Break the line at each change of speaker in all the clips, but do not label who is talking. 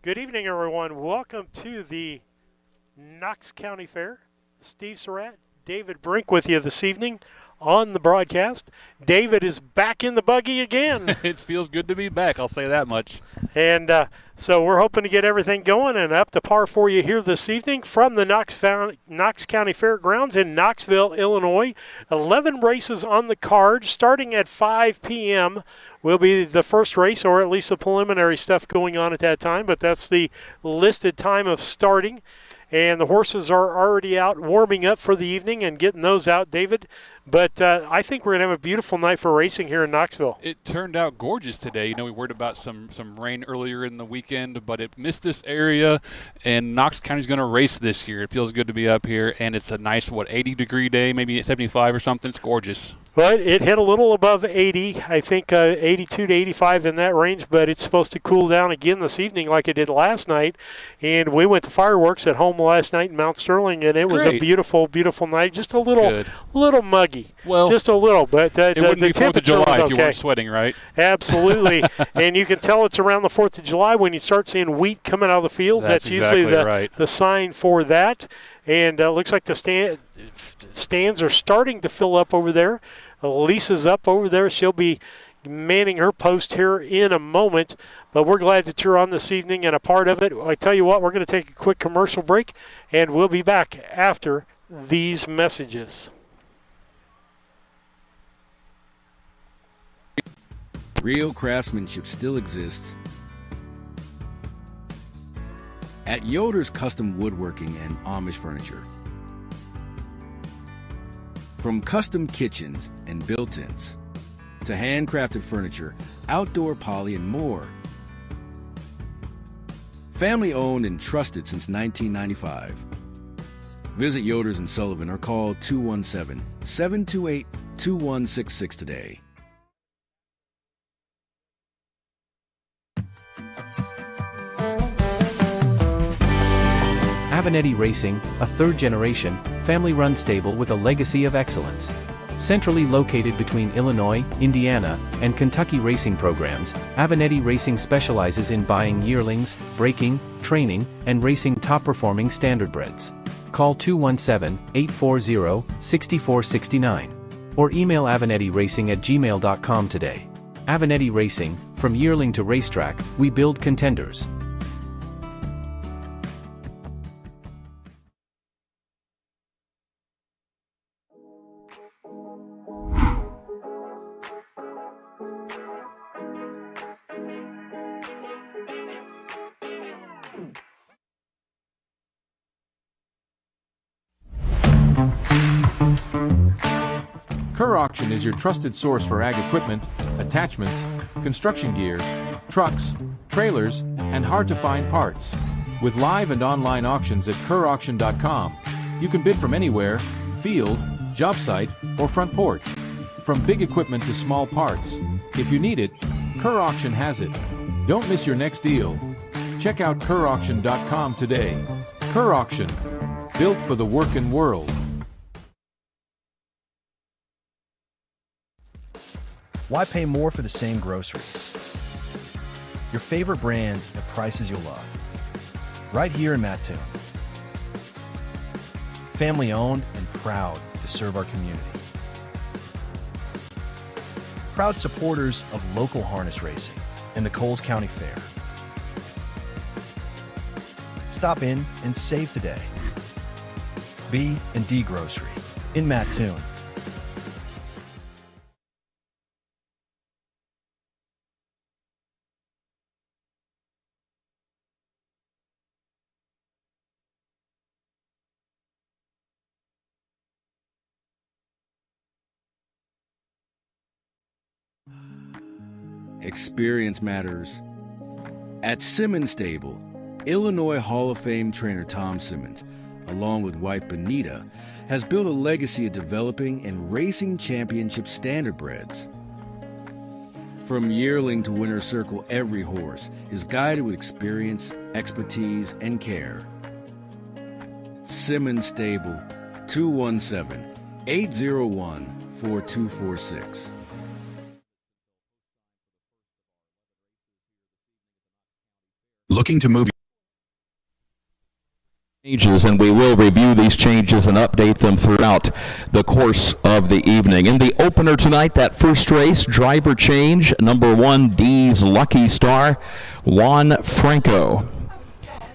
Good evening, everyone. Welcome to the Knox County Fair. Steve Surratt, David Brink with you this evening on the broadcast. David is back in the buggy again.
It feels good to be back, I'll say that much.
And so we're hoping to get everything going and up to par for you here this evening from the Knox County Fairgrounds in Knoxville, Illinois. 11 races on the card starting at 5 p.m. will be the first race, or at least the preliminary stuff going on at that time, but that's the listed time of starting. And the horses are already out warming up for the evening and getting those out, David. But I think we're going to have a beautiful night for racing here in Knoxville.
It turned out gorgeous today. You know, we worried about some rain earlier in the weekend, but it missed this area, and Knox County's going to race this year. It feels good to be up here, and it's a nice, 80-degree day, maybe 75 or something. It's gorgeous.
Well, it hit a little above 80, I think 82 to 85 in that range, but it's supposed to cool down again this evening like it did last night. And we went to fireworks at home last night in Mount Sterling, and it was a beautiful, beautiful night. Just a little muggy.
Well,
just a little, but
it wouldn't be 4th of July if you weren't sweating, right?
Absolutely. And you can tell it's around the 4th of July when you start seeing wheat coming out of the fields.
That's
usually
exactly
the sign for that. And it looks like the stands are starting to fill up over there. Lisa's up over there. She'll be manning her post here in a moment. But we're glad that you're on this evening and a part of it. I tell you what, we're going to take a quick commercial break, and we'll be back after these messages.
Real craftsmanship still exists at Yoder's Custom Woodworking and Amish Furniture. From custom kitchens and built-ins to handcrafted furniture, outdoor poly, and more. Family owned and trusted since 1995. Visit Yoder's in Sullivan or call 217-728-2166 today.
Avenatti Racing, a third-generation, family-run stable with a legacy of excellence. Centrally located between Illinois, Indiana, and Kentucky racing programs, Avenatti Racing specializes in buying yearlings, breaking, training, and racing top-performing standardbreds. Call 217-840-6469 or email avenattiracing@gmail.com today. Avenatti Racing, from yearling to racetrack, we build contenders.
Kerr Auction is your trusted source for ag equipment, attachments, construction gear, trucks, trailers, and hard-to-find parts. With live and online auctions at kerrauction.com, you can bid from anywhere, field, job site, or front porch. From big equipment to small parts, if you need it, Kerr Auction has it. Don't miss your next deal. Check out kerrauction.com today. Kerr Auction, built for the working world.
Why pay more for the same groceries? Your favorite brands at prices you'll love. Right here in Mattoon. Family owned and proud to serve our community. Proud supporters of local harness racing and the Coles County Fair. Stop in and save today. B&D Grocery in Mattoon.
Experience matters. At Simmons Stable, Illinois Hall of Fame trainer Tom Simmons, along with wife Benita, has built a legacy of developing and racing championship standardbreds. From yearling to winner's circle, every horse is guided with experience, expertise, and care. Simmons Stable, 217-801-4246.
Looking to move changes, and we will review these changes and update them throughout the course of the evening. In the opener tonight, that first race, driver change, number 1, D's Lucky Star, Juan Franco.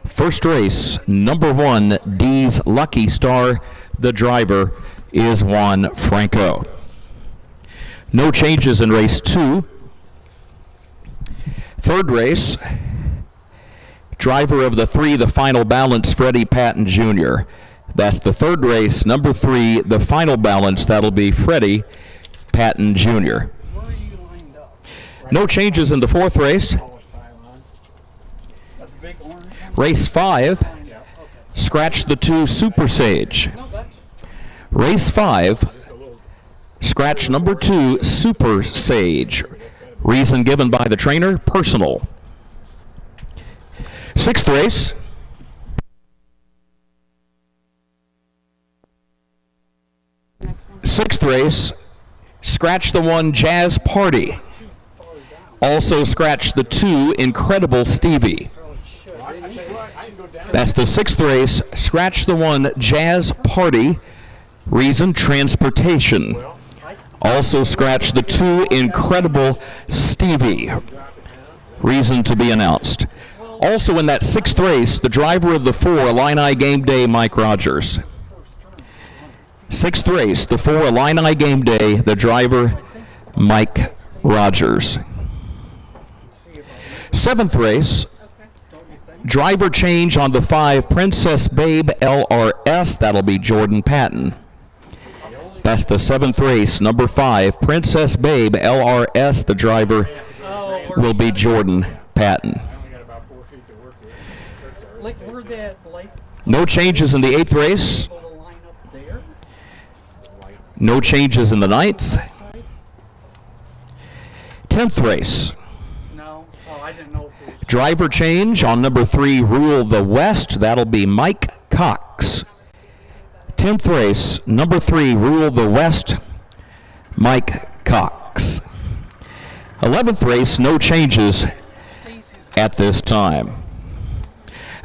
First race, number 1, D's Lucky Star, the driver is Juan Franco. No changes in race 2. Third race, driver of the 3, the final balance, Freddie Patton Jr. That's the third race, number 3, the final balance. That'll be Freddie Patton Jr. No changes in the fourth race. Race 5, scratch the 2, Super Sage. Race 5, scratch number 2, Super Sage. Reason given by the trainer, personal. Sixth race. Sixth race, scratch the 1, Jazz Party. Also scratch the 2, Incredible Stevie. That's the sixth race, scratch the 1, Jazz Party. Reason, transportation. Also scratch the 2, Incredible Stevie. Reason to be announced. Also in that sixth race, the driver of the 4, Illini Game Day, Mike Rogers. Sixth race, the 4, Illini Game Day, the driver, Mike Rogers. Seventh race, driver change on the 5, Princess Babe LRS, that'll be Jordan Patton. That's the seventh race, number 5, Princess Babe LRS, the driver will be Jordan Patton. No changes in the 8th race. No changes in the 9th. 10th race. Driver change on number 3, Rule the West. That'll be Mike Cox. 10th race, number 3, Rule the West, Mike Cox. 11th race, no changes at this time.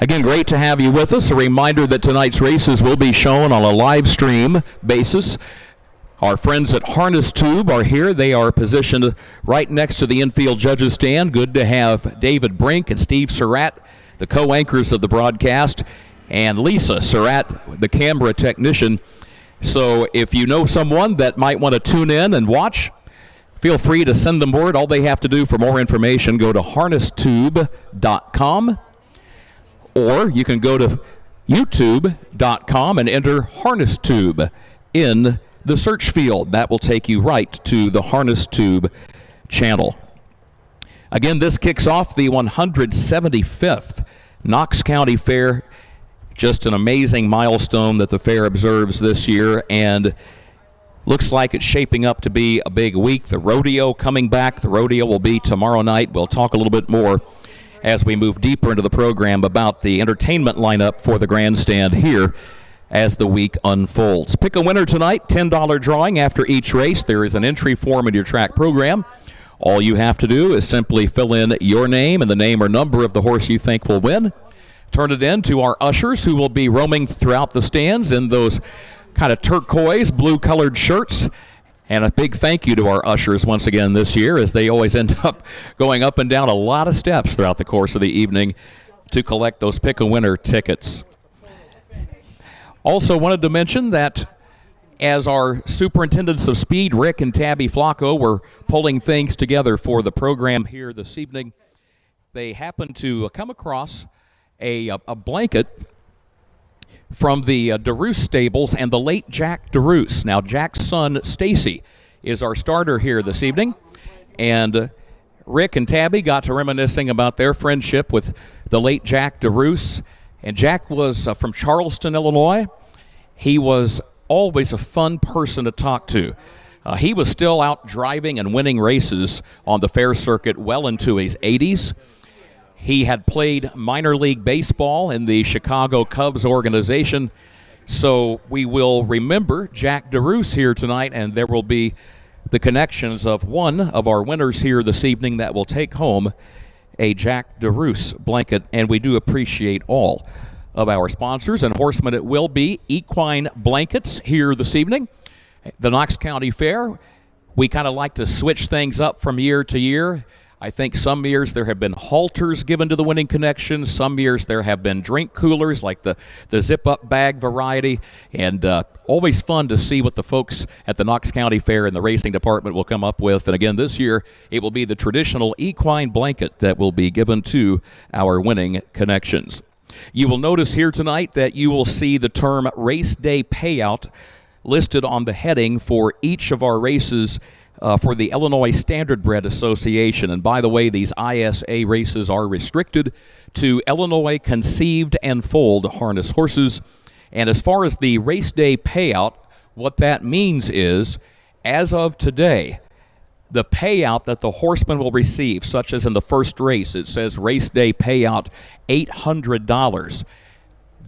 Again, great to have you with us. A reminder that tonight's races will be shown on a live stream basis. Our friends at Harness Tube are here. They are positioned right next to the infield judges stand. Good to have David Brink and Steve Surratt, the co-anchors of the broadcast, and Lisa Surratt, the camera technician. So if you know someone that might want to tune in and watch, feel free to send them word. All they have to do for more information, go to harnesstube.com, or you can go to youtube.com and enter Harness Tube in the search field. That will take you right to the Harness Tube channel. Again, this kicks off the 175th Knox County Fair. Just an amazing milestone that the fair observes this year, and looks like it's shaping up to be a big week. The rodeo coming back. The rodeo will be tomorrow night. We'll talk a little bit more as we move deeper into the program about the entertainment lineup for the grandstand here as the week unfolds. Pick a winner tonight, $10 drawing after each race. There is an entry form in your track program. All you have to do is simply fill in your name and the name or number of the horse you think will win. Turn it in to our ushers, who will be roaming throughout the stands in those kind of turquoise blue-colored shirts. And a big thank you to our ushers once again this year, as they always end up going up and down a lot of steps throughout the course of the evening to collect those pick-a-winner tickets. Also wanted to mention that as our superintendents of speed, Rick and Tabby Flacco, were pulling things together for the program here this evening, they happened to come across a blanket from the DeRoos stables and the late Jack DeRoos. Now, Jack's son, Stacy, is our starter here this evening, and Rick and Tabby got to reminiscing about their friendship with the late Jack DeRoos. And Jack was from Charleston, Illinois. He was always a fun person to talk to. He was still out driving and winning races on the fair circuit well into his 80s. He had played minor league baseball in the Chicago Cubs organization. So we will remember Jack DeRoos here tonight, and there will be the connections of one of our winners here this evening that will take home a Jack DeRoos blanket, and we do appreciate all of our sponsors and horsemen. It will be Equine Blankets here this evening. The Knox County Fair, we kind of like to switch things up from year to year. I think some years there have been halters given to the winning connection. Some years there have been drink coolers like the zip-up bag variety. And always fun to see what the folks at the Knox County Fair and the racing department will come up with. And again, this year it will be the traditional equine blanket that will be given to our winning connections. You will notice here tonight that you will see the term race day payout listed on the heading for each of our races for the Illinois Standardbred Association. And by the way, these ISA races are restricted to Illinois conceived and foaled harness horses. And as far as the race day payout, what that means is, as of today, the payout that the horseman will receive, such as in the first race, it says race day payout $800.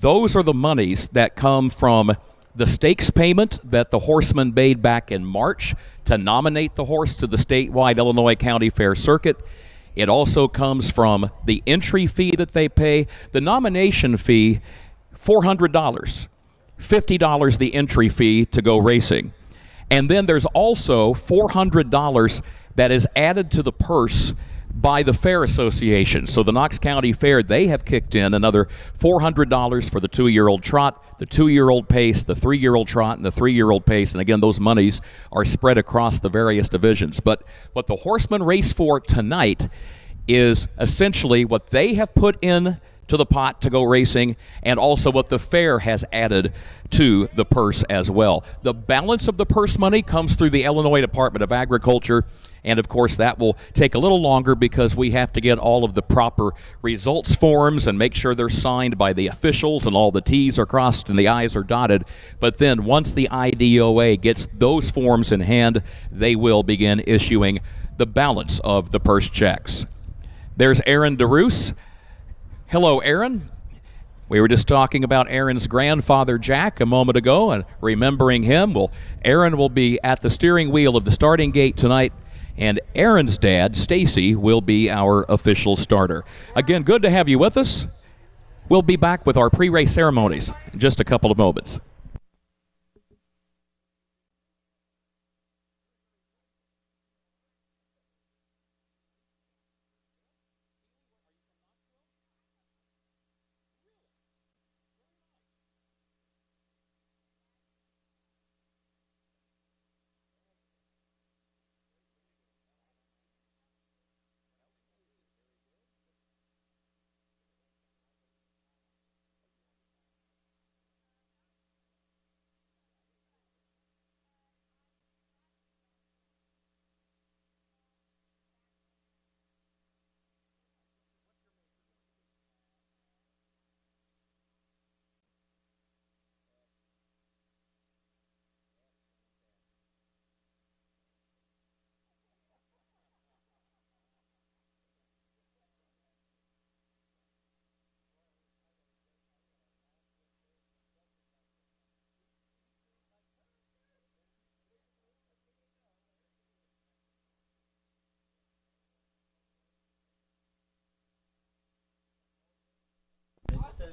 Those are the monies that come from the stakes payment that the horseman made back in March to nominate the horse to the statewide Illinois County Fair circuit. It also comes from the entry fee that they pay. The nomination fee, $400. $50 the entry fee to go racing. And then there's also $400 that is added to the purse by the Fair Association. So the Knox County Fair, they have kicked in another $400 for the 2-year-old trot, the 2-year-old pace, the 3-year-old trot, and the 3-year-old pace. And again, those monies are spread across the various divisions. But what the horsemen race for tonight is essentially what they have put in to the pot to go racing, and also what the fair has added to the purse as well. The balance of the purse money comes through the Illinois Department of Agriculture, and of course that will take a little longer because we have to get all of the proper results forms and make sure they're signed by the officials and all the T's are crossed and the I's are dotted. But then once the IDOA gets those forms in hand, they will begin issuing the balance of the purse checks. There's Aaron DeRoos. Hello, Aaron. We were just talking about Aaron's grandfather, Jack, a moment ago, and remembering him. Well, Aaron will be at the steering wheel of the starting gate tonight, and Aaron's dad, Stacy, will be our official starter. Again, good to have you with us. We'll be back with our pre-race ceremonies in just a couple of moments.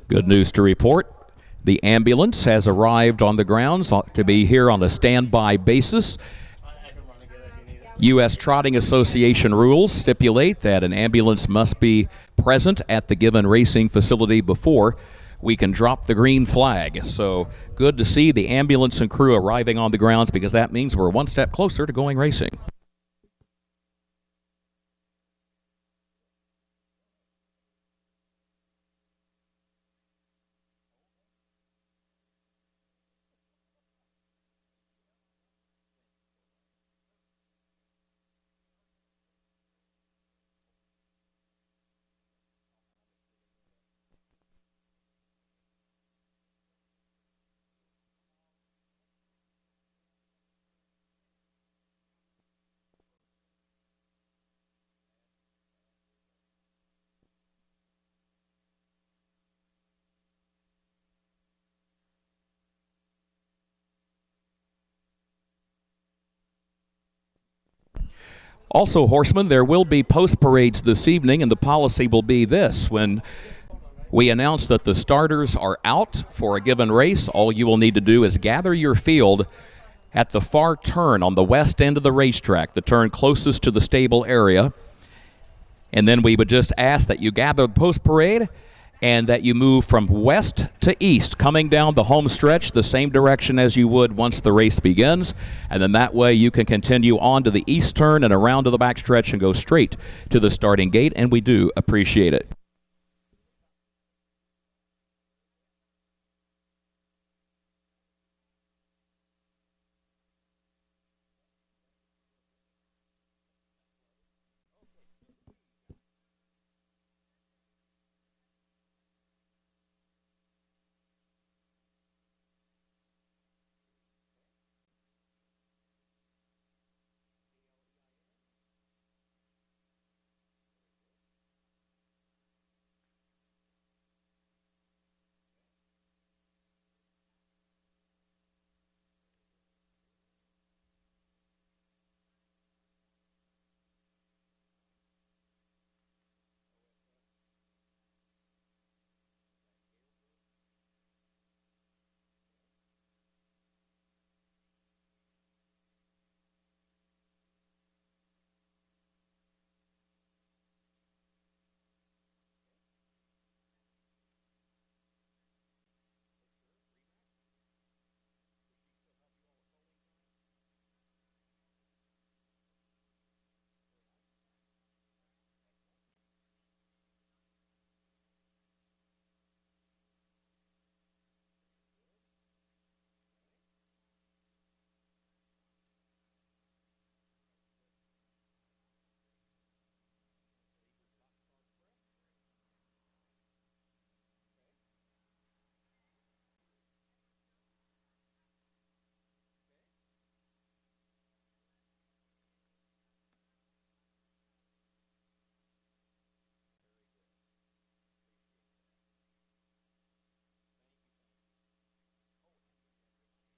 Good news to report. The ambulance has arrived on the grounds to be here on a standby basis. U.S. Trotting Association rules stipulate that an ambulance must be present at the given racing facility before we can drop the green flag. So good to see the ambulance and crew arriving on the grounds, because that means we're one step closer to going racing. Also, horsemen, there will be post parades this evening, and the policy will be this: when we announce that the starters are out for a given race. All you will need to do is gather your field at the far turn on the west end of the racetrack, the turn closest to the stable area. And then we would just ask that you gather the post parade and that you move from west to east, coming down the home stretch the same direction as you would once the race begins. And then that way you can continue on to the east turn and around to the back stretch and go straight to the starting gate, and we do appreciate it.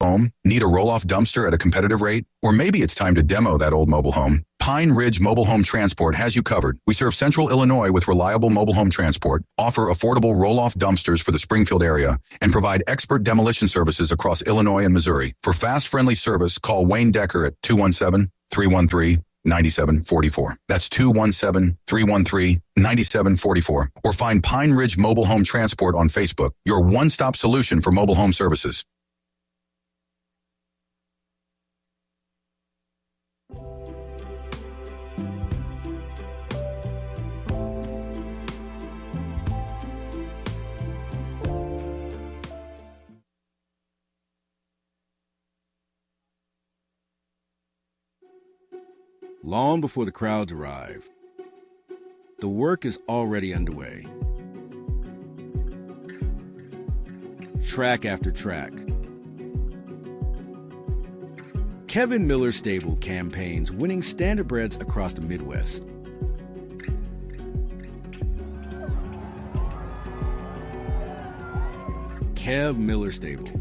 Home? Need a roll-off dumpster at a competitive rate? Or maybe it's time to demo that old mobile home? Pine Ridge Mobile Home Transport has you covered. We serve Central Illinois with reliable mobile home transport, offer affordable roll-off dumpsters for the Springfield area, and provide expert demolition services across Illinois and Missouri. For fast, friendly service, call Wayne Decker at 217-313-9744. That's 217-313-9744. Or find Pine Ridge Mobile Home Transport on Facebook, your one-stop solution for mobile home services.
Long before the crowds arrive, the work is already underway. Track after track. Kevin Miller Stable campaigns winning standardbreds across the Midwest. Kev Miller Stable.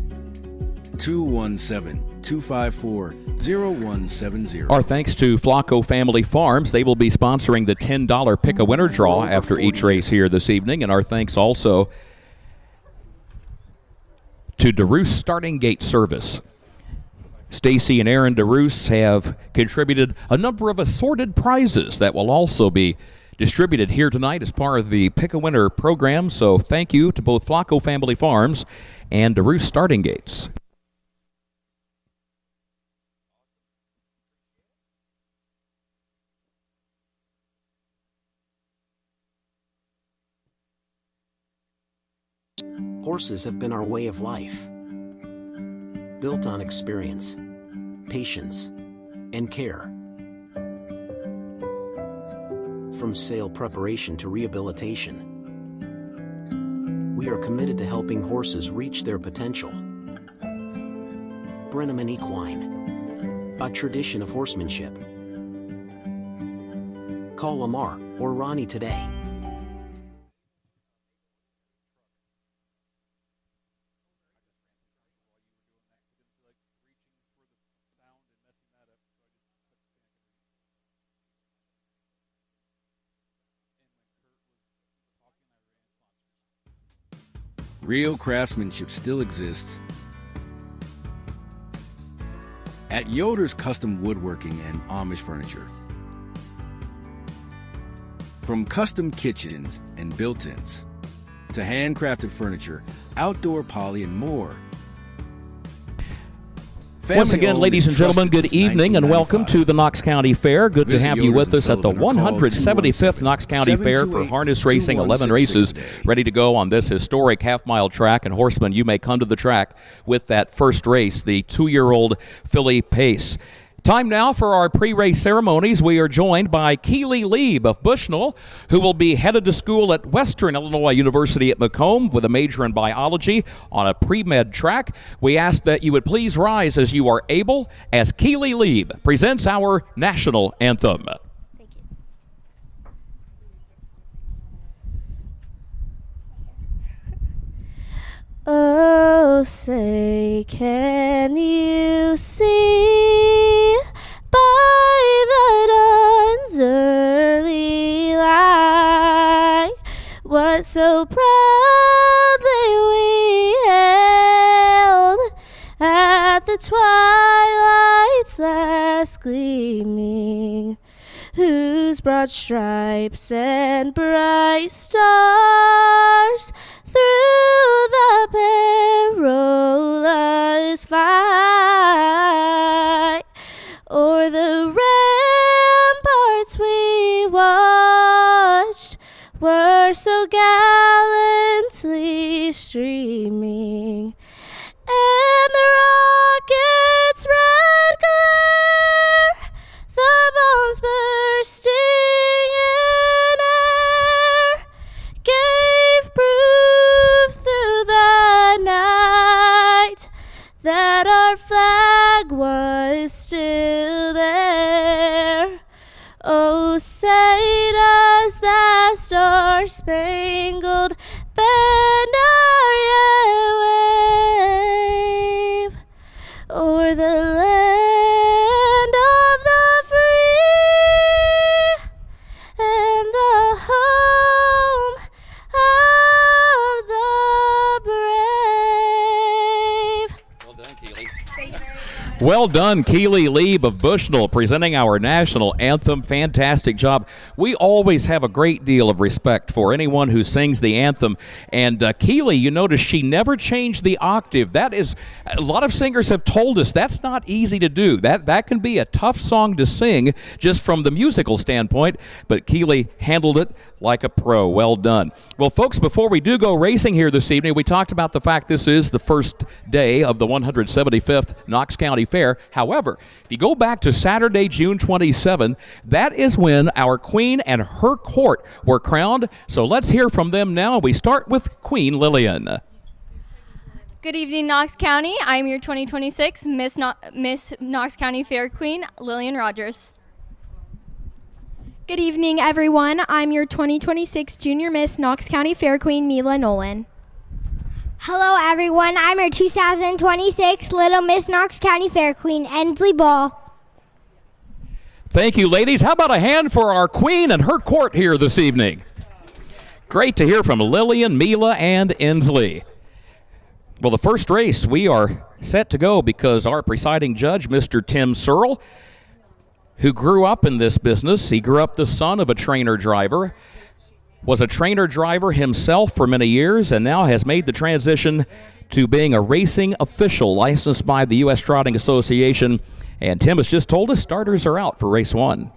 217-254-0170.
Our thanks to Flacco Family Farms. They will be sponsoring the $10 pick-a-winner draw after each race here this evening. And our thanks also to DeRoos Starting Gate Service. Stacy and Aaron DeRoos have contributed a number of assorted prizes that will also be distributed here tonight as part of the pick-a-winner program. So thank you to both Flacco Family Farms and DeRoos Starting Gates.
Horses have been our way of life, built on experience, patience, and care. From sale preparation to rehabilitation, we are committed to helping horses reach their potential. Brenneman Equine, a tradition of horsemanship. Call Lamar or Ronnie today.
real craftsmanship still exists at Yoder's Custom Woodworking and Amish Furniture. From custom kitchens and built-ins to handcrafted furniture, outdoor poly, and more.
Once again, ladies and gentlemen, good evening and welcome to the Knox County Fair. Good to have you with us at the 175th Knox County Fair for harness racing. 11 races ready to go on this historic half-mile track. And horsemen, you may come to the track with that first race, the 2-year-old filly Pace. Time now for our pre-race ceremonies. We are joined by Keely Lieb of Bushnell, who will be headed to school at Western Illinois University at Macomb with a major in biology on a pre-med track. We ask that you would please rise as you are able as Keely Lieb presents our national anthem.
Oh, say, can you see by the dawn's early light what so proudly we hailed at the twilight's last gleaming, whose broad stripes and bright stars through the perilous fight o'er the ramparts we watched were so gallantly streaming, and the rocket's red glare, the bombs bursting in air, gave proof through the night that our flag was still there. Oh, say does that star-spangled banner yet wave o'er the land of the free and the home of the brave.
Well done, Keely. Well done, Keely Lieb of Bushnell, presenting our national anthem. Fantastic job. We always have a great deal of respect for anyone who sings the anthem. And Keely, you notice she never changed the octave. That is, a lot of singers have told us that's not easy to do. That can be a tough song to sing just from the musical standpoint. But Keely handled it like a pro. Well done. Well, folks, before we do go racing here this evening, we talked about the fact this is the first day of the 175th Knox County Fair. However, if you go back to Saturday, June 27, that is when our queen and her court were crowned. So let's hear from them now. We start with Queen Lillian.
Good evening, Knox County. I'm your 2026 Miss Knox County Fair Queen, Lillian Rogers.
Good evening, everyone. I'm your 2026 Junior Miss Knox County Fair Queen, Mila Nolan.
Hello, everyone. I'm your 2026 Little Miss Knox County Fair Queen, Ensley Ball.
Thank you, ladies. How about a hand for our queen and her court here this evening? Great to hear from Lillian, Mila, and Ensley. Well, the first race, we are set to go because our presiding judge, Mr. Tim Searle, who grew up in this business, he grew up the son of a trainer driver, was a trainer driver himself for many years, and now has made the transition to being a racing official licensed by the U.S. Trotting Association. And Tim has just told us starters are out for race 1.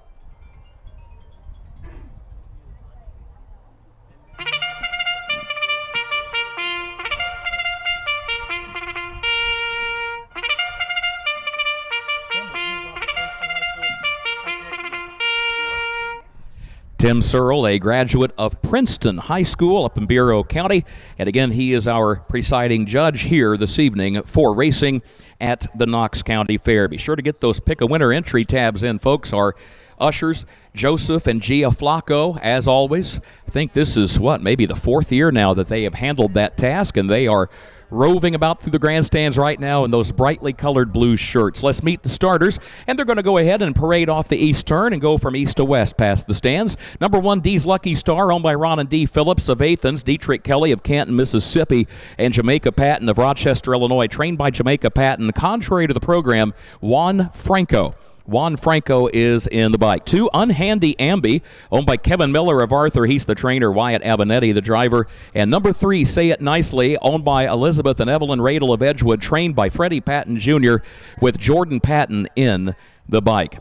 Tim Searle, a graduate of Princeton High School up in Bureau County. And again, he is our presiding judge here this evening for racing at the Knox County Fair. Be sure to get those Pick a Winner entry tabs in, folks. Our ushers, Joseph and Gia Flacco, as always. I think this is, maybe the fourth year now that they have handled that task, and they are roving about through the grandstands right now in those brightly colored blue shirts. Let's meet the starters, and they're going to go ahead and parade off the east turn and go from east to west past the stands. Number 1, Dee's Lucky Star, owned by Ron and Dee Phillips of Athens, Dietrich Kelly of Canton, Mississippi, and Jamaica Patton of Rochester, Illinois, trained by Jamaica Patton. Contrary to the program, Juan Franco is in the bike. 2, Unhandy Ambi, owned by Kevin Miller of Arthur. He's the trainer. Wyatt Avenatti, the driver. And number 3, Say It Nicely, owned by Elizabeth and Evelyn Radel of Edgewood, trained by Freddie Patton Jr. with Jordan Patton in the bike.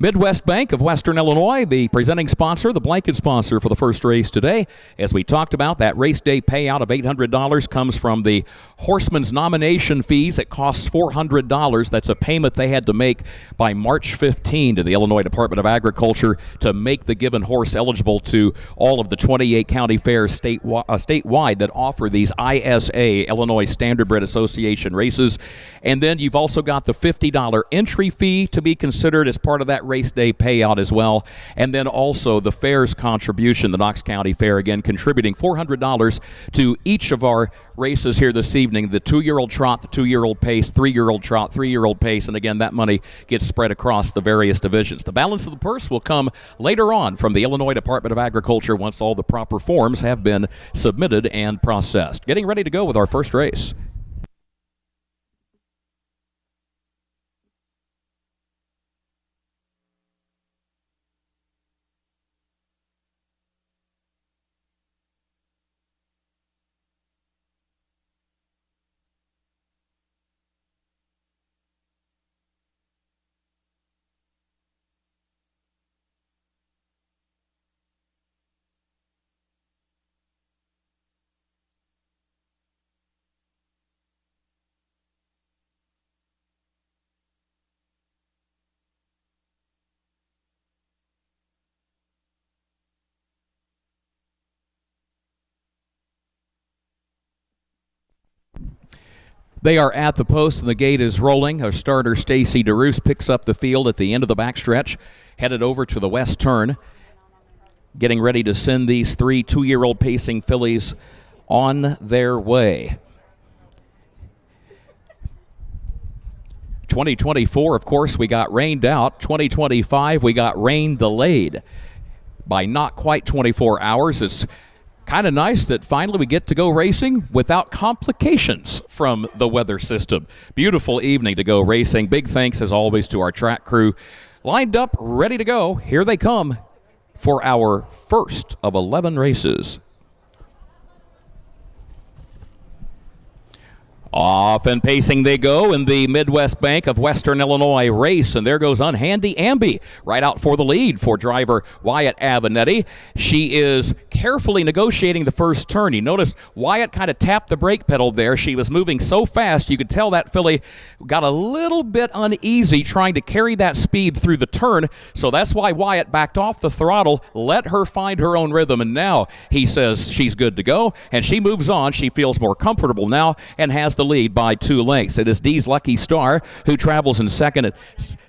Midwest Bank of Western Illinois, the presenting sponsor, the blanket sponsor for the first race today. As we talked about, that race day payout of $800 comes from the horseman's nomination fees. It costs $400. That's a payment they had to make by March 15 to the Illinois Department of Agriculture to make the given horse eligible to all of the 28 county fairs statewide that offer these ISA, Illinois Standardbred Association races. And then you've also got the $50 entry fee to be considered as part of that race day payout as well. And then also the fair's contribution, the Knox County Fair, again, contributing $400 to each of our races here this evening. The 2-year-old trot, the 2-year-old pace, 3-year-old trot, 3-year-old pace, and again, that money gets spread across the various divisions. The balance of the purse will come later on from the Illinois Department of Agriculture once all the proper forms have been submitted and processed. Getting ready to go with our first race. They are at the post, and the gate is rolling. Our starter, Stacy DeRoos, picks up the field at the end of the backstretch, headed over to the west turn, getting ready to send these 3 2-year-old pacing fillies on their way. 2024, of course, we got rained out. 2025, we got rain delayed by not quite 24 hours. It's kind of nice that finally we get to go racing without complications from the weather system. Beautiful evening to go racing. Big thanks, as always, to our track crew. Lined up, ready to go. Here they come for our first of 11 races. Off and pacing they go in the Midwest Bank of Western Illinois race, and there goes Unhandy Ambi right out for the lead for driver Wyatt Avenatti. She is carefully negotiating the first turn. You notice Wyatt kind of tapped the brake pedal there. She was moving so fast you could tell that filly got a little bit uneasy trying to carry that speed through the turn, so that's why Wyatt backed off the throttle, let her find her own rhythm, and now he says she's good to go, and she moves on. She feels more comfortable now and has the lead by 2 lengths. It is Dee's Lucky Star who travels in second and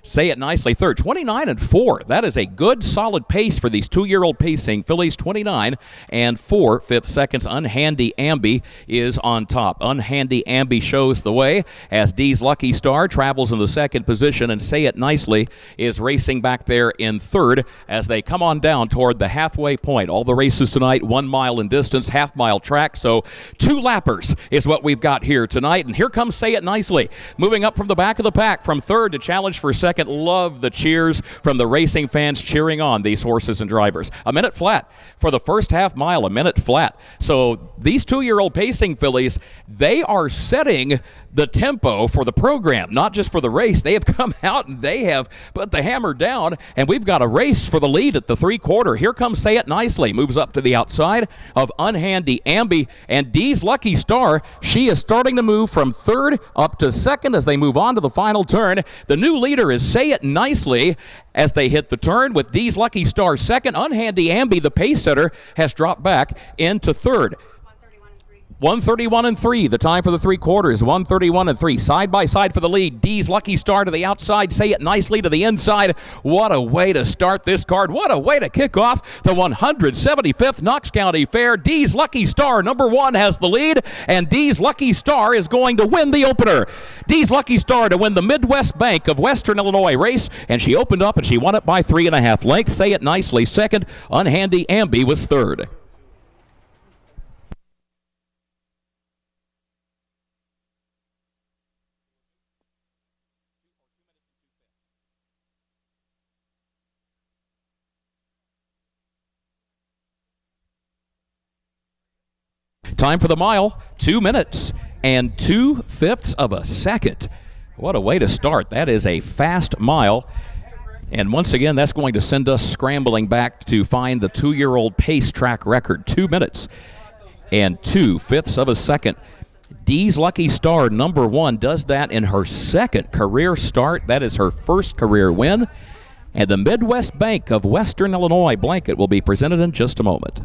Say It Nicely third. 29-4. That is a good solid pace for these 2-year-old pacing fillies. 29 and 4 fifth seconds. Unhandy Ambi is on top. Unhandy Ambi shows the way as Dee's Lucky Star travels in the second position, and Say It Nicely is racing back there in third as they come on down toward the halfway point. All the races tonight 1 mile in distance, half-mile track, so 2 lappers is what we've got here tonight. And here comes Say It Nicely, moving up from the back of the pack from third to challenge for second. Love the cheers from the racing fans cheering on these horses and drivers. A minute flat for the first half mile, a minute flat. So these 2-year-old pacing fillies, they are setting the tempo for the program, not just for the race. They have come out and they have put the hammer down, and we've got a race for the lead at the 3/4. Here comes Say It Nicely, moves up to the outside of Unhandy Ambi, and Dee's Lucky Star, she is starting to move from third up to second as they move on to the final turn. The new leader is Say It Nicely as they hit the turn, with Dee's Lucky Star second. Unhandy Ambi, the pace setter, has dropped back into third. 131 and 3, the time for the three quarters. 131 and 3, side by side for the lead. D's Lucky Star to the outside, Say It Nicely to the inside. What a way to start this card. What a way to kick off the 175th Knox County Fair. D's Lucky Star, number 1, has the lead, and D's Lucky Star is going to win the opener. D's Lucky Star to win the Midwest Bank of Western Illinois race, and she opened up and she won it by 3.5 lengths. Say It Nicely second. Unhandy Amby was third. Time for the mile, 2 minutes and 2/5 of a second. What a way to start. That is a fast mile. And once again, that's going to send us scrambling back to find the 2-year-old pace track record. 2 minutes and 2/5 of a second. D's Lucky Star, number 1, does that in her second career start. That is her first career win. And the Midwest Bank of Western Illinois blanket will be presented in just a moment.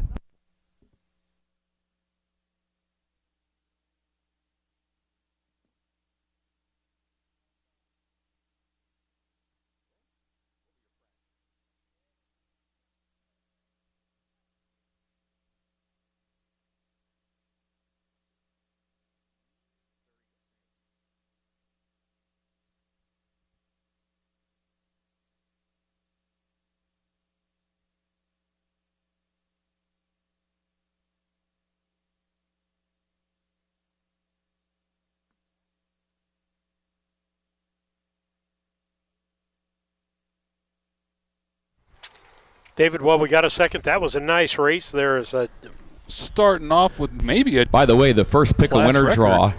David, well, we got a second. That was a nice race. There is a
starting off with maybe a.
By the way, the first pick a winner draw.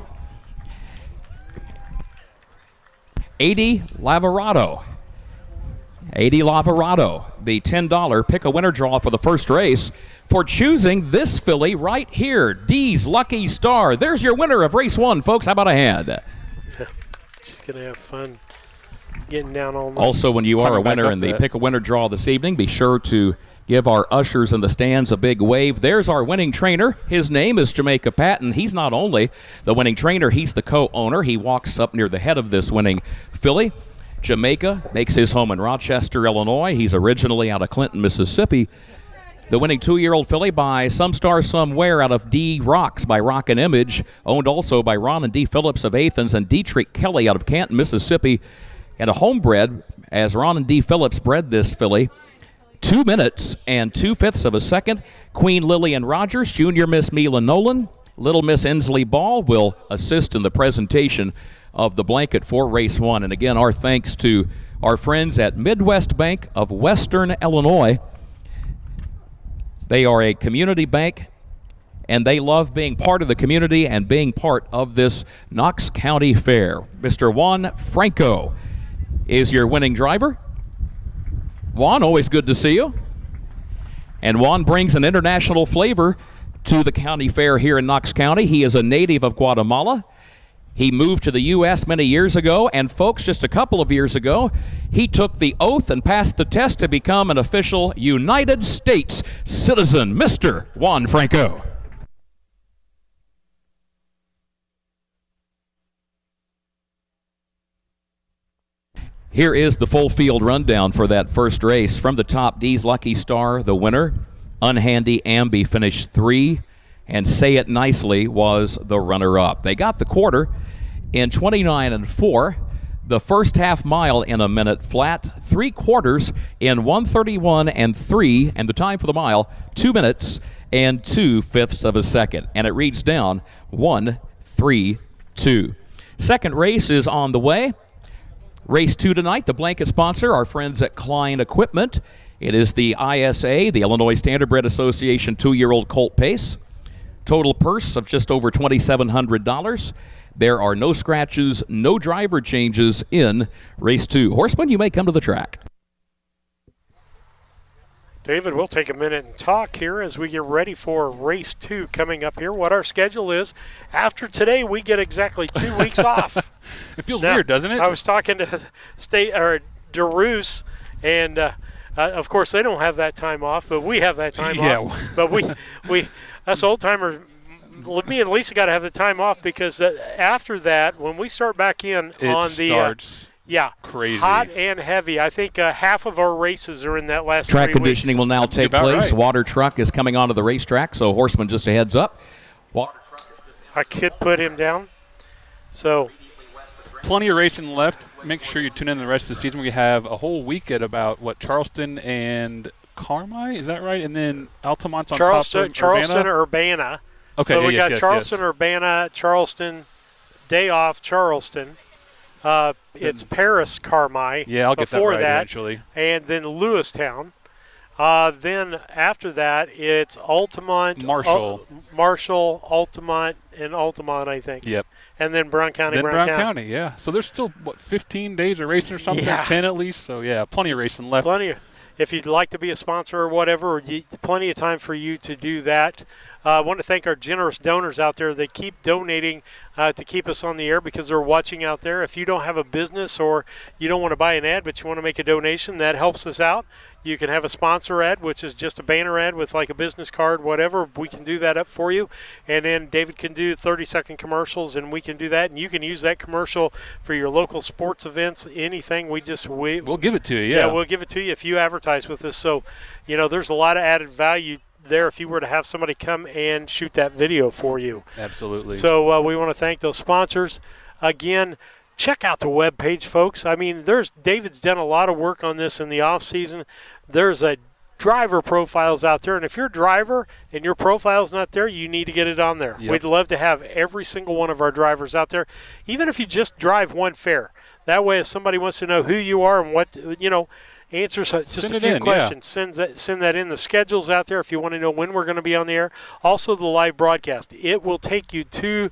80 Lavarado. 80 Lavarado, the $10 pick a winner draw for the first race for choosing this filly right here, D's Lucky Star. There's your winner of race 1, folks. How about a hand?
Just going to have fun getting down on them.
Also, when you are a winner in the pick a winner draw this evening, be sure to give our ushers in the stands a big wave. There's our winning trainer. His name is Jamaica Patton. He's not only the winning trainer, he's the co-owner. He walks up near the head of this winning filly. Jamaica makes his home in Rochester, Illinois. He's originally out of Clinton, Mississippi. The winning 2-year-old filly by Some Star Somewhere out of D Rocks by Rock and Image, owned also by Ron and D Phillips of Athens and Dietrich Kelly out of Canton, Mississippi. And a homebred, as Ron and D Phillips bred this filly. 2 minutes and 2/5 of a second. Queen Lillian Rogers, Junior Miss Mila Nolan, Little Miss Inslee Ball will assist in the presentation of the blanket for race 1. And again, our thanks to our friends at Midwest Bank of Western Illinois. They are a community bank, and they love being part of the community and being part of this Knox County Fair. Mr. Juan Franco is your winning driver. Juan, always good to see you. And Juan brings an international flavor to the county fair here in Knox County. He is a native of Guatemala. He moved to the U.S. many years ago, and folks, just a couple of years ago, he took the oath and passed the test to become an official United States citizen. Mr. Juan Franco. Here is the full field rundown for that first race. From the top, D's Lucky Star, the winner. Unhandy Amby finished 3, and Say It Nicely was the runner-up. They got the quarter in 29 and 4. The first half mile in a minute flat. 3 quarters in 1:31 and 3, and the time for the mile, 2 minutes and 2/5 of a second. And it reads down 1-3-2. Second race is on the way. Race 2 tonight, the blanket sponsor, our friends at Klein Equipment. It is the ISA, the Illinois Standardbred Association 2-year-old colt pace. Total purse of just over $2,700. There are no scratches, no driver changes in race 2. Horseman, you may come to the track.
David, we'll take a minute and talk here as we get ready for race 2 coming up here. What our schedule is. After today, we get exactly 2 weeks off.
It feels weird, doesn't it?
I was talking to DeRoos, and of course they don't have that time off, but we have that time off. But we us old timers me and Lisa got to have the time off because after that, when we start back in on the
starts crazy,
hot and heavy. I think half of our races are in that last
Track
3
conditioning
weeks.
will now take place.
Right.
Water truck is coming onto the racetrack, so Horseman, just a heads up.
I could put him down. So
plenty of racing left. Make sure you tune in the rest of the season. We have a whole week at about Charleston and Carmi, is that right? And then Altamont's on
Charleston,
top of
Urbana.
Okay,
so we
yes,
got
yes,
Charleston,
yes.
Urbana, Charleston, day off, Charleston. It's Paris, Carmi.
Yeah, I'll get that
before
right
that,
eventually.
And then Lewistown. Then after that, it's Altamont, Marshall, Altamont, and Altamont, I think.
Yep.
And then Brown County.
Then Brown County, yeah. So there's still 15 days of racing or something, 10 at least. So yeah, plenty of racing left.
Plenty. If you'd like to be a sponsor or whatever, plenty of time for you to do that. I want to thank our generous donors out there that keep donating to keep us on the air because they're watching out there. If you don't have a business or you don't want to buy an ad but you want to make a donation, that helps us out. You can have a sponsor ad, which is just a banner ad with like a business card, whatever. We can do that up for you. And then David can do 30-second commercials, and we can do that. And you can use that commercial for your local sports events, anything. We'll
give it to you, yeah.
Yeah, we'll give it to you if you advertise with us. So, there's a lot of added value there if you were to have somebody come and shoot that video for you.
Absolutely.
So we want to thank those sponsors. Again, check out the webpage, folks. I mean, David's done a lot of work on this in the off season. There's a driver profiles out there, and if you're a driver and your profile's not there, you need to get it on there.
Yep.
We'd love to have every single one of our drivers out there, even if you just drive one fair. That way, if somebody wants to know who you are and what, answers just a few questions.
Yeah.
Send that in. The schedule's out there if you want to know when we're going to be on the air. Also, the live broadcast. It will take you to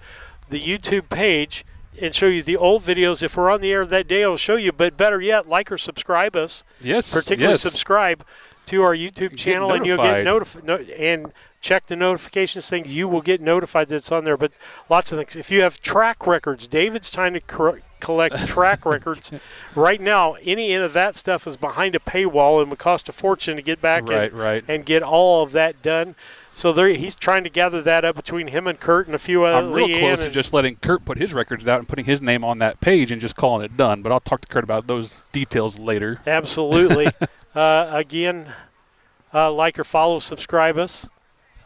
the YouTube page and show you the old videos. If we're on the air that day, it'll show you. But better yet, like or subscribe us.
Yes.
Particularly subscribe to our YouTube channel, and you'll get notified. And check the notifications thing. You will get notified that it's on there. But lots of things. If you have track records, David's trying to collect track records. Right now, any of that stuff is behind a paywall and would cost a fortune to get back and get all of that done. So he's trying to gather that up between him and Kurt and a few other.
I'm real close to just letting Kurt put his records out and putting his name on that page and just calling it done. But I'll talk to Kurt about those details later.
Absolutely. Again, like or follow, subscribe us.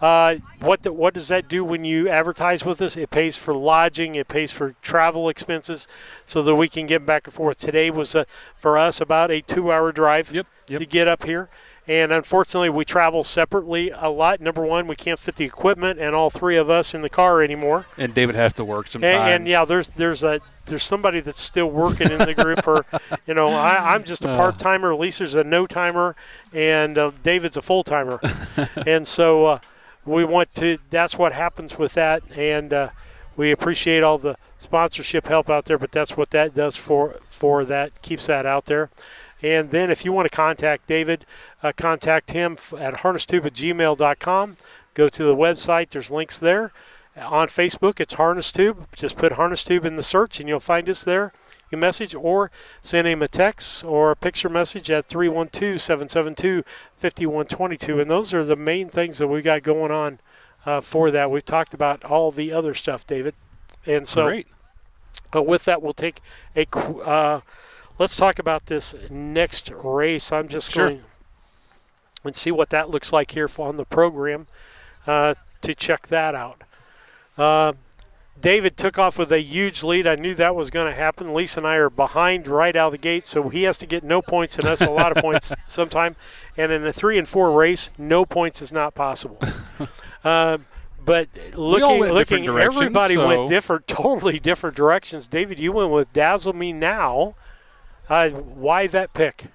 What does that do when you advertise with us? It pays for lodging, it pays for travel expenses, so that we can get back and forth. Today was for us about a 2-hour drive to get up here, and unfortunately we travel separately a lot. Number one, we can't fit the equipment and all three of us in the car anymore.
And David has to work sometimes.
And yeah, there's somebody that's still working in the group, or I'm just a part-timer. Lisa's a no-timer, and David's a full-timer, and so. We want to. That's what happens with that, and we appreciate all the sponsorship help out there. But that's what that does for that. Keeps that out there. And then if you want to contact David, contact him at harnesstube@gmail.com. Go to the website. There's links there. On Facebook, it's Harness Tube. Just put Harness Tube in the search, and you'll find us there. You message or send him a text or a picture message at 312-772-5122. And those are the main things that we got going on for that. We've talked about all the other stuff, David. And so
Great.
With that, we'll take let's talk about this next race. I'm just going and see what that looks like here on the program to check that out. David took off with a huge lead. I knew that was going to happen. Lisa and I are behind right out of the gate, so he has to get no points and us a lot of points sometime. And in a 3 and 4 race, no points is not possible. But looking, everybody went totally different directions. David, you went with Dazzle Me Now. Why that pick?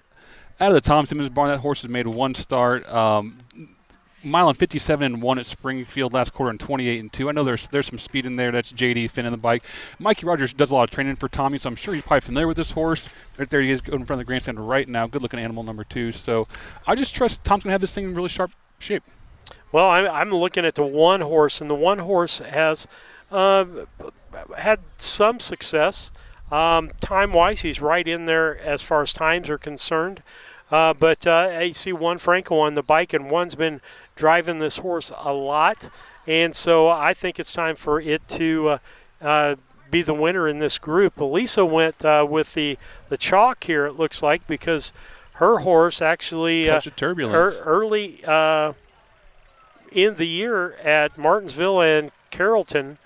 Out of the Tom Simmons barn, that horse has made one start. Mile and 57-1 at Springfield last quarter and 28-2. I know there's some speed in there. That's J.D. Finn in the bike. Mikey Rogers does a lot of training for Tommy, so I'm sure he's probably familiar with this horse. Right there he is in front of the grandstand right now. Good-looking animal number 2. So I just trust Tom's going to have this thing in really sharp shape.
Well, I'm looking at the one horse, and the one horse has had some success. Time-wise, he's right in there as far as times are concerned. But you see one Franco on the bike, and one's been driving this horse a lot. And so I think it's time for it to be the winner in this group. Elisa went with the chalk here, it looks like, because her horse actually
Touch of Turbulence.
early in the year at Martinsville and Carrollton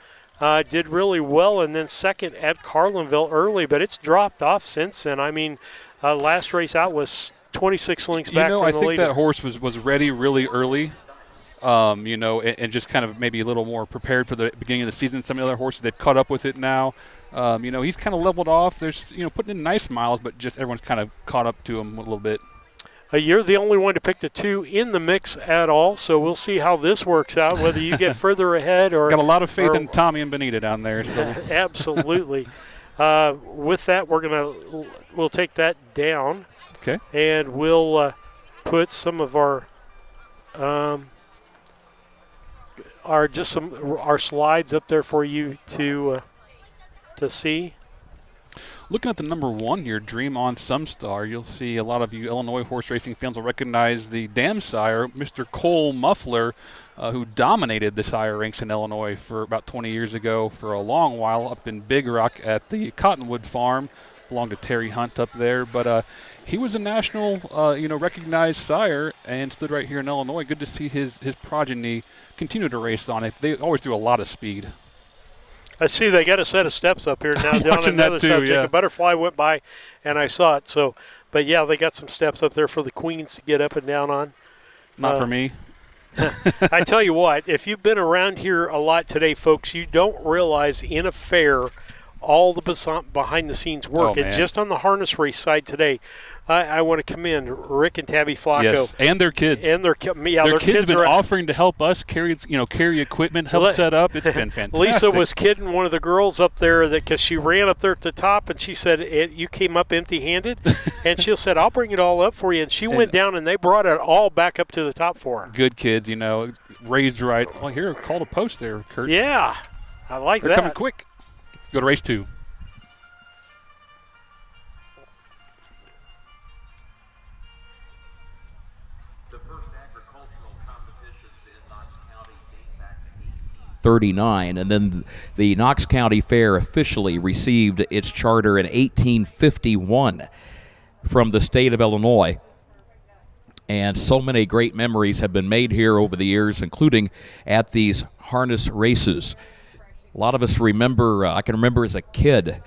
did really well, and then second at Carlinville early, but it's dropped off since then. I mean, last race out was 26 lengths back from
I
the
think
leader.
that horse was ready really early. And just kind of maybe a little more prepared for the beginning of the season. Some of the other horses, they've caught up with it now. He's kind of leveled off. There's, putting in nice miles, but just everyone's kind of caught up to him a little bit.
You're the only one to pick the two in the mix at all, so we'll see how this works out, whether you get further ahead or...
Got a lot of faith in Tommy and Benita down there. So
Absolutely. With that, we'll take that down.
Okay.
And we'll put some of our slides up there for you to see.
Looking at the number 1 here, Dream on Some Star, you'll see a lot of you Illinois horse racing fans will recognize the dam sire, Mr. Cole Muffler, who dominated the sire ranks in Illinois for about 20 years ago for a long while up in Big Rock at the Cottonwood Farm. Belonged to Terry Hunt up there, but he was a national, recognized sire and stood right here in Illinois. Good to see his progeny continue to race on it. They always do a lot of speed.
I see they got a set of steps up here now. Down
Watching
another
that too,
subject.
yeah.
A butterfly went by, and I saw it. So, but yeah, they got some steps up there for the queens to get up and down on.
Not for me.
I tell you what, if you've been around here a lot today, folks, you don't realize in a fair all the behind-the-scenes work.
Oh,
and just on the harness race side today, I want to commend Rick and Tabby Flacco.
Yes, and their kids.
And their
kids have been offering to help us carry equipment, help set up. It's been fantastic.
Lisa was kidding one of the girls up there because she ran up there at the top, and she said, you came up empty-handed? And she said, I'll bring it all up for you. And she went down, and they brought it all back up to the top for her.
Good kids, raised right. Oh, here, call to post there, Kurt.
Yeah, I like
They're
that.
coming quick. Go to race 2.
The first agricultural competitions in Knox County date back to 1839, and then the Knox County Fair officially received its charter in 1851 from the state of Illinois. And so many great memories have been made here over the years, including at these harness races. A lot of us remember, I can remember as a kid,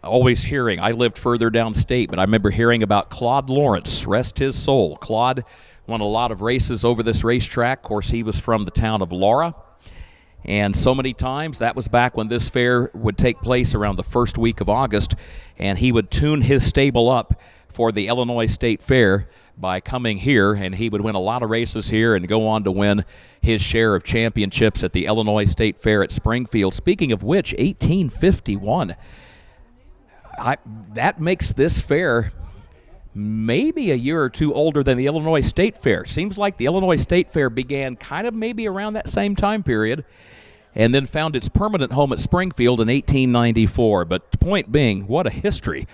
always hearing, I lived further downstate, but I remember hearing about Claude Lawrence, rest his soul. Claude won a lot of races over this racetrack. Of course, he was from the town of Laura. And so many times, that was back when this fair would take place around the first week of August, and he would tune his stable up for the Illinois State Fair by coming here, and he would win a lot of races here and go on to win his share of championships at the Illinois State Fair at Springfield. Speaking of which, 1851, that makes this fair maybe a year or two older than the Illinois State Fair. Seems like the Illinois State Fair began kind of maybe around that same time period and then found its permanent home at Springfield in 1894. But the point being, what a history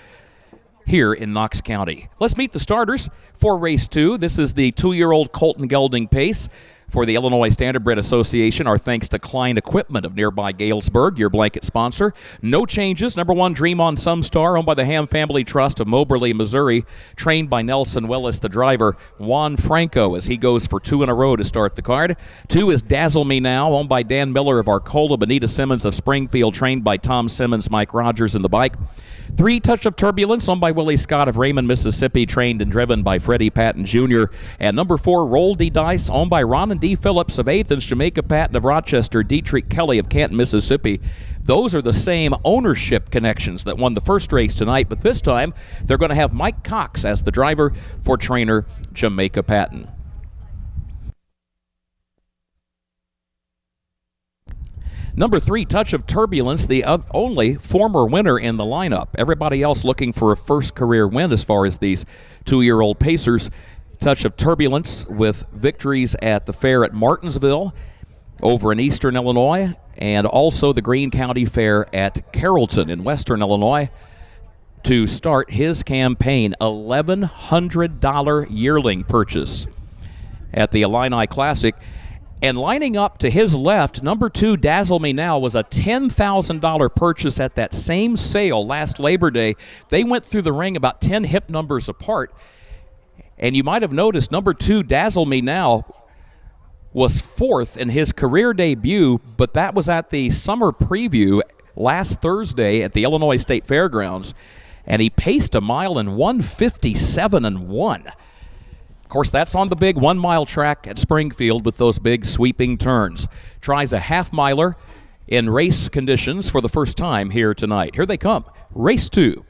here in Knox County. Let's meet the starters for race 2. This is the 2-year-old Colton Gelding Pace for the Illinois Standardbred Association. Our thanks to Klein Equipment of nearby Galesburg, your blanket sponsor. No changes. Number 1, Dream on Some Star, owned by the Ham Family Trust of Moberly, Missouri, trained by Nelson Willis, the driver. Juan Franco, as he goes for 2 in a row to start the card. 2 is Dazzle Me Now, owned by Dan Miller of Arcola, Benita Simmons of Springfield, trained by Tom Simmons, Mike Rogers in the bike. 3, Touch of Turbulence, owned by Willie Scott of Raymond, Mississippi, trained and driven by Freddie Patton Jr. And number 4, Roll D Dice, owned by Ron and D. Phillips of Athens, Jamaica Patton of Rochester, Dietrich Kelly of Canton, Mississippi. Those are the same ownership connections that won the first race tonight, but this time they're going to have Mike Cox as the driver for trainer Jamaica Patton. Number 3, Touch of Turbulence, the only former winner in the lineup. Everybody else looking for a first career win as far as these 2-year-old pacers. Touch of Turbulence with victories at the fair at Martinsville over in eastern Illinois and also the Greene County Fair at Carrollton in western Illinois. to start his campaign. $1,100 yearling purchase at the Illini Classic. And lining up to his left, number 2, Dazzle Me Now, was a $10,000 purchase at that same sale last Labor Day. They went through the ring about 10 hip numbers apart. And you might have noticed number 2, Dazzle Me Now, was 4th in his career debut, but that was at the summer preview last Thursday at the Illinois State Fairgrounds. And he paced a mile in 1:57.1. Of course, that's on the big 1 mile track at Springfield with those big sweeping turns. Tries a half miler in race conditions for the first time here tonight. Here they come. Race 2.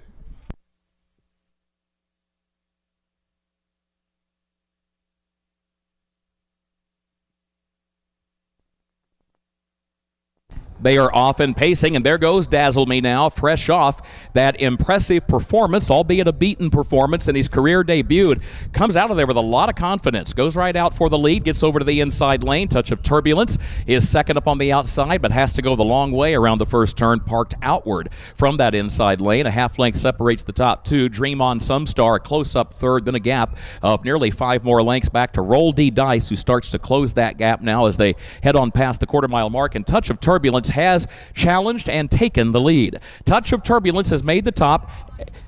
They are off and pacing, and there goes Dazzle Me Now, fresh off that impressive performance, albeit a beaten performance in his career debut. Comes out of there with a lot of confidence, goes right out for the lead, gets over to the inside lane. Touch of Turbulence is second up on the outside, but has to go the long way around the first turn, parked outward from that inside lane. A half length separates the top 2. Dream On Some Star, close up third, then a gap of nearly 5 more lengths back to Roll D Dice, who starts to close that gap now as they head on past the quarter-mile mark. And Touch of Turbulence has challenged and taken the lead. Touch of Turbulence has made the top.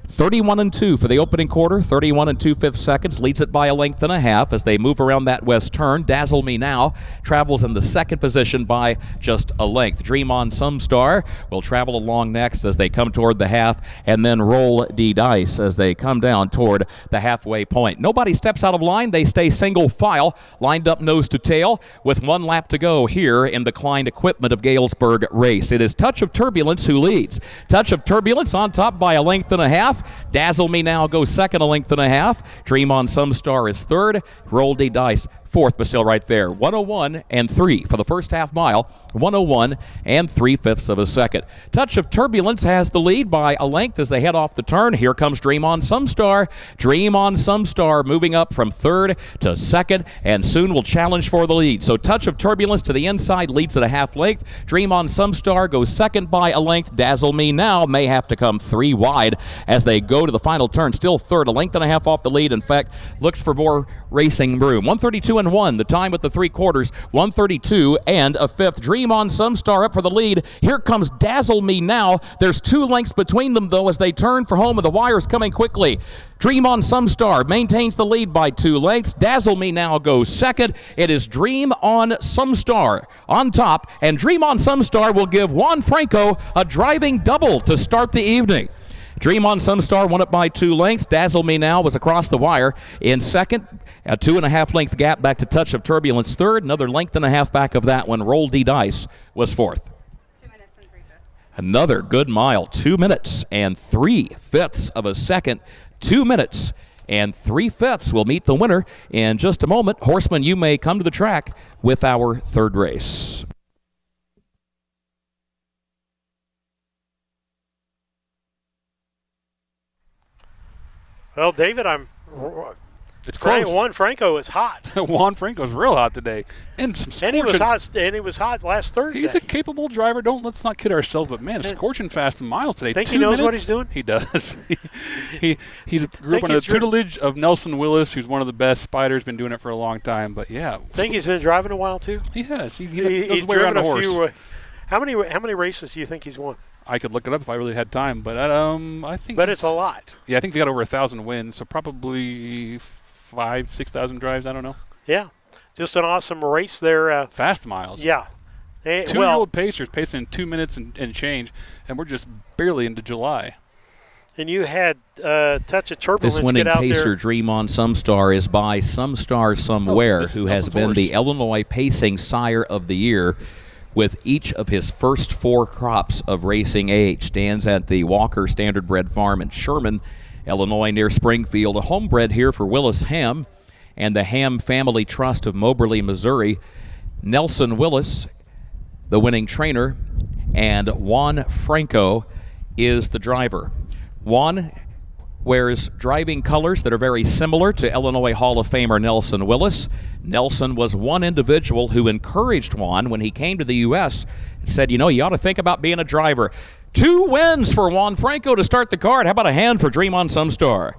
31-2 for the opening quarter, 31 2/5 seconds, leads it by a length and a half as they move around that west turn. Dazzle Me Now travels in the second position by just a length. Dream On Some Star will travel along next as they come toward the half, and then Roll D Dice as they come down toward the halfway point. Nobody steps out of line. They stay single file, lined up nose to tail with 1 lap to go here in the Klein Equipment of Galesburg race. It is Touch of Turbulence who leads. Touch of Turbulence on top by a length and a half. Dazzle Me Now goes second, a length and a half. Dream On Some Star is third. Roll D Dice fourth, but still right there. 1:01 and 3 for the first half mile. 1:01 and 3/5 of a second. Touch of Turbulence has the lead by a length as they head off the turn. Here comes Dream On Some Star. Dream On Some Star moving up from third to second and soon will challenge for the lead. So Touch of Turbulence to the inside leads at a half length. Dream On Some Star goes second by a length. Dazzle Me Now may have to come 3 wide as they go to the final turn. Still third, a length and a half off the lead. In fact, looks for more racing room. 1:32.1, the time with the 3/4. 1:32 and a 5th. Dream On Some Star up for the lead. Here comes Dazzle Me Now. There's 2 lengths between them, though, as they turn for home, and the wire's coming quickly. Dream On Some Star maintains the lead by 2 lengths. Dazzle Me Now goes second. It is Dream On Some Star on top, and Dream On Some Star will give Juan Franco a driving double to start the evening. Dream On Some Star won it by 2 lengths. Dazzle Me Now was across the wire in second. A 2.5 length gap back to Touch of Turbulence third. Another length and a half back of that one. Roll D Dice was fourth.
2 minutes and 3/5.
Another good mile. 2 minutes and 3/5 of a second. 2 minutes and 3/5 will meet the winner in just a moment. Horsemen, you may come to the track with our third race.
Well, David,
It's close.
Juan Franco is hot.
Juan Franco's real hot today, and some scorching.
And he was hot last Thursday.
He's a capable driver. Let's not kid ourselves, but man, scorching fast miles today.
Think
2
he knows
minutes?
what he's doing?
He does. He's grew up under the tutelage of Nelson Willis, who's one of the best spiders. Been doing it for a long time, but yeah.
Think he's been driving a while too?
He has. He knows
He's
his way around
driven
a horse.
few. How many races do you think he's won?
I could look it up if I really had time, but I think.
But it's a lot.
Yeah, I think he's got over 1,000 wins, so probably 5,000-6,000 drives. I don't know.
Yeah, just an awesome race there.
Fast miles.
Yeah.
2-year-old pacers pacing in 2 minutes and change, and we're just barely into July.
And you had Touch of Turbulence
This winning
get out
pacer,
there.
Dream On Some Star, is by Some Star Somewhere, who has been
horse.
the Illinois Pacing Sire of the Year with each of his first 4 crops of racing age. Stands at the Walker Standardbred Farm in Sherman, Illinois, near Springfield. A homebred here for Willis Ham and the Ham Family Trust of Moberly, Missouri. Nelson Willis, the winning trainer, and Juan Franco is the driver. Juan wears driving colors that are very similar to Illinois Hall of Famer Nelson Willis. Nelson was one individual who encouraged Juan when he came to the U.S. and said, you ought to think about being a driver. 2 wins for Juan Franco to start the card. How about a hand for Dream on Some Star?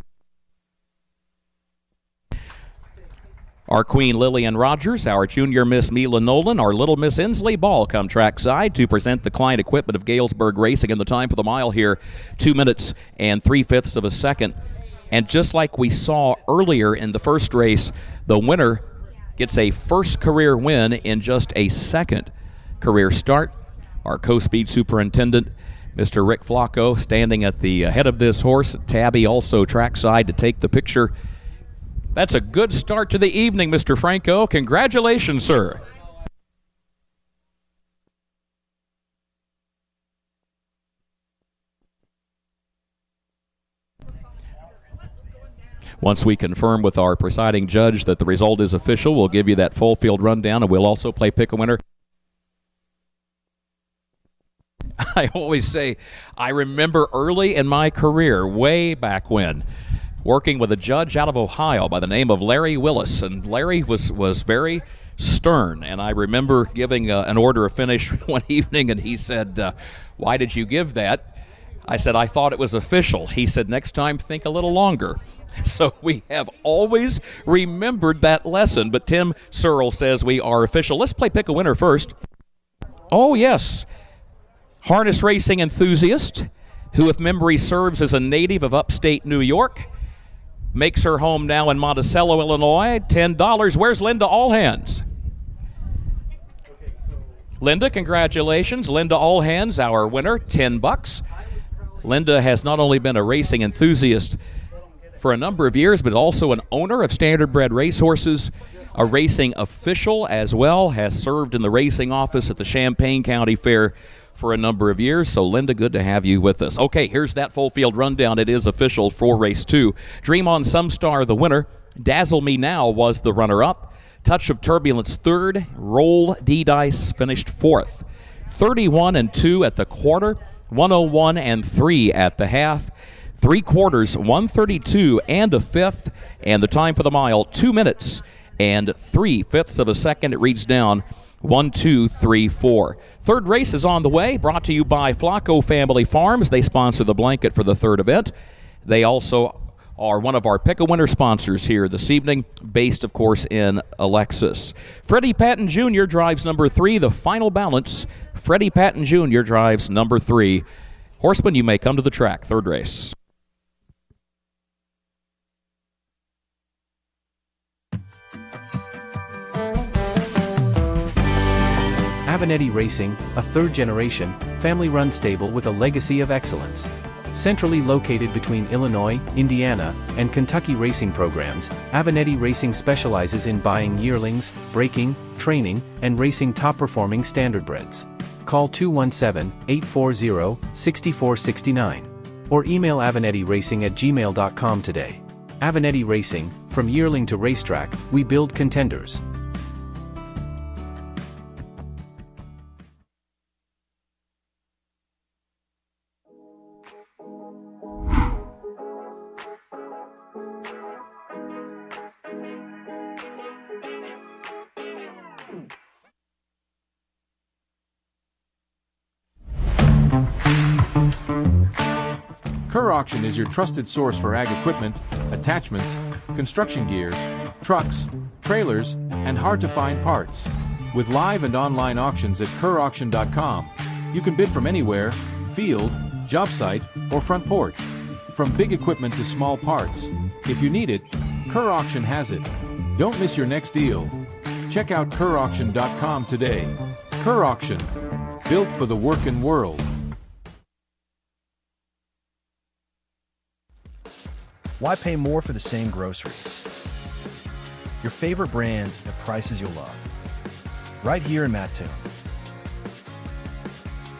Our Queen Lillian Rogers, our Junior Miss Mila Nolan, our Little Miss Inslee Ball come trackside to present the Klein equipment of Galesburg Racing, and the time for the mile here, 2 minutes and 3/5 of a second. And just like we saw earlier in the first race, the winner gets a first career win in just a second career start. Our co-speed superintendent, Mr. Rick Flacco, standing at the head of this horse. Tabby also trackside to take the picture. That's a good start to the evening, Mr. Franco. Congratulations, sir. Once we confirm with our presiding judge that the result is official, we'll give you that full field rundown, and we'll also play Pick a Winner. I always say, I remember early in my career, way back when, working with a judge out of Ohio by the name of Larry Willis, and Larry was very stern, and I remember giving an order of finish one evening, and he said, why did you give that? I said, I thought it was official. He said, next time, think a little longer. So we have always remembered that lesson, but Tim Searle says we are official. Let's play Pick a Winner first. Oh, yes. Harness racing enthusiast, who, if memory serves, is a native of upstate New York, makes her home now in Monticello, Illinois. $10. Where's Linda Allhands? Linda, congratulations. Linda Allhands, our winner, $10. Linda has not only been a racing enthusiast for a number of years, but also an owner of standardbred racehorses, a racing official as well, has served in the racing office at the Champaign County Fair for a number of years. So, Linda, good to have you with us. Okay, here's that full field rundown. It is official for race 2. Dream on Some Star, the winner. Dazzle Me Now was the runner-up. Touch of Turbulence, third. Roll D-Dice finished fourth. 31-2 at the quarter. 101-3 at the half. 3/4, 132 and a fifth, and the time for the mile, 2 minutes and 3/5 of a second. It reads down 1, 2, 3, 4. Third race is on the way, brought to you by Flacco Family Farms. They sponsor the blanket for the third event. They also are one of our Pick a Winner sponsors here this evening, based, of course, in Alexis. Freddie Patton Jr. drives number 3, the final balance. Freddie Patton Jr. drives number 3. Horseman, you may come to the track. Third race.
Avenatti Racing, a third-generation, family-run stable with a legacy of excellence. Centrally located between Illinois, Indiana, and Kentucky racing programs, Avenatti Racing specializes in buying yearlings, breaking, training, and racing top-performing standardbreds. Call 217-840-6469 or email avanettiracing@gmail.com today. Avenatti Racing, from yearling to racetrack, we build contenders.
Kerr Auction is your trusted source for ag equipment, attachments, construction gear, trucks, trailers, and hard-to-find parts. With live and online auctions at kerrauction.com, you can bid from anywhere, field, job site, or front porch. From big equipment to small parts, if you need it, Kerr Auction has it. Don't miss your next deal. Check out kerrauction.com today. Kerr Auction, built for the working world.
Why pay more for the same groceries? Your favorite brands at prices you'll love. Right here in Mattoon.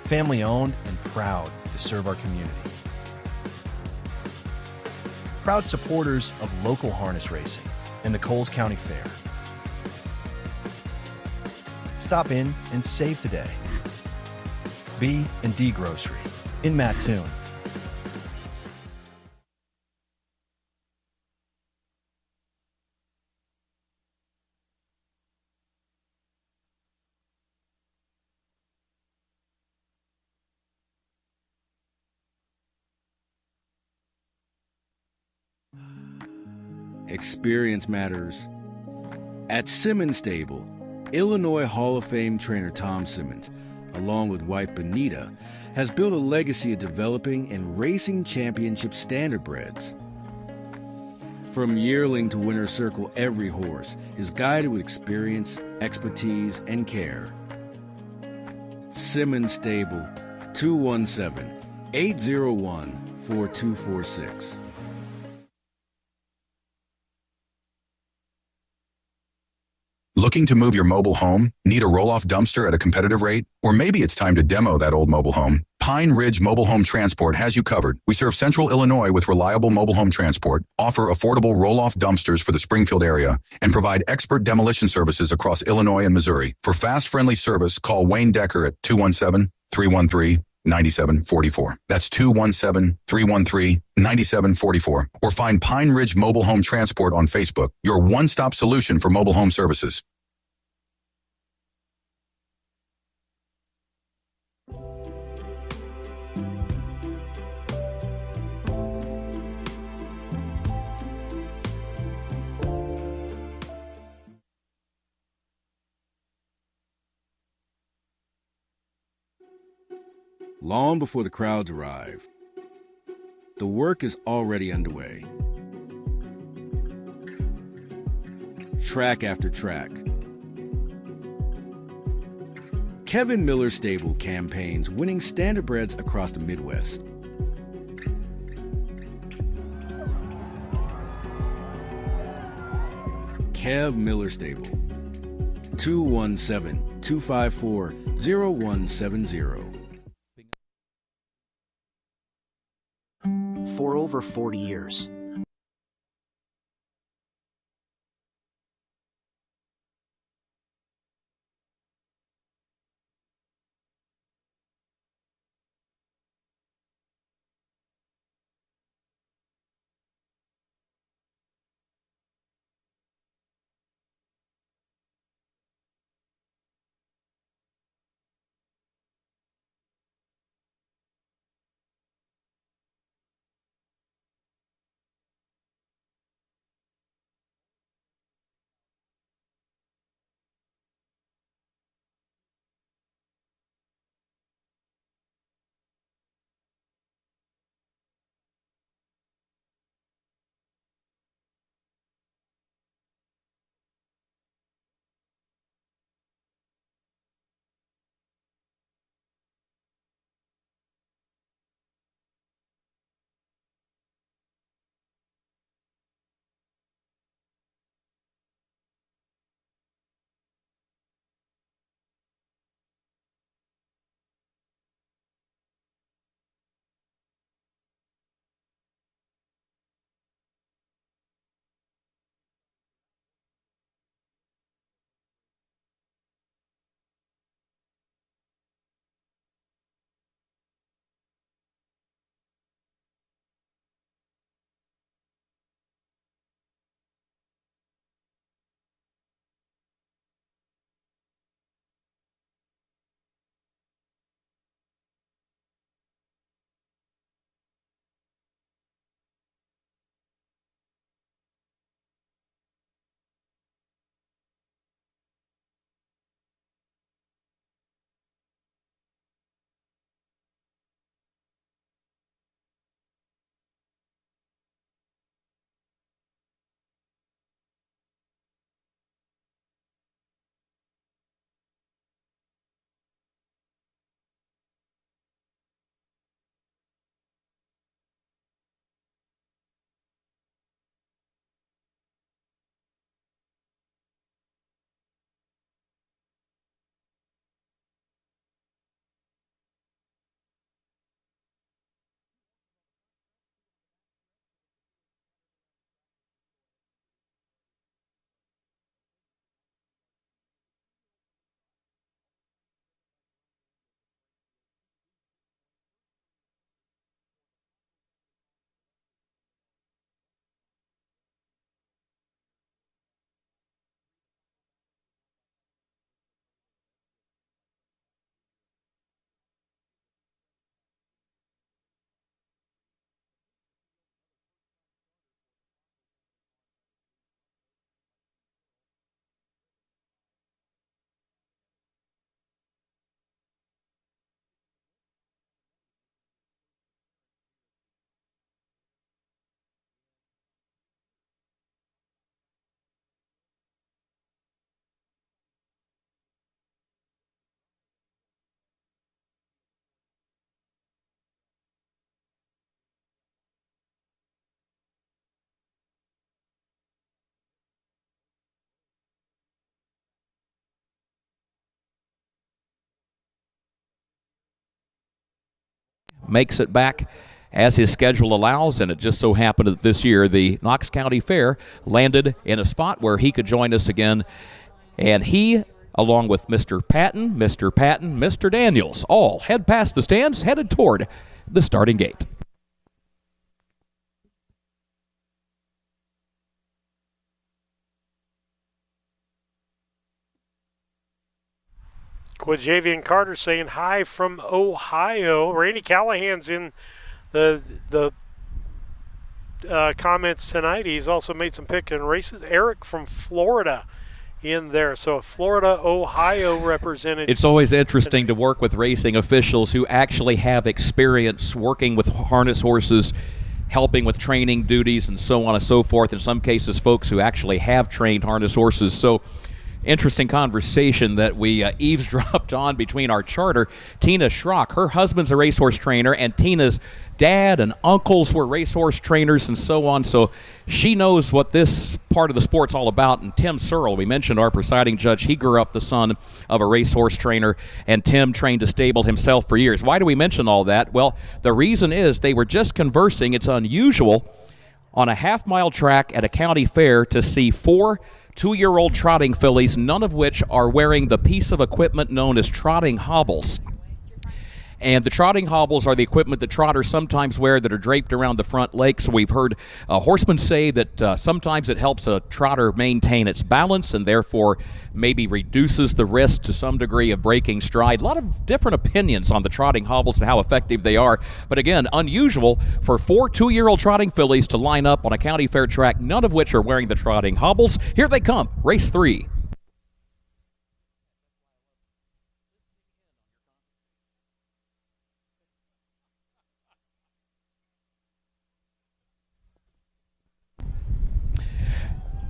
Family owned and proud to serve our community. Proud supporters of local harness racing and the Coles County Fair. Stop in and save today. B&D Grocery in Mattoon.
Experience matters. At Simmons Stable, Illinois Hall of Fame trainer Tom Simmons, along with wife Benita, has built a legacy of developing and racing championship standardbreds. From yearling to winner's circle, every horse is guided with experience, expertise, and care. Simmons Stable, 217-801-4246.
Looking to move your mobile home? Need a roll-off dumpster at a competitive rate? Or maybe it's time to demo that old mobile home? Pine Ridge Mobile Home Transport has you covered. We serve Central Illinois with reliable mobile home transport, offer affordable roll-off dumpsters for the Springfield area, and provide expert demolition services across Illinois and Missouri. For fast, friendly service, call Wayne Decker at 217-313-9744. That's 217-313-9744. Or find Pine Ridge Mobile Home Transport on Facebook, your one-stop solution for mobile home services.
Long before the crowds arrive, the work is already underway. Track after track. Kevin Miller Stable campaigns winning standardbreds across the Midwest. Kev Miller Stable, 217-254-0170.
For over 40 years,
makes it back as his schedule allows, and it just so happened that this year the Knox County Fair landed in a spot where he could join us again, and he, along with Mr. Patton, Mr. Daniels, all head past the stands, headed toward the starting gate.
Quajavian Carter saying hi from Ohio. Randy Callahan's in the comments tonight. He's also made some pick and races. Eric from Florida in there. So Florida, Ohio represented.
It's always interesting to work with racing officials who actually have experience working with harness horses, helping with training duties and so on and so forth. In some cases, folks who actually have trained harness horses. So interesting conversation that we eavesdropped on between our charter, Tina Schrock. Her husband's a racehorse trainer, and Tina's dad and uncles were racehorse trainers and so on. So she knows what this part of the sport's all about. And Tim Searle, we mentioned our presiding judge, he grew up the son of a racehorse trainer, and Tim trained a stable himself for years. Why do we mention all that? Well, the reason is they were just conversing. It's unusual on a half-mile track at a county fair to see 4 2-year-old trotting fillies, none of which are wearing the piece of equipment known as trotting hobbles. And the trotting hobbles are the equipment that trotters sometimes wear that are draped around the front leg. So we've heard horsemen say that sometimes it helps a trotter maintain its balance and therefore maybe reduces the risk to some degree of breaking stride. A lot of different opinions on the trotting hobbles and how effective they are. But again, unusual for 4 2-year-old trotting fillies to line up on a county fair track, none of which are wearing the trotting hobbles. Here they come, race 3.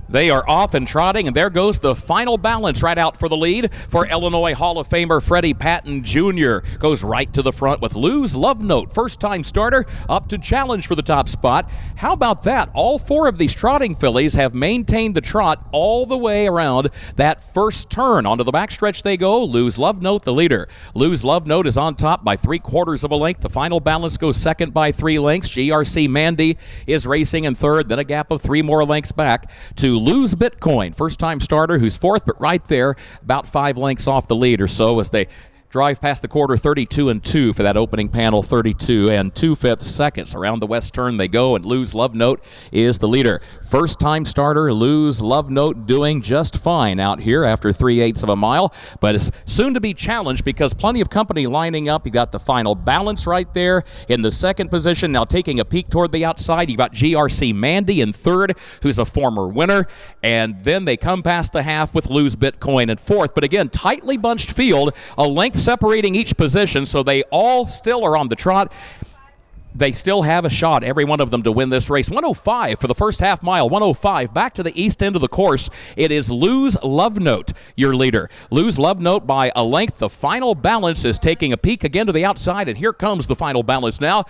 They are off and trotting, and there goes the final balance right out for the lead for Illinois Hall of Famer Freddie Patton Jr. Goes right to the front with Lou's Love Note, first-time starter, up to challenge for the top spot. How about that? All 4 of these trotting fillies have maintained the trot all the way around that first turn. Onto the backstretch they go. Lou's Love Note, the leader. Lou's Love Note is on top by 3/4 of a length. The final balance goes second by 3 lengths. GRC Mandy is racing in third, then a gap of 3 more lengths back to Lose Bitcoin, first-time starter, who's fourth, but right there, about 5 lengths off the lead or so as they drive past the quarter. 32 and 2 for that opening panel, 32 and 2/5 seconds. Around the west turn they go, and Lou's Love Note is the leader. First-time starter, Lou's Love Note, doing just fine out here after 3/8 of a mile, but is soon to be challenged because plenty of company lining up. You got the final balance right there in the second position. Now taking a peek toward the outside, you got GRC Mandy in third, who's a former winner, and then they come past the half with Lou's Bitcoin in fourth. But again, tightly bunched field, a length separating each position, so they all still are on the trot. They still have a shot, every one of them, to win this race. 105 for the first half mile, 105. Back to the east end of the course. It is Lou's Love Note, your leader. Lou's Love Note by a length. The final balance is taking a peek again to the outside, and here comes the final balance now.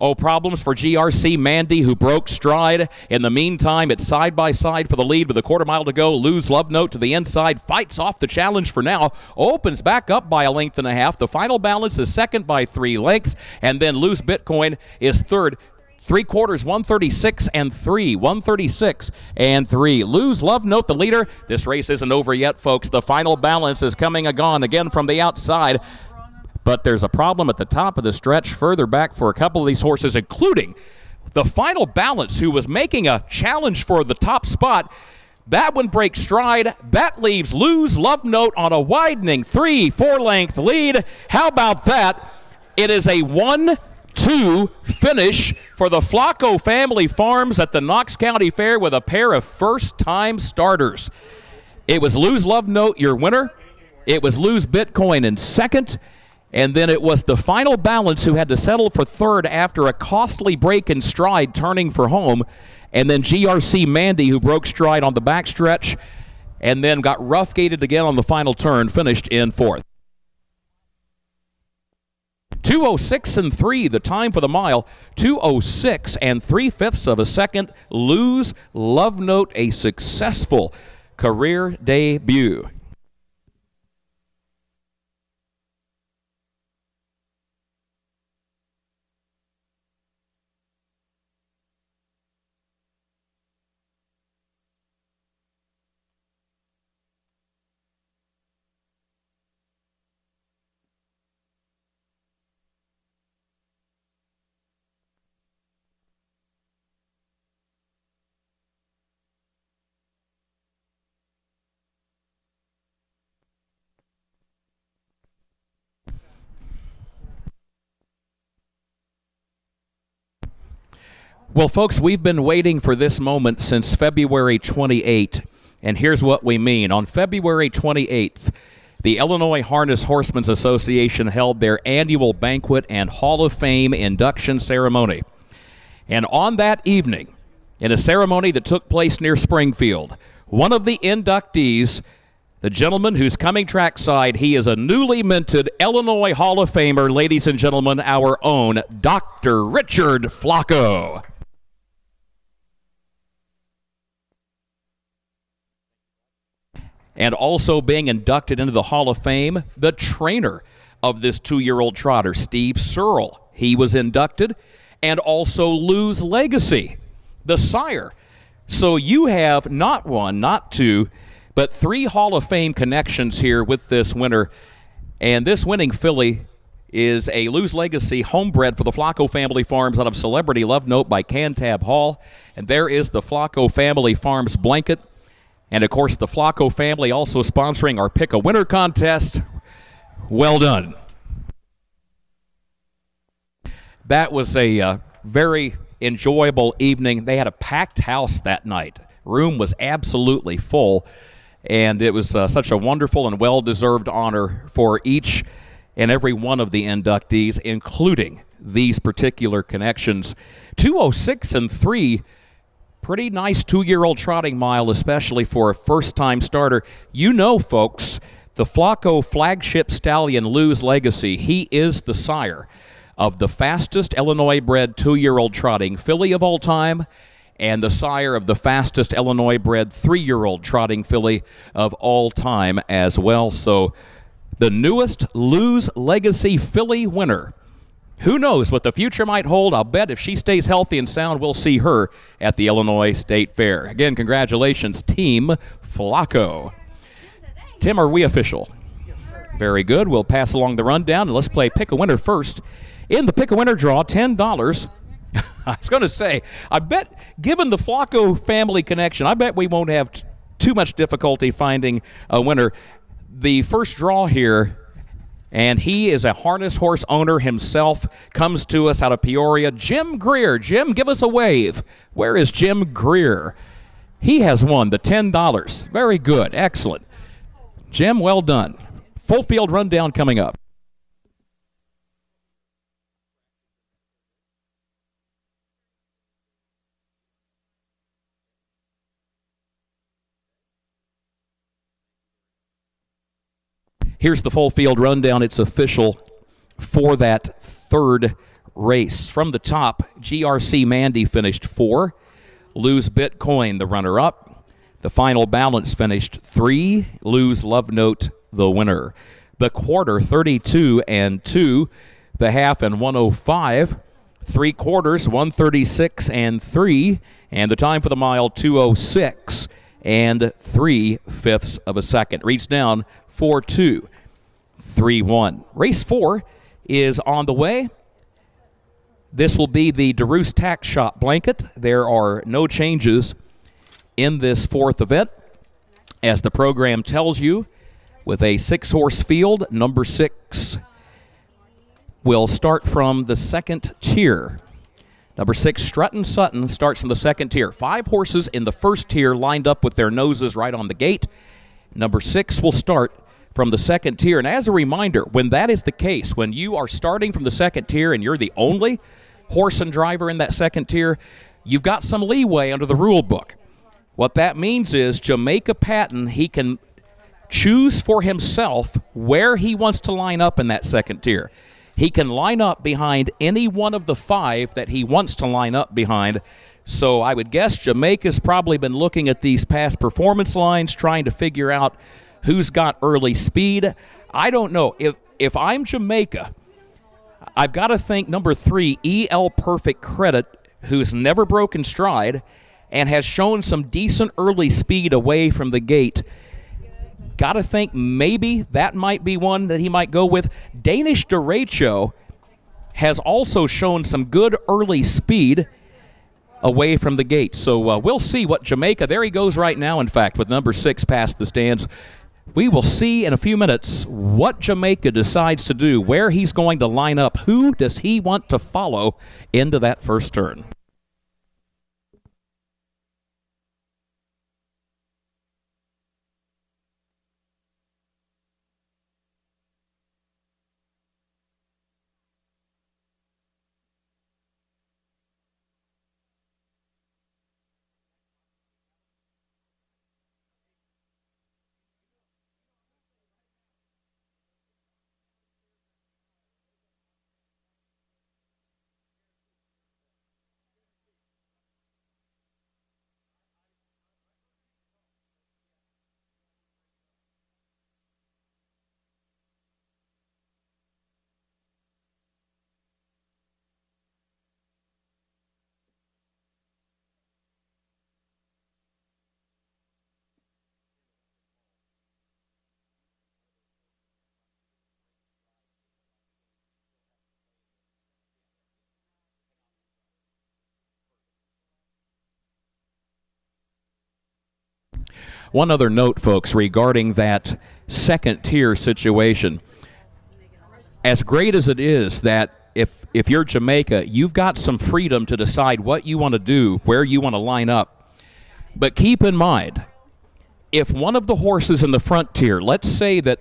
Oh, problems for GRC Mandy, who broke stride. In the meantime, it's side by side for the lead with a quarter mile to go. Lou's Love Note to the inside, fights off the challenge for now, opens back up by a length and a half. The final balance is second by 3 lengths, and then Lou's Bitcoin is third. 3/4, 136 and 3, 136 and 3. Lou's Love Note, the leader. This race isn't over yet, folks. The final balance is coming again from the outside. But there's a problem at the top of the stretch further back for a couple of these horses, including the final balance, who was making a challenge for the top spot. That one breaks stride. That leaves Lou's Love Note on a widening 3-4 length lead. How about that? It is a 1-2 finish for the Flacco Family Farms at the Knox County Fair with a pair of first-time starters. It was Lou's Love Note, your winner. It was Lou's Bitcoin in second. And then it was the final balance who had to settle for third after a costly break in stride turning for home. And then GRC Mandy, who broke stride on the backstretch and then got rough-gated again on the final turn, finished in fourth. 2:06 and 3, the time for the mile. 2:06 and 3/5 of a second. Lou's Love Note, a successful career debut. Well, folks, we've been waiting for this moment since February 28th, and here's what we mean. On February 28th, the Illinois Harness Horsemen's Association held their annual banquet and Hall of Fame induction ceremony. And on that evening, in a ceremony that took place near Springfield, one of the inductees, the gentleman who's coming trackside, he is a newly minted Illinois Hall of Famer, ladies and gentlemen, our own Dr. Richard Flacco. And also being inducted into the Hall of Fame, the trainer of this 2-year-old trotter, Steve Searle. He was inducted. And also Lou's Legacy, the sire. So you have not one, not two, but 3 Hall of Fame connections here with this winner. And this winning filly is a Lou's Legacy homebred for the Flacco Family Farms out of Celebrity Love Note by Cantab Hall. And there is the Flacco Family Farms blanket. And, of course, the Flacco family also sponsoring our Pick a Winner contest. Well done. That was a very enjoyable evening. They had a packed house that night. Room was absolutely full, and it was such a wonderful and well-deserved honor for each and every one of the inductees, including these particular connections. 206 and 3, pretty nice 2-year-old trotting mile, especially for a first-time starter. You know, folks, the Flacco flagship stallion Lou's Legacy, he is the sire of the fastest Illinois-bred 2-year-old trotting filly of all time and the sire of the fastest Illinois-bred 3-year-old trotting filly of all time as well. So the newest Lou's Legacy filly winner. Who knows what the future might hold? I'll bet if she stays healthy and sound, we'll see her at the Illinois State Fair. Again, congratulations, Team Flacco. Tim, are we official? Very good. We'll pass along the rundown, and let's play Pick a Winner first. In the Pick a Winner draw, $10. I was going to say, I bet, given the Flacco family connection, I bet we won't have too much difficulty finding a winner. The first draw here, and he is a harness horse owner himself, comes to us out of Peoria, Jim Greer. Jim, give us a wave. Where is Jim Greer? He has won the $10. Very good. Excellent. Jim, well done. Full field rundown coming up. Here's the full field rundown. It's official for that third race. From the top, GRC Mandy finished 4. Lou's Bitcoin, the runner-up. The final balance finished 3. Lou's Love Note, the winner. The quarter, 32 and 2. The half and 105. 3 quarters, 136 and 3. And the time for the mile, 206 and 3/5 of a second. Reads down 4-2. 3-1. Race 4 is on the way. This will be the DeRoos Tack Shop blanket. There are no changes in this 4th event. As the program tells you, with a 6-horse field, number 6 will start from the 2nd tier. Number 6, Strutton Sutton, starts from the 2nd tier. 5 horses in the 1st tier lined up with their noses right on the gate. Number 6 will start from the 2nd tier. And as a reminder, when that is the case, when you are starting from the 2nd tier and you're the only horse and driver in that 2nd tier, you've got some leeway under the rule book. What that means is Jamaica Patton, he can choose for himself where he wants to line up in that 2nd tier. He can line up behind any one of the 5 that he wants to line up behind. So I would guess Jamaica's probably been looking at these past performance lines, trying to figure out who's got early speed. I don't know. If I'm Jamaica, I've got to think number 3, EL Perfect Credit, who's never broken stride and has shown some decent early speed away from the gate. Got to think maybe that might be one that he might go with. Danish Derecho has also shown some good early speed away from the gate. So we'll see what Jamaica, there he goes right now, in fact, with number 6 past the stands. We will see in a few minutes what Jamaica decides to do, where he's going to line up, who does he want to follow into that first turn. One other note, folks, regarding that second tier situation. As great as it is that if you're Jamaica, you've got some freedom to decide what you want to do, where you want to line up. But keep in mind, if one of the horses in the front tier, let's say that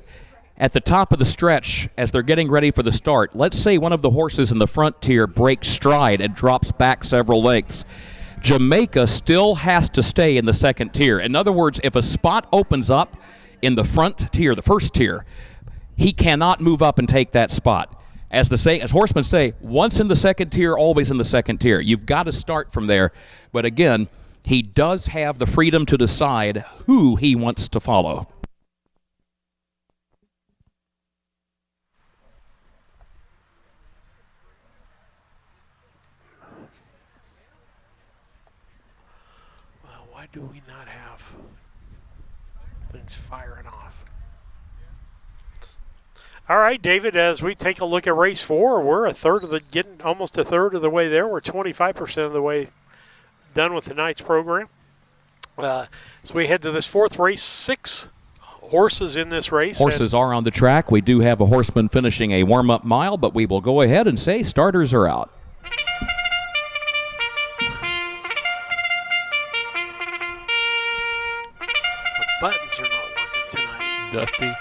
at the top of the stretch, as they're getting ready for the start, let's say one of the horses in the front tier breaks stride and drops back several lengths, Jamaica still has to stay in the second tier. In other words, if a spot opens up in the front tier, the first tier, he cannot move up and take that spot. As horsemen say, once in the second tier, always in the second tier. You've got to start from there. But again, he does have the freedom to decide who he wants to follow.
Well, why do we not have things firing off? All right, David, as we take a look at race 4, we're getting almost a third of the way there. We're 25% of the way done with tonight's program. So we head to this 4th race, 6 horses in this race.
Horses are on the track. We do have a horseman finishing a warm-up mile, but we will go ahead and say starters are out.
The buttons are not working tonight.
Dusty.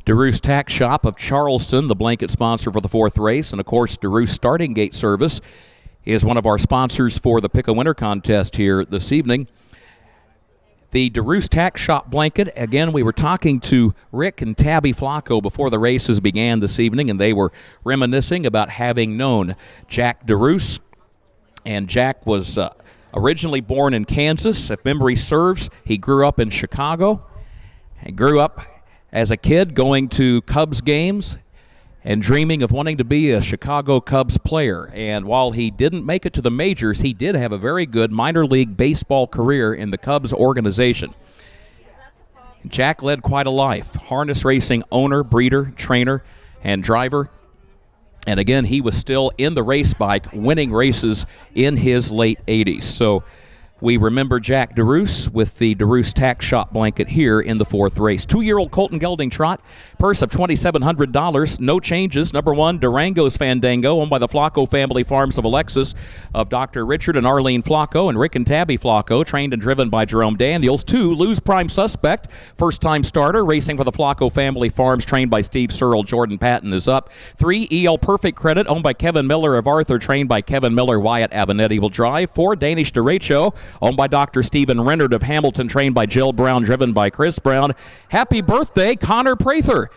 DeRoos Tack Shop of Charleston, the blanket sponsor for the 4th race. And, of course, DeRoos Starting Gate Service is one of our sponsors for the Pick a Winner contest here this evening. The DeRoos Tack Shop blanket, again, we were talking to Rick and Tabby Flacco before the races began this evening, and they were reminiscing about having known Jack DeRoos. And Jack was originally born in Kansas. If memory serves, he grew up in Chicago and grew up as a kid going to Cubs games and dreaming of wanting to be a Chicago Cubs player. And while he didn't make it to the majors, he did have a very good minor league baseball career in the Cubs organization. Jack led quite a life. Harness racing owner, breeder, trainer, and driver. And again, he was still in the race bike, winning races in his late 80s. So we remember Jack DeRoos with the DeRoos Tack Shop blanket here in the 4th race. 2-year-old Colton Gelding trot, purse of $2,700, no changes. Number 1, Durango's Fandango, owned by the Flacco family farms of Alexis, of Dr. Richard and Arlene Flacco and Rick and Tabby Flacco, trained and driven by Jerome Daniels. 2, Lou's Prime Suspect, first-time starter, racing for the Flacco family farms, trained by Steve Searle. Jordan Patton is up. 3, EL Perfect Credit, owned by Kevin Miller of Arthur, trained by Kevin Miller. Wyatt Avenatti will drive. 4, Danish Derecho, owned by Dr. Stephen Rennard of Hamilton, trained by Jill Brown, driven by Chris Brown. Happy birthday, Connor Prather.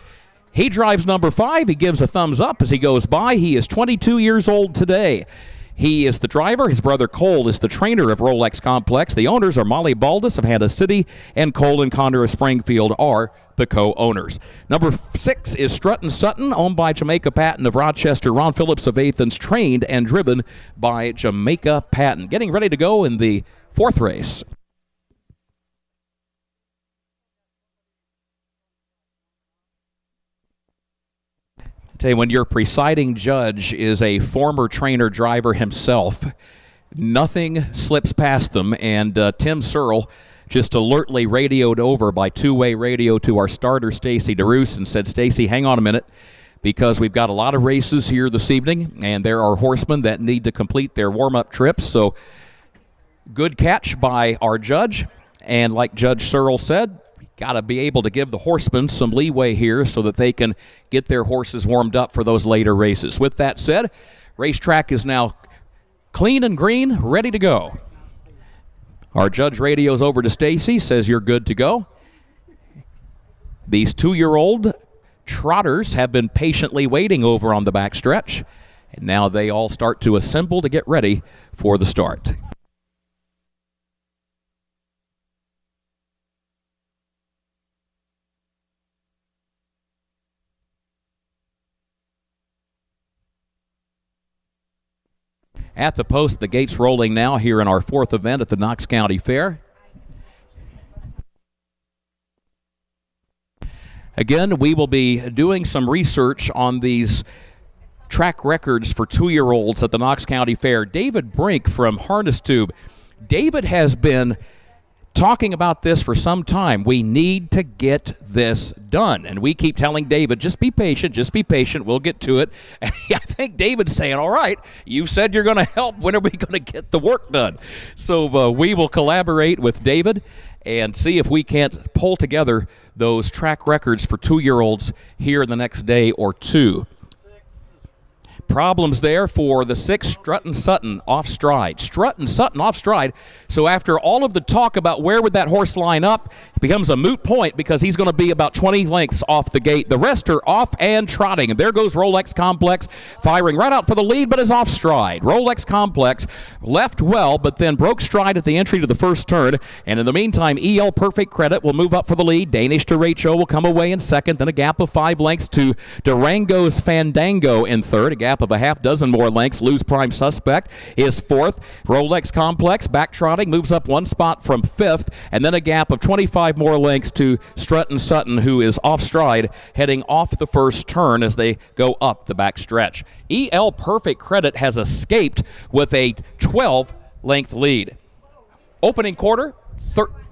He drives number 5. He gives a thumbs up as he goes by. He is 22 years old today. He is the driver. His brother Cole is the trainer of Rolex Complex. The owners are Molly Baldus of Hannah City, and Cole and Connor of Springfield are the co-owners. Number 6 is Strutton Sutton, owned by Jamaica Patton of Rochester. Ron Phillips of Athens, trained and driven by Jamaica Patton. Getting ready to go in the 4th race. Tell you, when your presiding judge is a former trainer driver himself, nothing slips past them. And Tim Searle just alertly radioed over by two-way radio to our starter, Stacy DeRoos, and said, Stacy, hang on a minute, because we've got a lot of races here this evening, and there are horsemen that need to complete their warm-up trips. So good catch by our judge. And like Judge Searle said, got to be able to give the horsemen some leeway here so that they can get their horses warmed up for those later races. With that said, racetrack is now clean and green, ready to go. Our judge radios over to Stacy, says you're good to go. These 2-year-old trotters have been patiently waiting over on the backstretch, and now they all start to assemble to get ready for the start. At the post, the gates rolling now here in our 4th event at the Knox County Fair. Again, we will be doing some research on these track records for 2-year-olds at the Knox County Fair. David Brink from Harness Tube David has been talking about this for some time. We need to get this done. And we keep telling David, just be patient, we'll get to it. And I think David's saying, all right, you said you're going to help. When are we going to get the work done? So we will collaborate with David and see if we can't pull together those track records for 2-year-olds here in the next day or two. Problems there for the 6, Strutton Sutton off stride. Strutton Sutton off stride. So after all of the talk about where would that horse line up, it becomes a moot point because he's going to be about 20 lengths off the gate. The rest are off and trotting. And there goes Rolex Complex firing right out for the lead, but is off stride. Rolex Complex left well, but then broke stride at the entry to the first turn. And in the meantime, EL Perfect Credit will move up for the lead. Danish Derecho will come away in second. Then a gap of 5 lengths to Durango's Fandango in third. A gap of a half dozen more lengths. Lose Prime Suspect is fourth. Rolex Complex back trotting, moves up 1 spot from fifth, and then a gap of 25 more lengths to Strutton Sutton, who is off stride, heading off the first turn as they go up the back stretch. EL Perfect Credit has escaped with a 12-length lead. Opening quarter,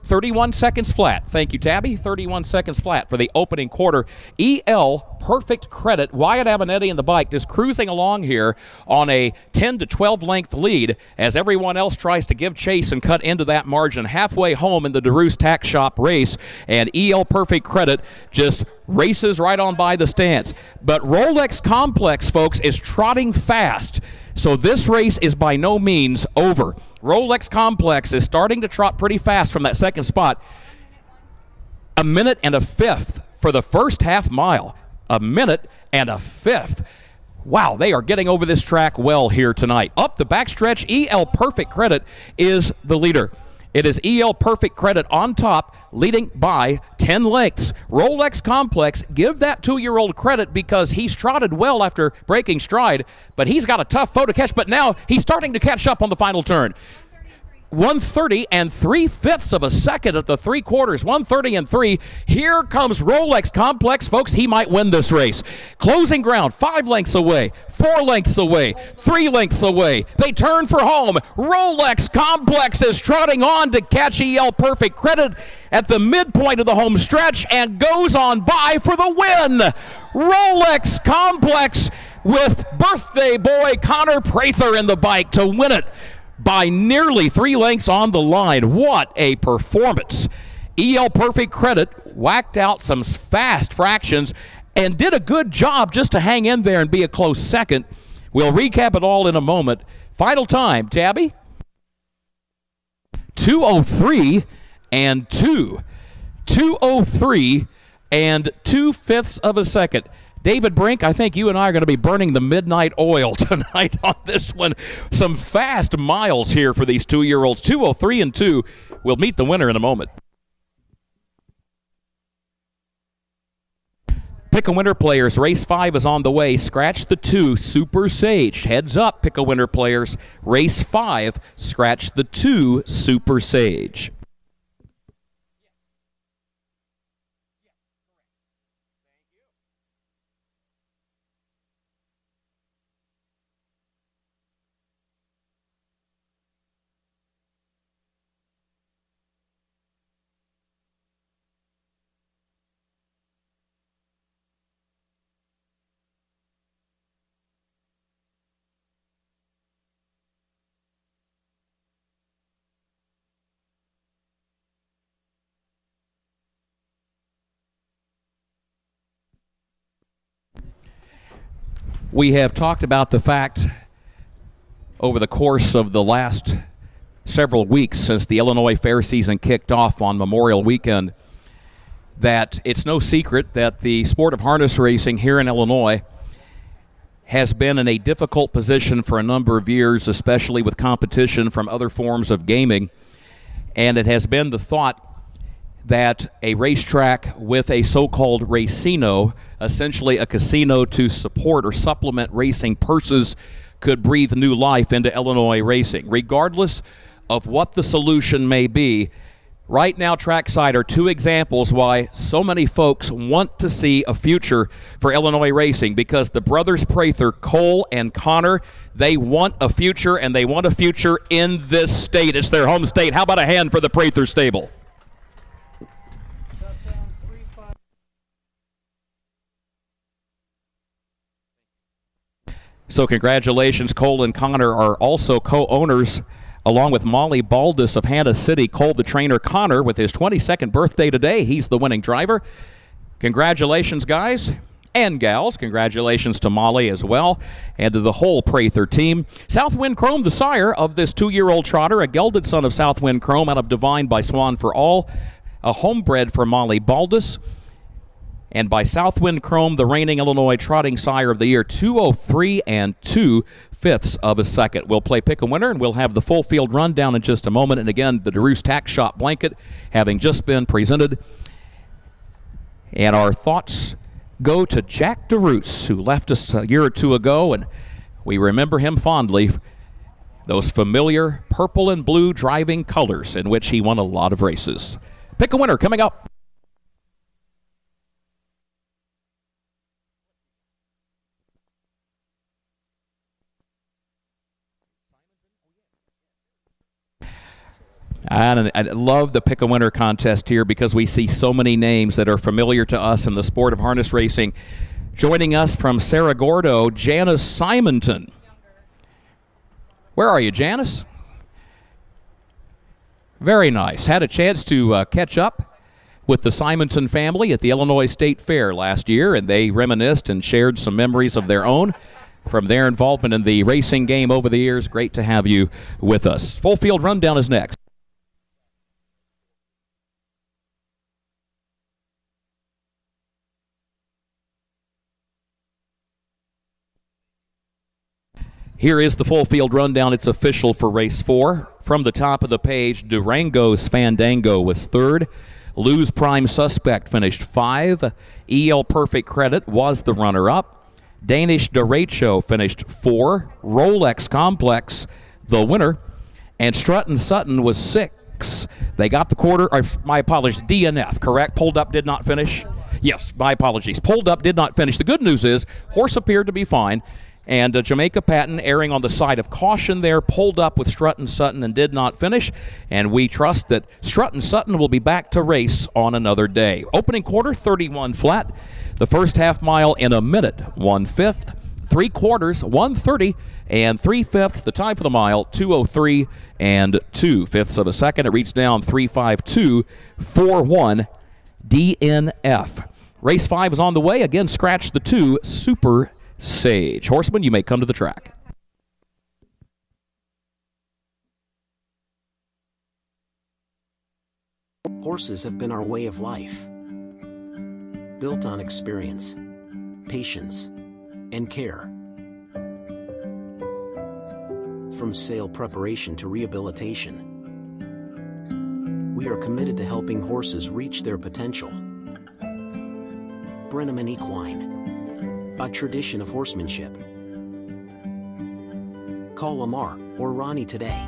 31 seconds flat. Thank you, Tabby. 31 seconds flat for the opening quarter. EL Perfect Credit, Wyatt Avenatti in the bike, just cruising along here on a 10 to 12 length lead as everyone else tries to give chase and cut into that margin halfway home in the DeRoos Tack Shop race. And EL Perfect Credit just races right on by the stands. But Rolex Complex, folks, is trotting fast. So this race is by no means over. Rolex Complex is starting to trot pretty fast from that second spot. 1 minute and a fifth for the first half mile. 1 minute and a fifth. Wow, they are getting over this track well here tonight. Up the backstretch, EL Perfect Credit is the leader. It is EL Perfect Credit on top, leading by 10 lengths. Rolex Complex, give that 2-year-old credit because he's trotted well after breaking stride, but he's got a tough foe to catch, but now he's starting to catch up on the final turn. 1:30 3/5 of a second at the 3/4. 1:30 3. Here comes Rolex Complex, folks. He might win this race. Closing ground, 5 lengths away, 4 lengths away, 3 lengths away. They turn for home. Rolex Complex is trotting on to catch EL Perfect Credit at the midpoint of the home stretch and goes on by for the win. Rolex Complex with birthday boy Connor Prather in the bike to win it by nearly 3 lengths on the line. What a performance. EL Perfect Credit whacked out some fast fractions and did a good job just to hang in there and be a close second. We'll recap it all in a moment. Final time, Tabby? 2:03 and 2. 2:03 and 2/5 of a second. David Brink, I think you and I are going to be burning the midnight oil tonight on this one. Some fast miles here for these 2-year-olds. 2:03 and 2. We'll meet the winner in a moment. Pick a winner players. Race 5 is on the way. Scratch the 2, Super Sage. Heads up, pick a winner players. Race 5, scratch the 2, Super Sage. We have talked about the fact over the course of the last several weeks since the Illinois fair season kicked off on Memorial Weekend that it's no secret that the sport of harness racing here in Illinois has been in a difficult position for a number of years, especially with competition from other forms of gaming. And it has been the thought that a racetrack with a so-called racino, essentially a casino to support or supplement racing purses, could breathe new life into Illinois racing. Regardless of what the solution may be, right now trackside are two examples why so many folks want to see a future for Illinois racing, because the brothers Prather, Cole and Connor, they want a future, and they want a future in this state. It's their home state. How about a hand for the Prather stable? So congratulations, Cole and Connor are also co-owners, along with Molly Baldus of Hannah City. Cole, the trainer, Connor, with his 22nd birthday today. He's the winning driver. Congratulations, guys and gals. Congratulations to Molly as well, and to the whole Prather team. Southwind Chrome, the sire of this 2-year-old trotter, a gelded son of Southwind Chrome out of Divine by Swan for All, a homebred for Molly Baldus. And by Southwind Chrome, the reigning Illinois trotting sire of the year, 203 and 2/5 of a second. We'll play Pick a Winner, and we'll have the full field rundown in just a moment. And again, the DeRoos Tax Shop blanket having just been presented. And our thoughts go to Jack DeRoos, who left us a year or two ago, and we remember him fondly. Those familiar purple and blue driving colors in which he won a lot of races. Pick a Winner coming up. And I love the Pick a Winner contest here, because we see so many names that are familiar to us in the sport of harness racing. Joining us from Cerro Gordo, Janice Simonton. Where are you, Janice? Very nice. Had a chance to catch up with the Simonton family at the Illinois State Fair last year, and they reminisced and shared some memories of their own from their involvement in the racing game over the years. Great to have you with us. Full field rundown is next. Here is the full field rundown. It's official for race 4. From the top of the page, Durango's Fandango was 3rd. Lou's Prime Suspect finished 5. EL Perfect Credit was the runner-up. Danish Derecho finished 4. Rolex Complex, the winner. And Strutton Sutton was 6. They got the quarter, or my apologies, DNF, correct? Pulled Up did not finish? Yes, my apologies. Pulled Up did not finish. The good news is, horse appeared to be fine. And Jamaica Patton erring on the side of caution there, pulled up with Strutton Sutton and did not finish. And we trust that Strutton Sutton will be back to race on another day. Opening quarter, 31 flat. The first half mile in a minute, 1/5. 3/4, 1:30 and 3/5. The time for the mile, 2:03 and 2/5 of a second. It reached down 3:52.41. DNF. Race 5 is on the way. Again, scratch the 2, Super Sage. Horseman, you may come to the track.
Horses have been our way of life, built on experience, patience, and care. From sale preparation to rehabilitation, we are committed to helping horses reach their potential. Brenneman Equine, a tradition of horsemanship. Call Lamar or Ronnie today.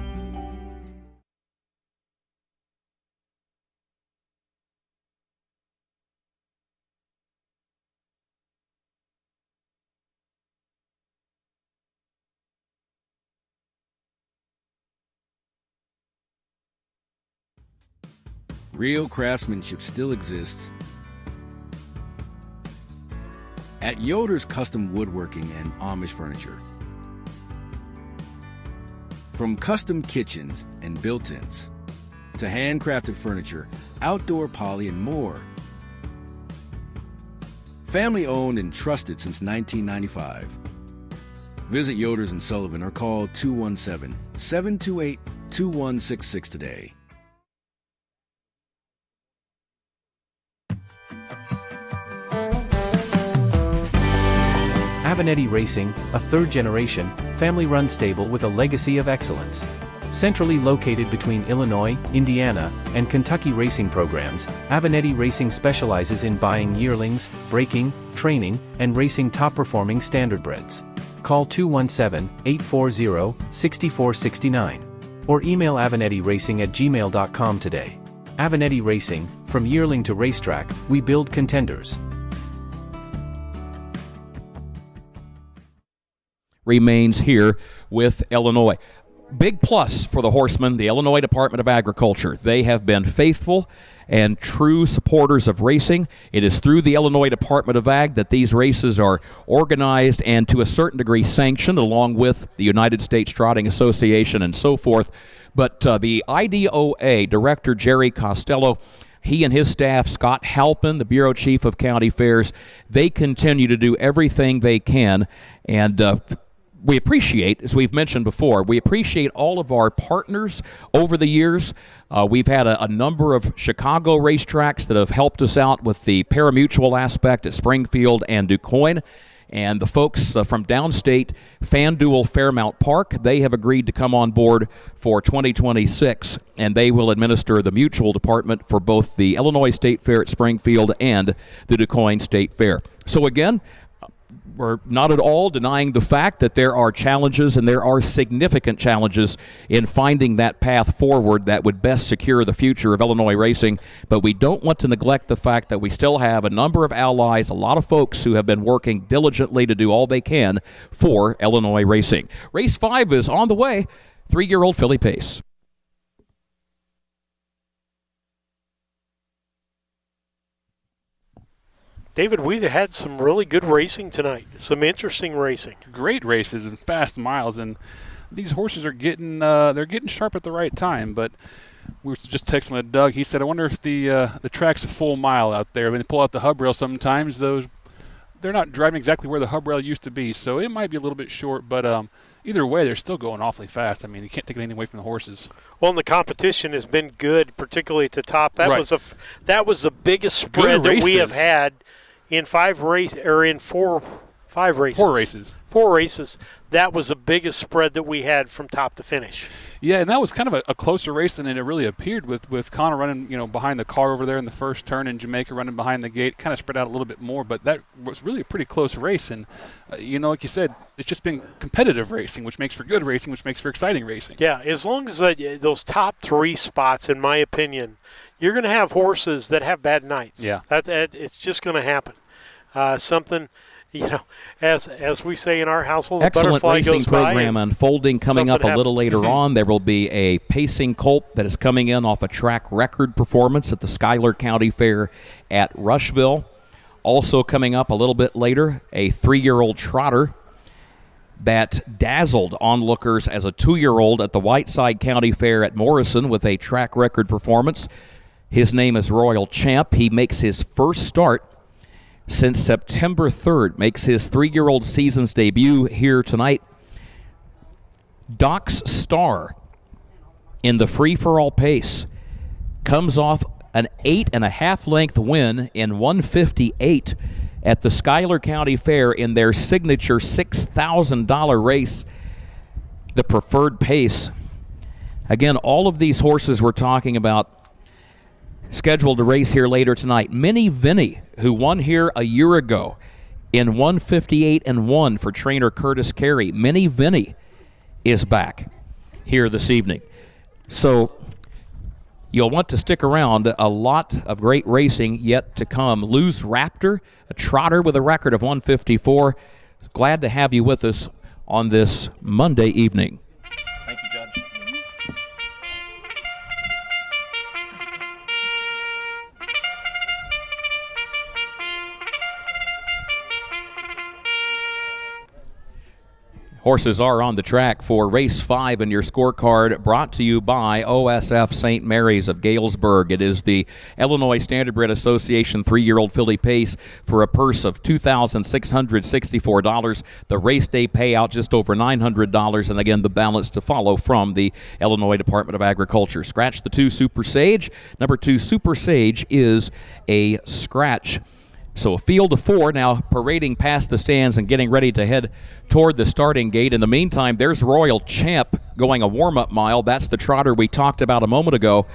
Real craftsmanship still exists at Yoder's Custom Woodworking and Amish Furniture. From custom kitchens and built-ins to handcrafted furniture, outdoor poly, and more. Family owned and trusted since 1995. Visit Yoder's in Sullivan or call 217-728-2166 today.
Avenatti Racing, a third-generation, family-run stable with a legacy of excellence. Centrally located between Illinois, Indiana, and Kentucky racing programs, Avenatti Racing specializes in buying yearlings, breaking, training, and racing top-performing standardbreds. Call 217-840-6469 or email avenattiracing@gmail.com today. Avenatti Racing, from yearling to racetrack, we build contenders.
Remains here with Illinois. Big plus for the horsemen, the Illinois Department of Agriculture. They have been faithful and true supporters of racing. It is through the Illinois Department of Ag that these races are organized and to a certain degree sanctioned, along with the United States Trotting Association and so forth. But the IDOA Director Jerry Costello, he and his staff, Scott Halpin, the Bureau Chief of County Fairs, they continue to do everything they can. And we appreciate, as we've mentioned before, we appreciate all of our partners over the years. We've had a number of Chicago racetracks that have helped us out with the parimutuel aspect at Springfield and DuQuoin. And the folks from downstate, FanDuel Fairmount Park, they have agreed to come on board for 2026, and they will administer the mutual department for both the Illinois State Fair at Springfield and the DuQuoin State Fair. So again, we're not at all denying the fact that there are challenges, and there are significant challenges in finding that path forward that would best secure the future of Illinois racing. But we don't want to neglect the fact that we still have a number of allies, a lot of folks who have been working diligently to do all they can for Illinois racing. Race 5 is on the way. 3-year-old filly pace.
David, we've had some really good racing tonight. Some interesting racing.
Great races and fast miles, and these horses are getting they're getting sharp at the right time. But we were just texting with Doug. He said, "I wonder if the track's a full mile out there. When they pull out the hub rail, sometimes they're not driving exactly where the hub rail used to be, so it might be a little bit short. But either way, they're still going awfully fast. I mean, you can't take anything away from the horses.
Well, and the competition has been good, particularly at the top. That
Right.
that was the biggest spread that we have had in four races. That was the biggest spread that we had from top to finish.
Yeah, and that was kind of a closer race than it really appeared, with Connor running, behind the car over there in the first turn, and Jamaica running behind the gate. Kind of spread out a little bit more, but that was really a pretty close race. And like you said, it's just been competitive racing, which makes for good racing, which makes for exciting racing.
Yeah, as long as those top 3 spots, in my opinion, you're going to have horses that have bad nights.
Yeah,
it's just going to happen. Something, as we say in our household,
Excellent
the butterfly
racing
goes by
program unfolding coming up a little
happens.
later on. There will be a pacing colt that is coming in off a track record performance at the Schuyler County Fair at Rushville. Also coming up a little bit later, a 3-year-old trotter that dazzled onlookers as a 2-year-old at the Whiteside County Fair at Morrison with a track record performance. His name is Royal Champ. He makes his first start since September 3rd, makes his 3-year-old season's debut here tonight. Doc's Star in the free-for-all pace comes off an 8.5 length win in 158 at the Schuyler County Fair in their signature $6,000 race, the preferred pace. Again, all of these horses we're talking about scheduled to race here later tonight. Minnie Vinny, who won here a year ago in 158-1 for trainer Curtis Carey. Minnie Vinny is back here this evening. So you'll want to stick around. A lot of great racing yet to come. Lou's Raptor, a trotter with a record of 154. Glad to have you with us on this Monday evening. Thank you, Judge. Horses are on the track for race 5 in your scorecard, brought to you by OSF St. Mary's of Galesburg. It is the Illinois Standardbred Association 3-year-old filly pace for a purse of $2,664. The race day payout just over $900, and again the balance to follow from the Illinois Department of Agriculture. Scratch the 2 Super Sage. Number 2 Super Sage is a scratch. So a field of 4 now parading past the stands and getting ready to head toward the starting gate. In the meantime, there's Royal Champ going a warm-up mile. That's the trotter we talked about a moment ago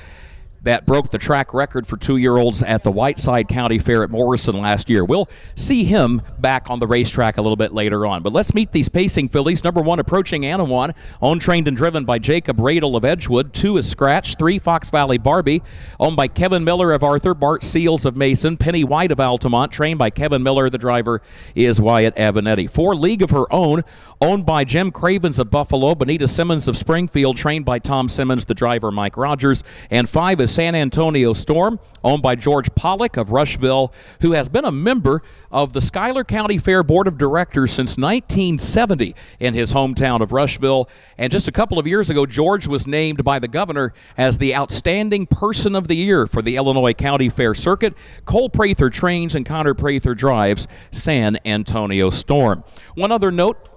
that broke the track record for 2-year-olds at the Whiteside County Fair at Morrison last year. We'll see him back on the racetrack a little bit later on. But let's meet these pacing fillies. Number 1, Approaching Anawan, owned, trained, and driven by Jacob Radel of Edgewood. 2 is Scratch. 3, Fox Valley Barbie, owned by Kevin Miller of Arthur, Bart Seals of Mason, Penny White of Altamont, trained by Kevin Miller. The driver is Wyatt Avenetti. 4, League of Her Own, owned by Jim Cravens of Buffalo, Benita Simmons of Springfield, trained by Tom Simmons, the driver Mike Rogers. And 5 is San Antonio Storm, owned by George Pollock of Rushville, who has been a member of the Schuyler County Fair Board of Directors since 1970 in his hometown of Rushville. And just a couple of years ago, George was named by the governor as the Outstanding Person of the Year for the Illinois County Fair Circuit. Cole Prather trains and Connor Prather drives San Antonio Storm. One other note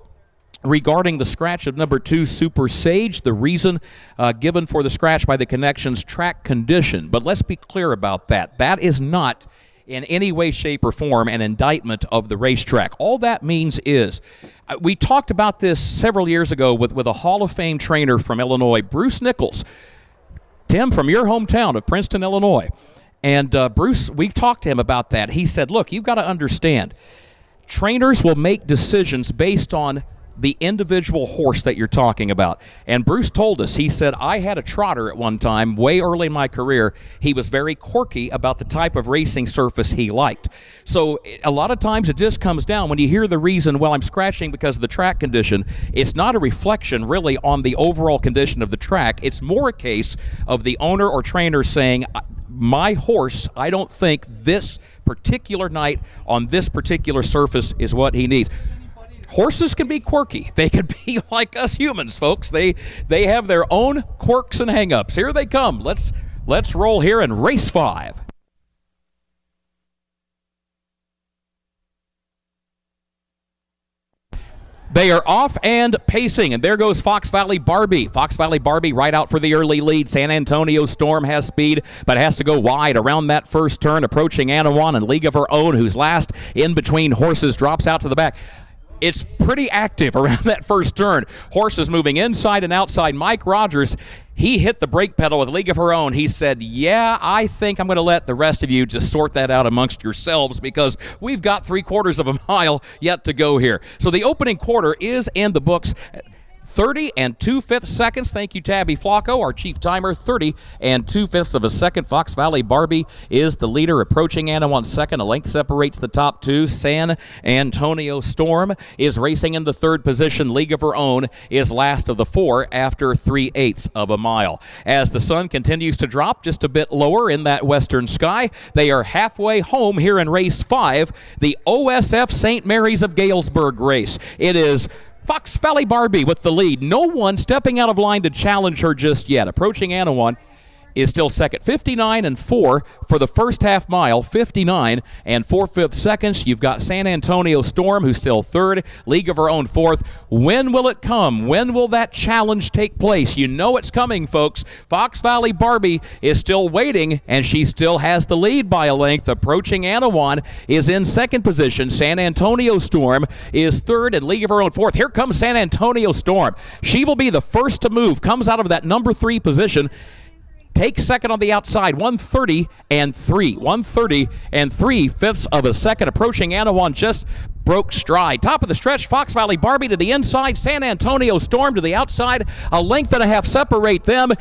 regarding the scratch of number 2, Super Sage, the reason given for the scratch by the Connections, track condition. But let's be clear about that. That is not in any way, shape, or form an indictment of the racetrack. All that means is, we talked about this several years ago with a Hall of Fame trainer from Illinois, Bruce Nichols. Tim, from your hometown of Princeton, Illinois. And Bruce, we talked to him about that. He said, look, you've got to understand, trainers will make decisions based on the individual horse that you're talking about. And Bruce told us, he said, I had a trotter at one time, way early in my career. He was very quirky about the type of racing surface he liked. So a lot of times it just comes down, when you hear the reason, well, I'm scratching because of the track condition, it's not a reflection really on the overall condition of the track. It's more a case of the owner or trainer saying, my horse, I don't think this particular night on this particular surface is what he needs. Horses can be quirky. They can be like us humans, folks. They have their own quirks and hang-ups. Here they come. Let's roll here in race 5. They are off and pacing, and there goes Fox Valley Barbie. Fox Valley Barbie right out for the early lead. San Antonio Storm has speed, but has to go wide around that first turn. Approaching Anawan, and League of Her Own, who's last in between horses, drops out to the back. It's pretty active around that first turn. Horses moving inside and outside. Mike Rogers, he hit the brake pedal with League of Her Own. He said, yeah, I think I'm going to let the rest of you just sort that out amongst yourselves, because we've got 3/4 of a mile yet to go here. So the opening quarter is in the books. 30 2/5 seconds. Thank you, Tabby Flacco, our chief timer. 30 2/5 of a second. Fox Valley Barbie is the leader. Approaching Anawan second. A length separates the top 2. San Antonio Storm is racing in the 3rd position. League of Her Own is last of the 4 after 3/8 of a mile. As the sun continues to drop just a bit lower in that western sky, they are halfway home here in race 5, the OSF St. Mary's of Galesburg race. It is Fox Valley Barbie with the lead. No one stepping out of line to challenge her just yet. Approaching Anawan is still second. 59 4 for the first half mile. 59 4/5 seconds. You've got San Antonio Storm, who's still 3rd. League of Her Own 4th. When will it come? When will that challenge take place? You know it's coming, folks. Fox Valley Barbie is still waiting, and she still has the lead by a length. Approaching Anawan is in 2nd position. San Antonio Storm is 3rd, and League of Her Own 4th. Here comes San Antonio Storm. She will be the first to move. Comes out of that number 3 position. Takes second on the outside, 1:30 3. 1:30 3/5 of a second. Approaching Anawan just broke stride. Top of the stretch, Fox Valley Barbie to the inside, San Antonio Storm to the outside. A length and a half separate them.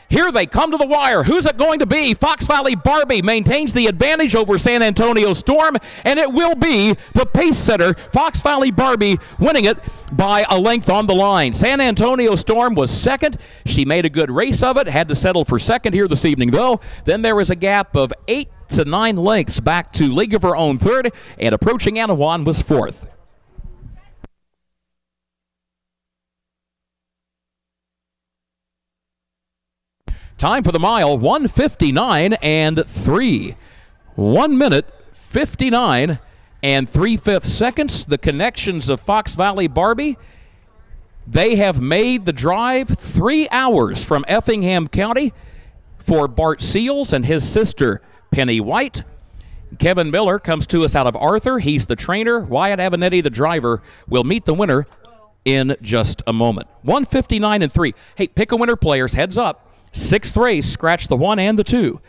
Here they come to the wire. Who's it going to be? Fox Valley Barbie maintains the advantage over San Antonio Storm, and it will be the pace setter, Fox Valley Barbie, winning it by a length on the line. San Antonio Storm was 2nd. She made a good race of it, had to settle for 2nd here this evening, though. Then there was a gap of 8 to 9 lengths back to League of Her Own 3rd, and Approaching Anawan was 4th. Time for the mile, 1:59 3. 1 minute, 59 3/5 seconds. The Connections of Fox Valley Barbie, they have made the drive 3 hours from Effingham County for Bart Seals and his sister Penny White. Kevin Miller comes to us out of Arthur. He's the trainer. Wyatt Avenetti, the driver, will meet the winner in just a moment. 1:59 3. Hey, pick a winner, players. Heads up. Sixth race, scratch the 1 and the 2.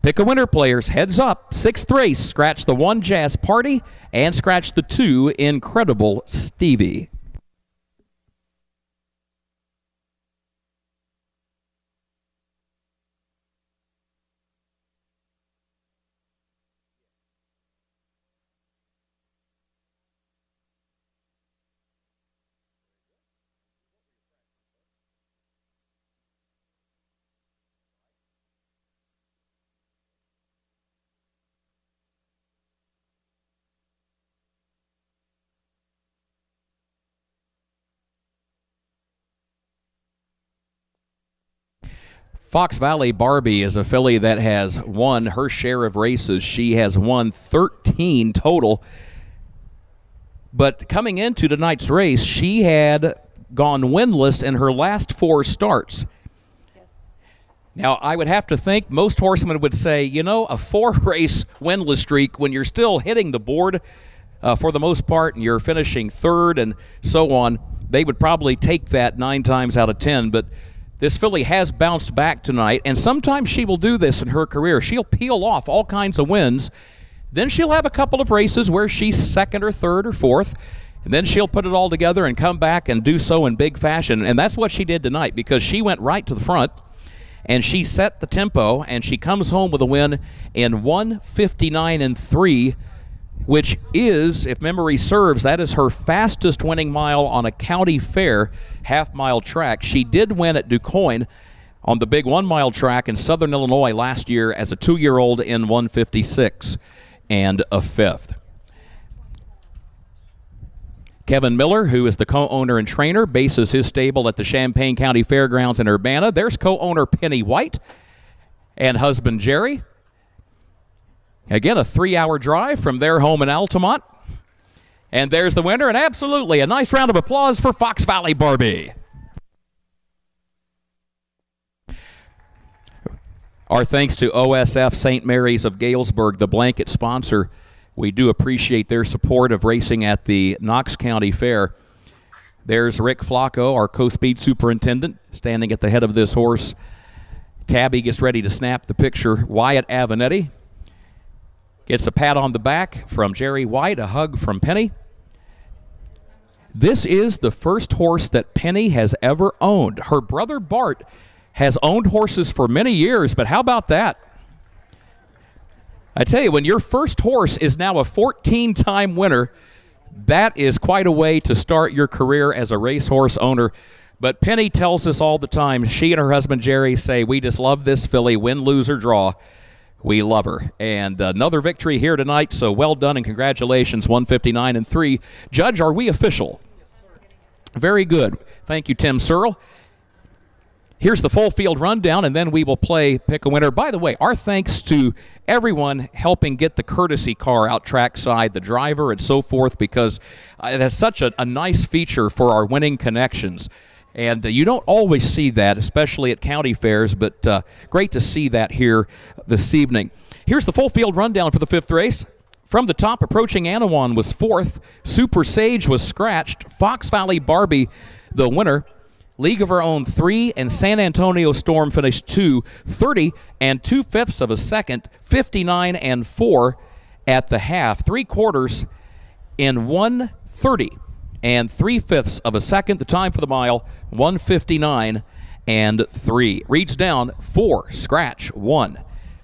Pick a winner, players. Heads up. Sixth race, scratch the 1, Jazz Party, and scratch the 2, Incredible Stevie. Fox Valley Barbie is a filly that has won her share of races. She has won 13 total. But coming into tonight's race, she had gone winless in her last 4 starts. Now, I would have to think most horsemen would say, you know, a 4-race winless streak when you're still hitting the board for the most part and you're finishing 3rd and so on, they would probably take that 9 times out of 10. But this filly has bounced back tonight, and sometimes she will do this in her career. She'll peel off all kinds of wins. Then she'll have a couple of races where she's 2nd or 3rd or 4th, and then she'll put it all together and come back and do so in big fashion. And that's what she did tonight, because she went right to the front, and she set the tempo, and she comes home with a win in 1:59.3, which is, if memory serves, that is her fastest winning mile on a county fair half-mile track. She did win at DuQuoin on the big 1-mile track in Southern Illinois last year as a 2-year-old in 1:56 and a 5th. Kevin Miller, who is the co-owner and trainer, bases his stable at the Champaign County Fairgrounds in Urbana. There's co-owner Penny White and husband Jerry. Again, a 3-hour drive from their home in Altamont. And there's the winner, and absolutely a nice round of applause for Fox Valley Barbie. Our thanks to OSF St. Mary's of Galesburg, the blanket sponsor. We do appreciate their support of racing at the Knox County Fair. There's Rick Flacco, our co-speed superintendent, standing at the head of this horse. Tabby gets ready to snap the picture. Wyatt Avenetti gets a pat on the back from Jerry White, a hug from Penny. This is the first horse that Penny has ever owned. Her brother Bart has owned horses for many years, but how about that? I tell you, when your first horse is now a 14-time winner, that is quite a way to start your career as a racehorse owner. But Penny tells us all the time, she and her husband Jerry say, we just love this filly, win, lose, or draw. We love her. And another victory here tonight, so well done and congratulations, 1:59.3. Judge, are we official? Yes, sir. Very good. Thank you, Tim Searle. Here's the full field rundown, and then we will play Pick a Winner. By the way, our thanks to everyone helping get the courtesy car out trackside, the driver and so forth, because that's such a nice feature for our winning connections. And you don't always see that, especially at county fairs, but great to see that here this evening. Here's the full field rundown for the 5th race. From the top, Approaching Anawan was 4th. Super Sage was scratched. Fox Valley Barbie, the winner. League of Her Own 3, and San Antonio Storm finished 2, 30 and 2/5 of a second, 59 and 4 at the half. 3/4 in 1:30 and 3/5 of a second. The time for the mile, 1:59 and 3. Reads down 4, scratch 1.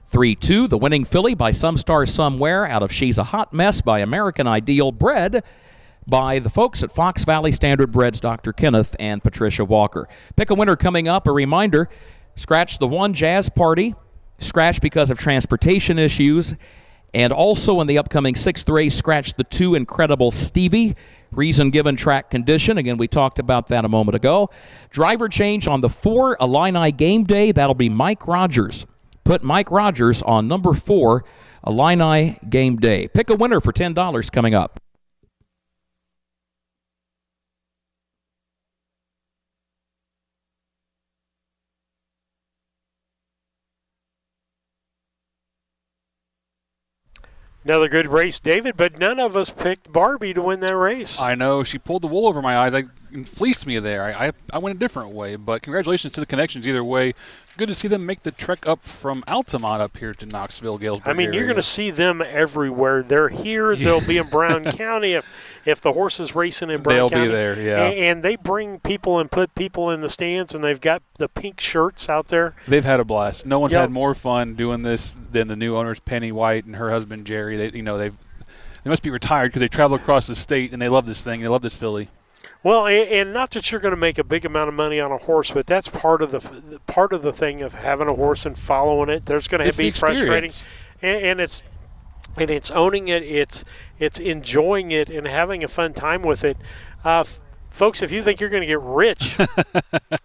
3-2, the winning filly by Some Star Somewhere out of She's a Hot Mess by American Ideal, bred by the folks at Fox Valley Standard Breds, Dr. Kenneth and Patricia Walker. Pick a winner coming up. A reminder, scratch the 1, Jazz Party, scratch because of transportation issues, and also in the upcoming 6th race, scratch the 2, Incredible Stevie. Reason given, track condition. Again, we talked about that a moment ago. Driver change on the 4, Illini Game Day. That'll be Mike Rogers. Put Mike Rogers on number 4, Illini Game Day. Pick a winner for $10 coming up.
Another good race, David, but none of us picked Barbie to win that race.
I know. She pulled the wool over my eyes. I fleeced me there. I went a different way, but congratulations to the Connections either way. Good to see them make the trek up from Altamont up here to Knoxville, Galesburg.
I mean, you're going to see them everywhere. They're here. They'll be in Brown County if the horse is racing in Brown County.
They'll be there, yeah.
And they bring people and put people in the stands, and they've got the pink shirts out there.
They've had a blast. No one's had more fun doing this than the new owners, Penny White and her husband Jerry. They must be retired because they travel across the state and they love this thing. They love this filly.
Well, and not that you're going to make a big amount of money on a horse, but that's part of the thing of having a horse and following it. There's going to be frustrating, and it's owning it. It's enjoying it and having a fun time with it. Folks, if you think you're going to get rich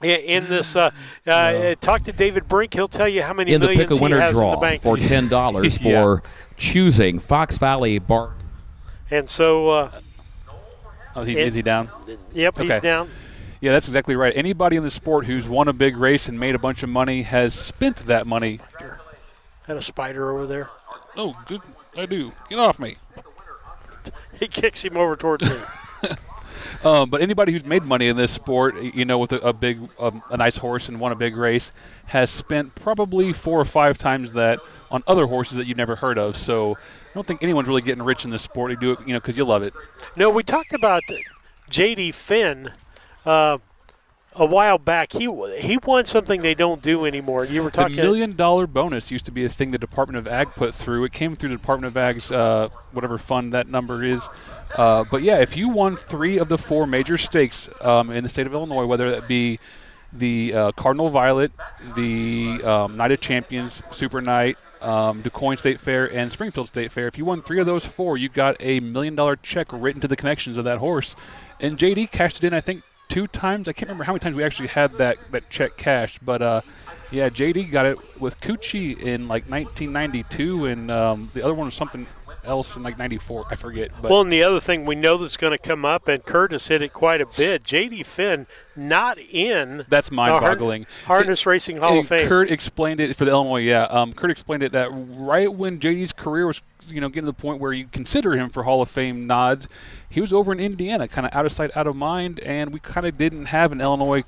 in this, talk to David Brink. He'll tell you how many millions
he has in the bank. In the Pick a Winner draw for $10 for choosing Fox Valley Bar.
And so...
is he down?
Yep, okay. He's down.
Yeah, that's exactly right. Anybody in the sport who's won a big race and made a bunch of money has spent that money.
Had a spider over there.
Oh, good. I do. Get off me.
He kicks him over towards me.
But anybody who's made money in this sport, with a nice horse and won a big race, has spent probably 4 or 5 times that on other horses that you've never heard of. So I don't think anyone's really getting rich in this sport. You do it, because you love it.
No, we talked about J.D. Finn a while back. He won something they don't do anymore. You were talking.
The $1 million bonus used to be a thing the Department of Ag put through. It came through the Department of Ag's whatever fund that number is. But yeah, if you won 3 of the 4 major stakes in the state of Illinois, whether that be the Cardinal Violet, the Night of Champions, Super Night, DuQuoin State Fair, and Springfield State Fair. If you won 3 of those 4, you got a $1 million check written to the Connections of that horse. And JD cashed it in, I think, 2 times. I can't remember how many times we actually had that check cashed. But, yeah, JD got it with Coochie in, 1992, and the other one was something else in 94. I forget. But
well, and the other thing we know that's going to come up, and Curtis hit it quite a bit, J.D. Finn not in
that's mind-boggling.
Harness Racing Hall of Fame.
Kurt explained it for the Illinois, yeah. Kurt explained it that right when J.D.'s career was getting to the point where you consider him for Hall of Fame nods, he was over in Indiana, kind of out of sight, out of mind, and we kind of didn't have an Illinois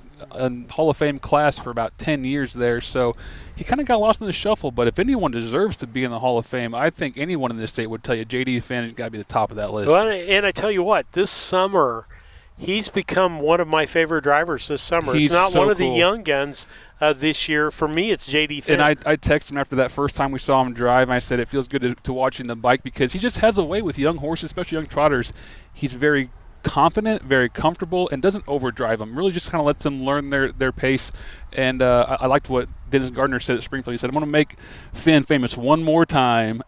Hall of Fame class for about 10 years there, so he kind of got lost in the shuffle. But if anyone deserves to be in the Hall of Fame, I think anyone in this state would tell you J.D. Finn has got to be the top of that list.
Well, and I tell you what, this summer he's become one of my favorite drivers this summer.
He's
it's not
so
one of
cool.
the young guns this year. For me, it's J.D. Finn.
And I texted him after that first time we saw him drive, and I said it feels good to watch him the bike because he just has a way with young horses, especially young trotters. He's very confident, very comfortable, and doesn't overdrive them. Really just kind of lets them learn their pace. And I liked what Dennis Gardner said at Springfield. He said, I'm going to make Finn famous one more time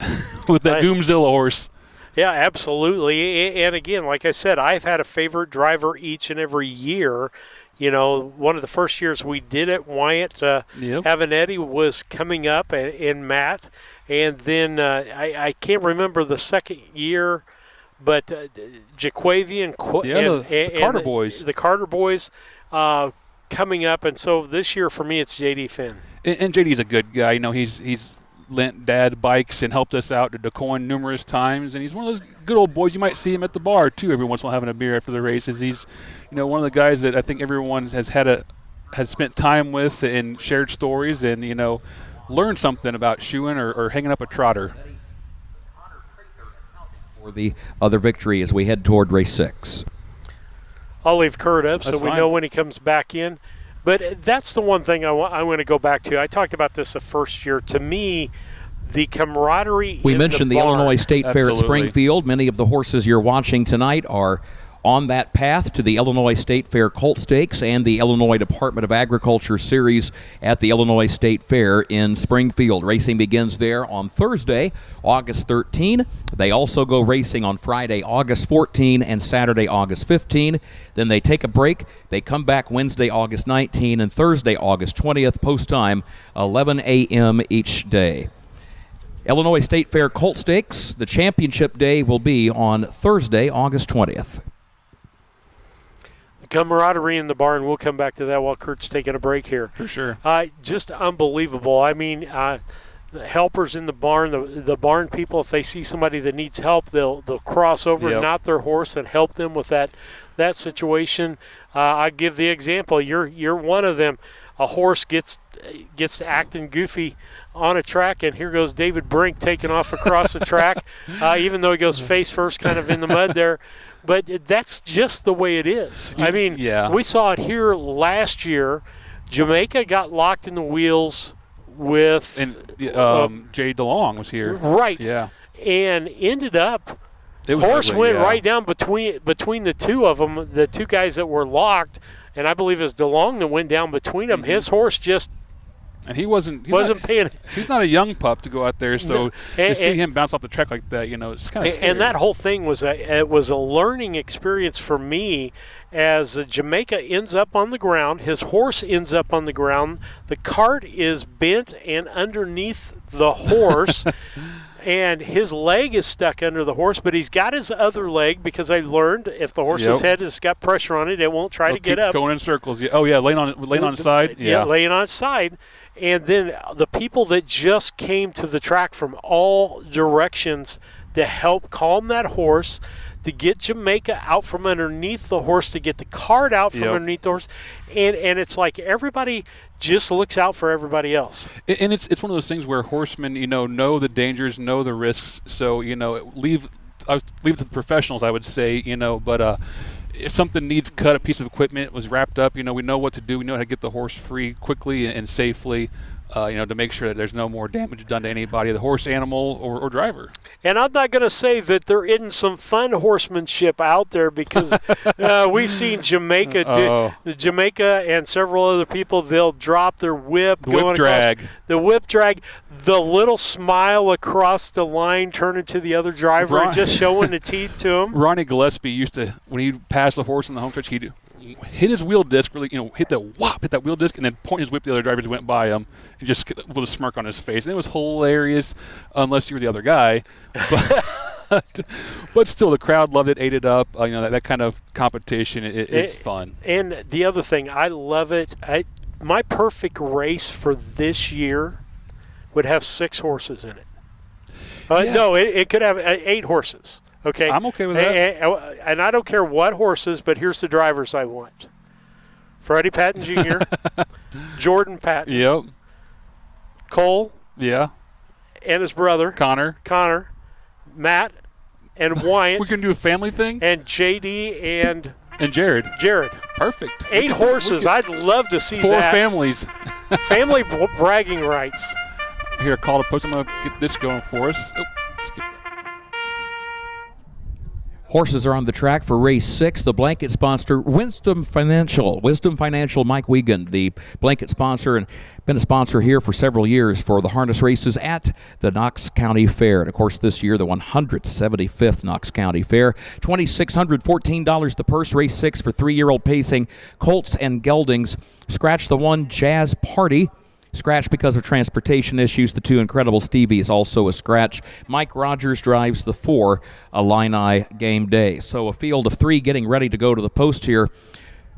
with that Doomzilla horse.
Yeah, absolutely. And again, like I said, I've had a favorite driver each and every year. One of the first years we did it, Wyatt Avenatti was coming up, and Matt. And then I can't remember the second year, but Jaquavian
the Carter boys.
The Carter boys coming up. And so this year for me, it's J.D. Finn.
And J.D.'s a good guy. He's lent Dad bikes and helped us out to DuQuoin numerous times, and he's one of those good old boys. You might see him at the bar too every once in a while having a beer after the races. He's one of the guys that I think everyone has spent time with and shared stories and learned something about shoeing or hanging up a trotter.
For the other victory as we head toward race 6.
I'll leave Kurt up so we
fine.
know when he comes back in. But that's the one thing I want to go back to. I talked about this the first year. To me, the camaraderie
We mentioned the Illinois State Fair at Springfield. Many of the horses you're watching tonight are on that path to the Illinois State Fair Colt Stakes and the Illinois Department of Agriculture Series at the Illinois State Fair in Springfield. Racing begins there on Thursday, August 13. They also go racing on Friday, August 14 and Saturday, August 15. Then they take a break. They come back Wednesday, August 19 and Thursday, August 20th, post time 11 a.m. each day. Illinois State Fair Colt Stakes, the championship day will be on Thursday, August 20th.
Camaraderie in the barn. We'll come back to that while Kurt's taking a break here.
For sure.
Just unbelievable. I mean, the helpers in the barn, the barn people, if they see somebody that needs help, they'll cross over and knot their horse and help them with that situation. I give the example. You're one of them. A horse gets to acting goofy on a track, and here goes David Brink taking off across the track, even though he goes face first kind of in the mud there. But that's just the way it is. I mean, we saw it here last year. Jamaica got locked in the wheels with...
And Jay DeLong was here.
Right.
Yeah.
And ended up... Horse went right down between the two of them, the two guys that were locked, and I believe it was DeLong that went down between them. His horse just...
And he wasn't
paying.
He's not a young pup to go out there, so to see him bounce off the track like that, it's kind of scary.
And that whole thing was a learning experience for me, as Jamaica ends up on the ground, his horse ends up on the ground, the cart is bent and underneath the horse, and his leg is stuck under the horse, but he's got his other leg, because I learned if the horse's head has got pressure on it, it won't try to get up.
Going in circles. Yeah. Oh yeah, laying on its side.
Yeah, laying on its side. And then the people that just came to the track from all directions to help calm that horse, to get Jamaica out from underneath the horse, to get the cart out from underneath the horse, and it's like everybody just looks out for everybody else.
And it's one of those things where horsemen, know the dangers, know the risks. So leave it to the professionals, I would say. But if something needs cut, a piece of equipment was wrapped up, we know what to do. We know how to get the horse free quickly and safely. To make sure that there's no more damage done to anybody, the horse, animal, or driver.
And I'm not going to say that there isn't some fun horsemanship out there, because we've seen Jamaica and several other people, they'll drop their whip.
The whip drag.
The whip drag. The little smile across the line, turning to the other driver and just showing the teeth to him.
Ronnie Gillespie used to, when he'd pass the horse in the home stretch, he'd hit his wheel disc, really, hit that wheel disc, and then point his whip to the other drivers who went by him, and just with a smirk on his face. And it was hilarious, unless you were the other guy. But still, the crowd loved it, ate it up. That kind of competition is fun.
And the other thing, I love it. My perfect race for this year would have 6 horses in it. No, it could have 8 horses. Okay,
I'm okay with that.
And I don't care what horses, but here's the drivers I want. Freddie Patton Jr., Jordan Patton.
Yep.
Cole.
Yeah.
And his brother.
Connor.
Matt and Wyatt.
We can do a family thing.
And JD and
Jared. Perfect.
8 horses. I'd love to see
4
that.
4 families.
Family bragging rights.
Here, a call to post. I'm going to get this going for us.
Horses are on the track for race 6. The blanket sponsor, Wisdom Financial. Wisdom Financial, Mike Wiegand, the blanket sponsor, and been a sponsor here for several years for the harness races at the Knox County Fair. And, of course, this year, the 175th Knox County Fair. $2,614 the purse, race 6 for 3-year-old pacing. Colts and geldings. Scratch the 1, Jazz Party. Scratch because of transportation issues. The 2, Incredible Stevie, is also a scratch. Mike Rogers drives the 4, Illini Game Day. So a field of 3 getting ready to go to the post here,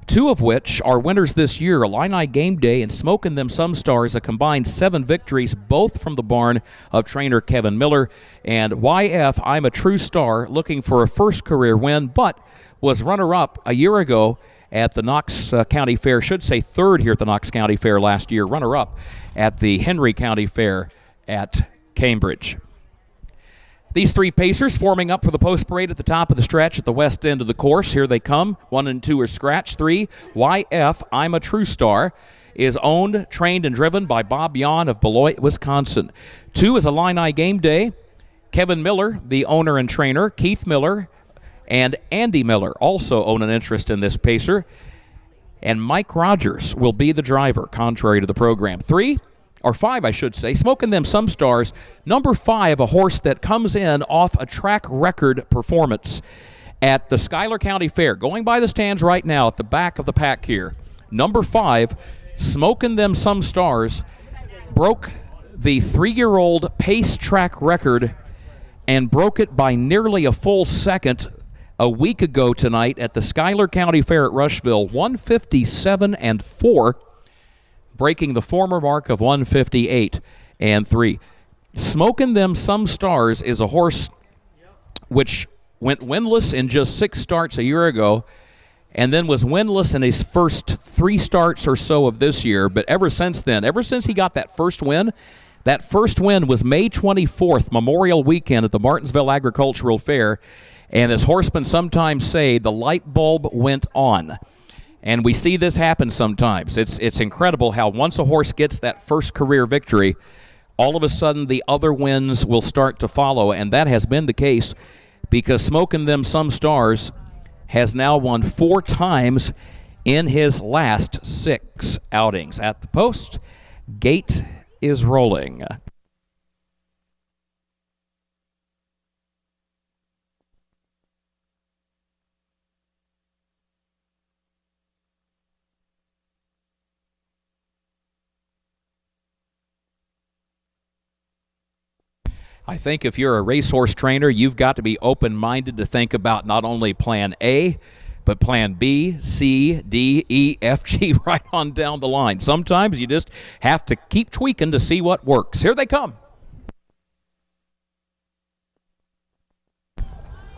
2 of which are winners this year. Illini Game Day and Smokin' Them Some Stars, a combined 7 victories, both from the barn of trainer Kevin Miller. And YF, I'm a True Star, looking for a first career win, but was runner-up a year ago at the Knox County Fair, should say 3rd here at the Knox County Fair last year, runner-up at the Henry County Fair at Cambridge. These 3 pacers forming up for the post parade at the top of the stretch at the west end of the course. Here they come. 1 and 2 are scratch. 3, YF, I'm a True Star, is owned, trained, and driven by Bob Yon of Beloit, Wisconsin. 2 is Illini Game Day. Kevin Miller, the owner and trainer. Keith Miller and Andy Miller also own an interest in this pacer. And Mike Rogers will be the driver, contrary to the program. 5, I should say, Smokin' Them Some Stars. Number 5, a horse that comes in off a track record performance at the Schuyler County Fair. Going by the stands right now at the back of the pack here. Number 5, Smokin' Them Some Stars, broke the 3-year-old pace track record and broke it by nearly a full second a week ago tonight at the Schuyler County Fair at Rushville, 157-4, breaking the former mark of 158-3. Smoking Them Some Stars is a horse which went winless in just 6 starts a year ago and then was winless in his first 3 starts or so of this year. But ever since then, ever since he got that first win was May 24th, Memorial Weekend at the Martinsville Agricultural Fair. And as horsemen sometimes say, the light bulb went on. And we see this happen sometimes. It's incredible how once a horse gets that first career victory, all of a sudden the other wins will start to follow. And that has been the case because Smoking Them Some Stars has now won 4 times in his last 6 outings. At the post, gate is rolling. I think if you're a racehorse trainer, you've got to be open-minded to think about not only plan A, but plan B, C, D, E, F, G, right on down the line. Sometimes you just have to keep tweaking to see what works. Here they come.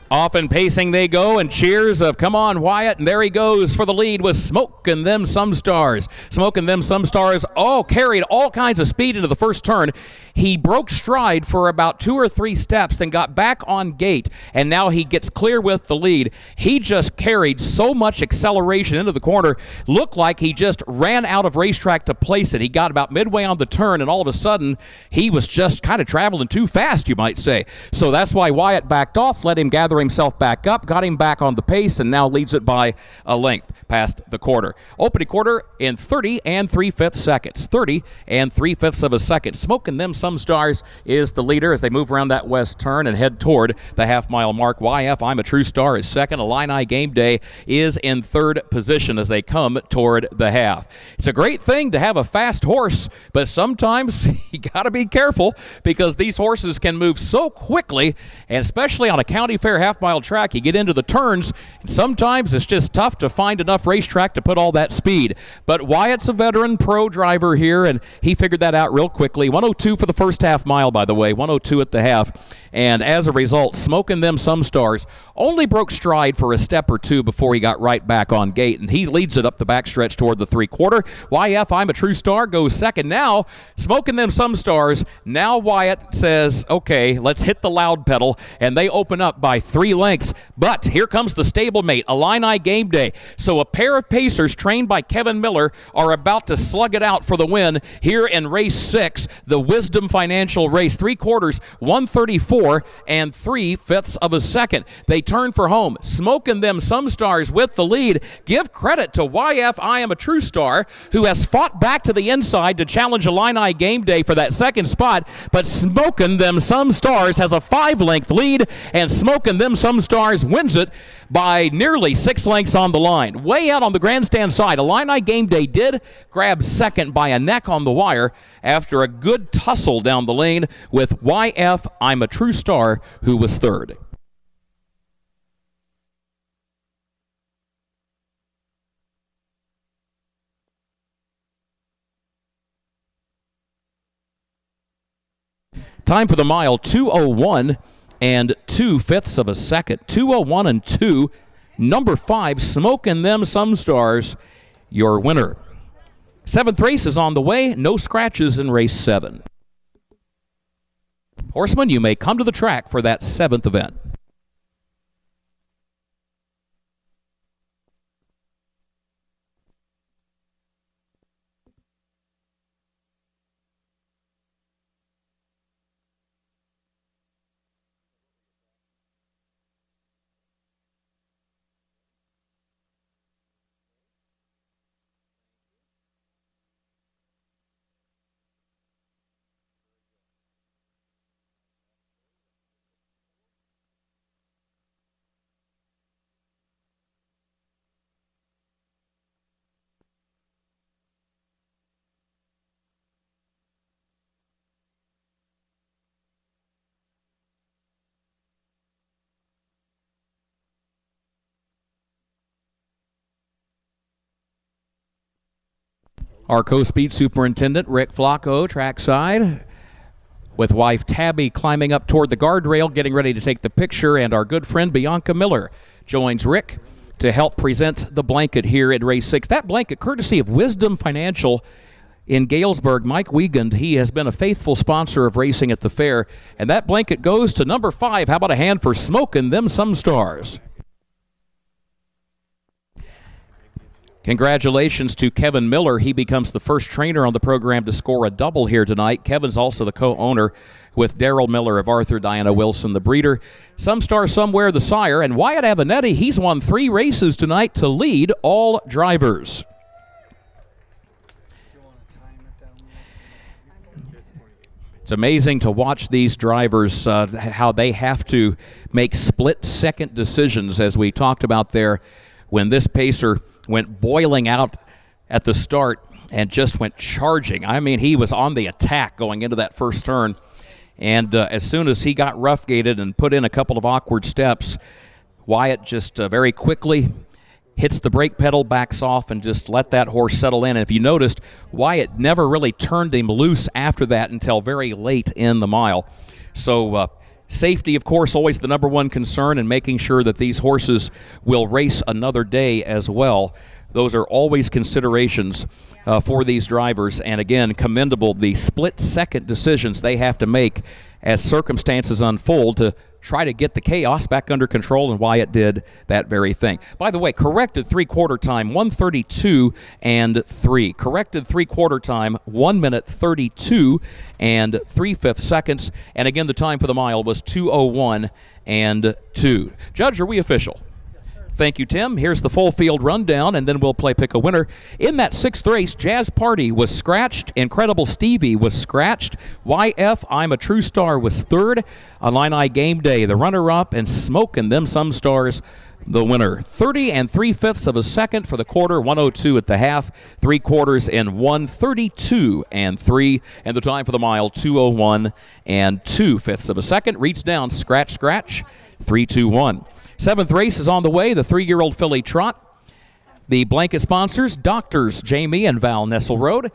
Off and pacing they go, and cheers of come on Wyatt, and there he goes for the lead with Smoking Them Some Stars. Smoking Them Some Stars carried all kinds of speed into the first turn. He broke stride for about 2 or 3 steps, then got back on gate, and now he gets clear with the lead. He just carried so much acceleration into the corner, looked like he just ran out of racetrack to place it. He got about midway on the turn, and all of a sudden, he was just kind of traveling too fast, you might say. So that's why Wyatt backed off, let him gather himself back up, got him back on the pace, and now leads it by a length past the quarter. Opening quarter in 30 3/5 seconds. 30 3/5 of a second. Smoking Them Some Stars is the leader as they move around that west turn and head toward the half-mile mark. YF I'm a True Star is second. Illini Game Day is in 3rd position as they come toward the half. It's a great thing to have a fast horse, but sometimes you got to be careful because these horses can move so quickly, and especially on a county fair half-mile track, you get into the turns, and sometimes it's just tough to find enough racetrack to put all that speed. But Wyatt's a veteran pro driver here, and he figured that out real quickly. 102 for the first half mile, by the way, 102 at the half. And as a result, Smoking Them Some Stars only broke stride for a step or 2 before he got right back on gate, and he leads it up the backstretch toward the 3/4. YF I'm a True Star goes second. Now, Smoking Them Some Stars, now Wyatt says, okay, let's hit the loud pedal, and they open up by 3 lengths. But here comes the stablemate, Illini Game Day. So a pair of pacers trained by Kevin Miller are about to slug it out for the win here in race 6, the Wisdom Financial race. 3/4, 134 3/5 of a second. They turn for home. Smoking Them Some Stars with the lead. Give credit to YF I Am a True Star, who has fought back to the inside to challenge Illini Game Day for that second spot, but Smoking Them Some Stars has a 5-length lead, and Smoking Them Some Stars wins it by nearly 6 lengths on the line. Way out on the grandstand side, Illini Game Day did grab second by a neck on the wire after a good tussle down the lane with YF I'm a True Star, who was third. Time for the mile, 2:01 2/5 of a second. 2:01 2. Number 5, Smoking Them Some Stars, your winner. 7th race is on the way. No scratches in race 7. Horsemen, you may come to the track for that 7th event. Our co-speed superintendent, Rick Flacco, trackside. with wife Tabby climbing up toward the guardrail, getting ready to take the picture, and our good friend Bianca Miller joins Rick to help present the blanket here at race 6. That blanket, courtesy of Wisdom Financial in Galesburg. Mike Wiegand, he has been a faithful sponsor of racing at the fair, and that blanket goes to number 5. How about a hand for Smokin' Them Some Stars? Congratulations to Kevin Miller. He becomes the first trainer on the program to score a double here tonight. Kevin's also the co-owner with Daryl Miller of Arthur Diana Wilson, the breeder. Some Star Somewhere, the sire. And Wyatt Avenatti, he's won 3 races tonight to lead all drivers. It's amazing to watch these drivers, how they have to make split-second decisions, as we talked about there, when this pacer went boiling out at the start and just went charging. I mean, he was on the attack going into that first turn. And as soon as he got rough-gated and put in a couple of awkward steps, Wyatt just very quickly hits the brake pedal, backs off, and just let that horse settle in. And if you noticed, Wyatt never really turned him loose after that until very late in the mile. So safety, of course, always the number one concern, and making sure that these horses will race another day as well. Those are always considerations for these drivers. And again, commendable the split-second decisions they have to make as circumstances unfold to try to get the chaos back under control, and Wyatt did that very thing. By the way, corrected three-quarter time, 1:32 and 3. Corrected three-quarter time, 1 minute 32 and 3/5 seconds. And again, the time for the mile was 2:01 and 2. Judge, are we official? Thank you, Tim. Here's the full field rundown, and then we'll play Pick a Winner. In that 6th race, Jazz Party was scratched. Incredible Stevie was scratched. YF, I'm a True Star, was 3rd. Illini Game Day, the runner-up, and Smokin' Them Some Stars, the winner. 30 3/5 of a second for the quarter, 1:02 at the half, 3 quarters in 1:32 and 3, and the time for the mile, 2:01 and 2/5 of a second. Reach down, scratch, scratch, 3-2-1. 7th race is on the way, the 3-year-old filly trot. The blanket sponsors, Doctors Jamie and Val Nesselrode.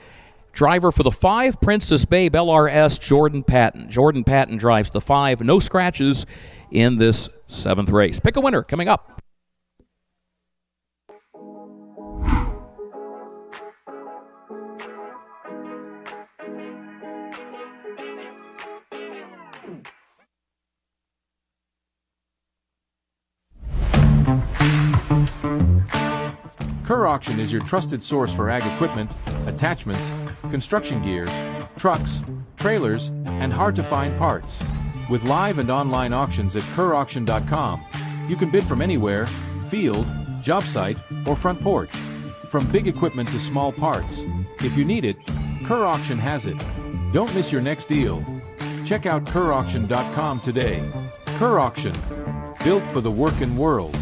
Driver for the 5, Princess Babe LRS, Jordan Patton. Jordan Patton drives the 5. No scratches in this 7th race. Pick a Winner coming up.
Kerr Auction is your trusted source for ag equipment, attachments, construction gear, trucks, trailers, and hard-to-find parts. With live and online auctions at kerrauction.com, you can bid from anywhere, field, job site, or front porch. From big equipment to small parts. If you need it, Kerr Auction has it. Don't miss your next deal. Check out kerrauction.com today. Kerr Auction, built for the working world.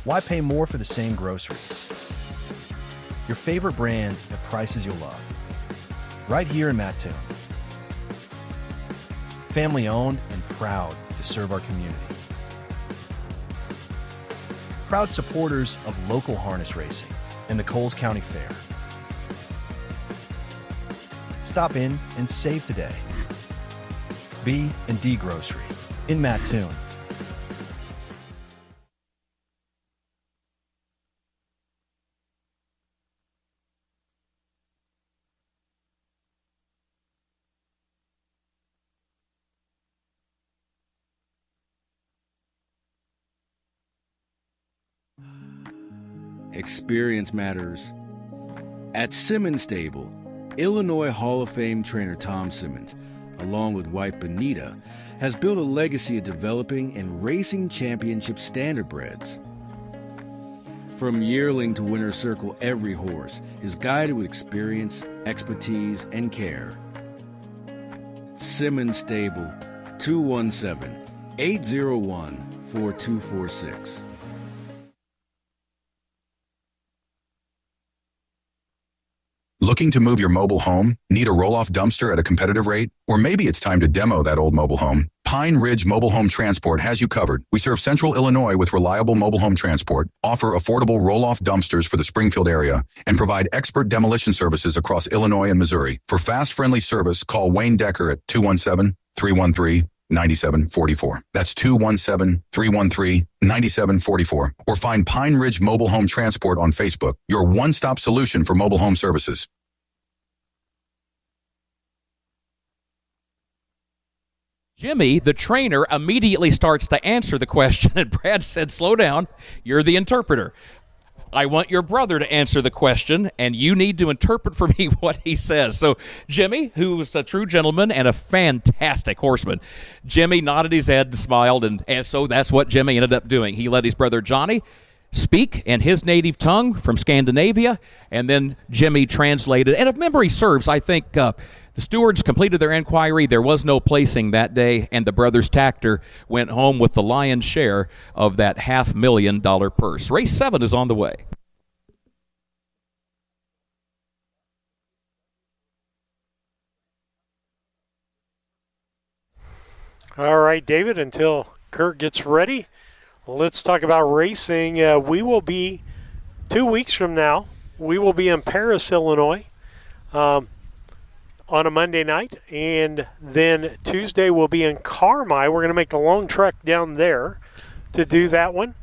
Why pay more for the same groceries? Your favorite brands at prices you'll love. Right here in Mattoon. Family owned and proud to serve our community. Proud supporters of local harness racing and the Coles County Fair. Stop in and save today. B&D Grocery in Mattoon.
Experience matters. At Simmons Stable, Illinois Hall of Fame trainer Tom Simmons, along with wife Benita, has built a legacy of developing and racing championship standardbreds. From yearling to winner's circle, every horse is guided with experience, expertise, and care. Simmons Stable, 217-801-4246.
Looking to move your mobile home? Need a roll-off dumpster at a competitive rate? Or maybe it's time to demo that old mobile home? Pine Ridge Mobile Home Transport has you covered. We serve Central Illinois with reliable mobile home transport, offer affordable roll-off dumpsters for the Springfield area, and provide expert demolition services across Illinois and Missouri. For fast, friendly service, call Wayne Decker at 217-313-9744. That's 217-313-9744. Or find Pine Ridge Mobile Home Transport on Facebook, your one-stop solution for mobile home services.
Jimmy, the trainer, immediately starts to answer the question, and Brad said, slow down, you're the interpreter. I want your brother to answer the question, and you need to interpret for me what he says. So Jimmy, who's a true gentleman and a fantastic horseman, Jimmy nodded his head and smiled, and so that's what Jimmy ended up doing. He let his brother Johnny speak in his native tongue from Scandinavia, and then Jimmy translated. And if memory serves, I think the stewards completed their inquiry. There was no placing that day, and the brothers Tactor went home with the lion's share of that $500,000 purse. Race 7 is on the way.
All right, David, until Kurt gets ready, let's talk about racing. We will be 2 weeks from now. We will be in Paris, Illinois, on a Monday night, and then Tuesday we'll be in Carmi. We're going to make the long trek down there to do that one.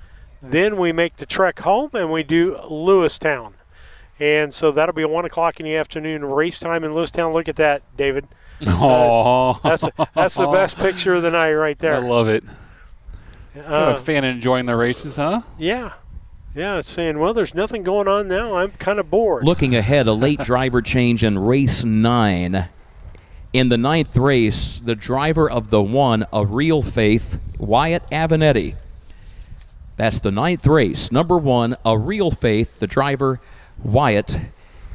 Then we make the trek home and we do Lewistown. And so that'll be a 1 o'clock in the afternoon race time in Lewistown. Look at that, David. That's the best picture of the night right there.
I love it. A fan enjoying the races, huh?
Yeah. Yeah, it's saying, well, there's nothing going on now. I'm kind of bored.
Looking ahead, a late driver change in race 9. In the 9th race, the driver of the 1, A Real Faith, Wyatt Avenatti. That's the 9th race. Number 1, A Real Faith, the driver, Wyatt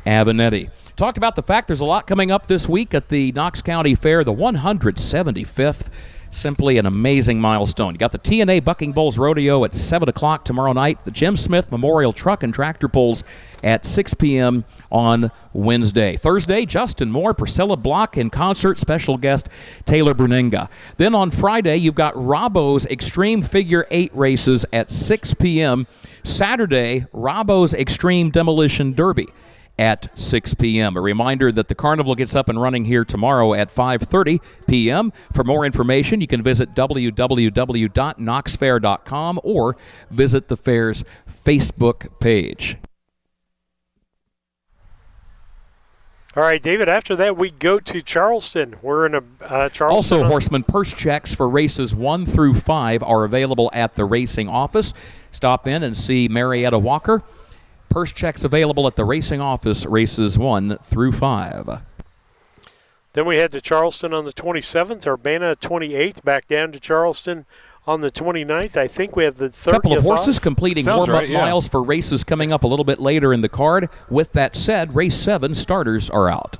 Avenatti. Talked about the fact there's a lot coming up this week at the Knox County Fair, the 175th. Simply an amazing milestone. You got the TNA Bucking Bulls Rodeo at 7 o'clock tomorrow night. The Jim Smith Memorial Truck and Tractor Pulls at 6 p.m. on Wednesday. Thursday, Justin Moore, Priscilla Block in concert, special guest Taylor Bruninga. Then on Friday, you've got Robbo's Extreme Figure 8 races at 6 p.m. Saturday, Robbo's Extreme Demolition Derby at 6 p.m. A reminder that the carnival gets up and running here tomorrow at 5:30 p.m. For more information, you can visit www.knoxfair.com or visit the fair's Facebook page.
All right, David, after that we go to Charleston. We're in a Charleston.
Also, horseman purse checks for races 1 through 5 are available at the racing office. Stop in and see Marietta Walker. Purse checks available at the racing office, races 1 through 5.
Then we head to Charleston on the 27th, Urbana 28th, back down to Charleston on the 29th. I think we have the 30th.
Couple of horses completing warm-up
right,
miles for races coming up a little bit later in the card. With that said, race 7 starters are out.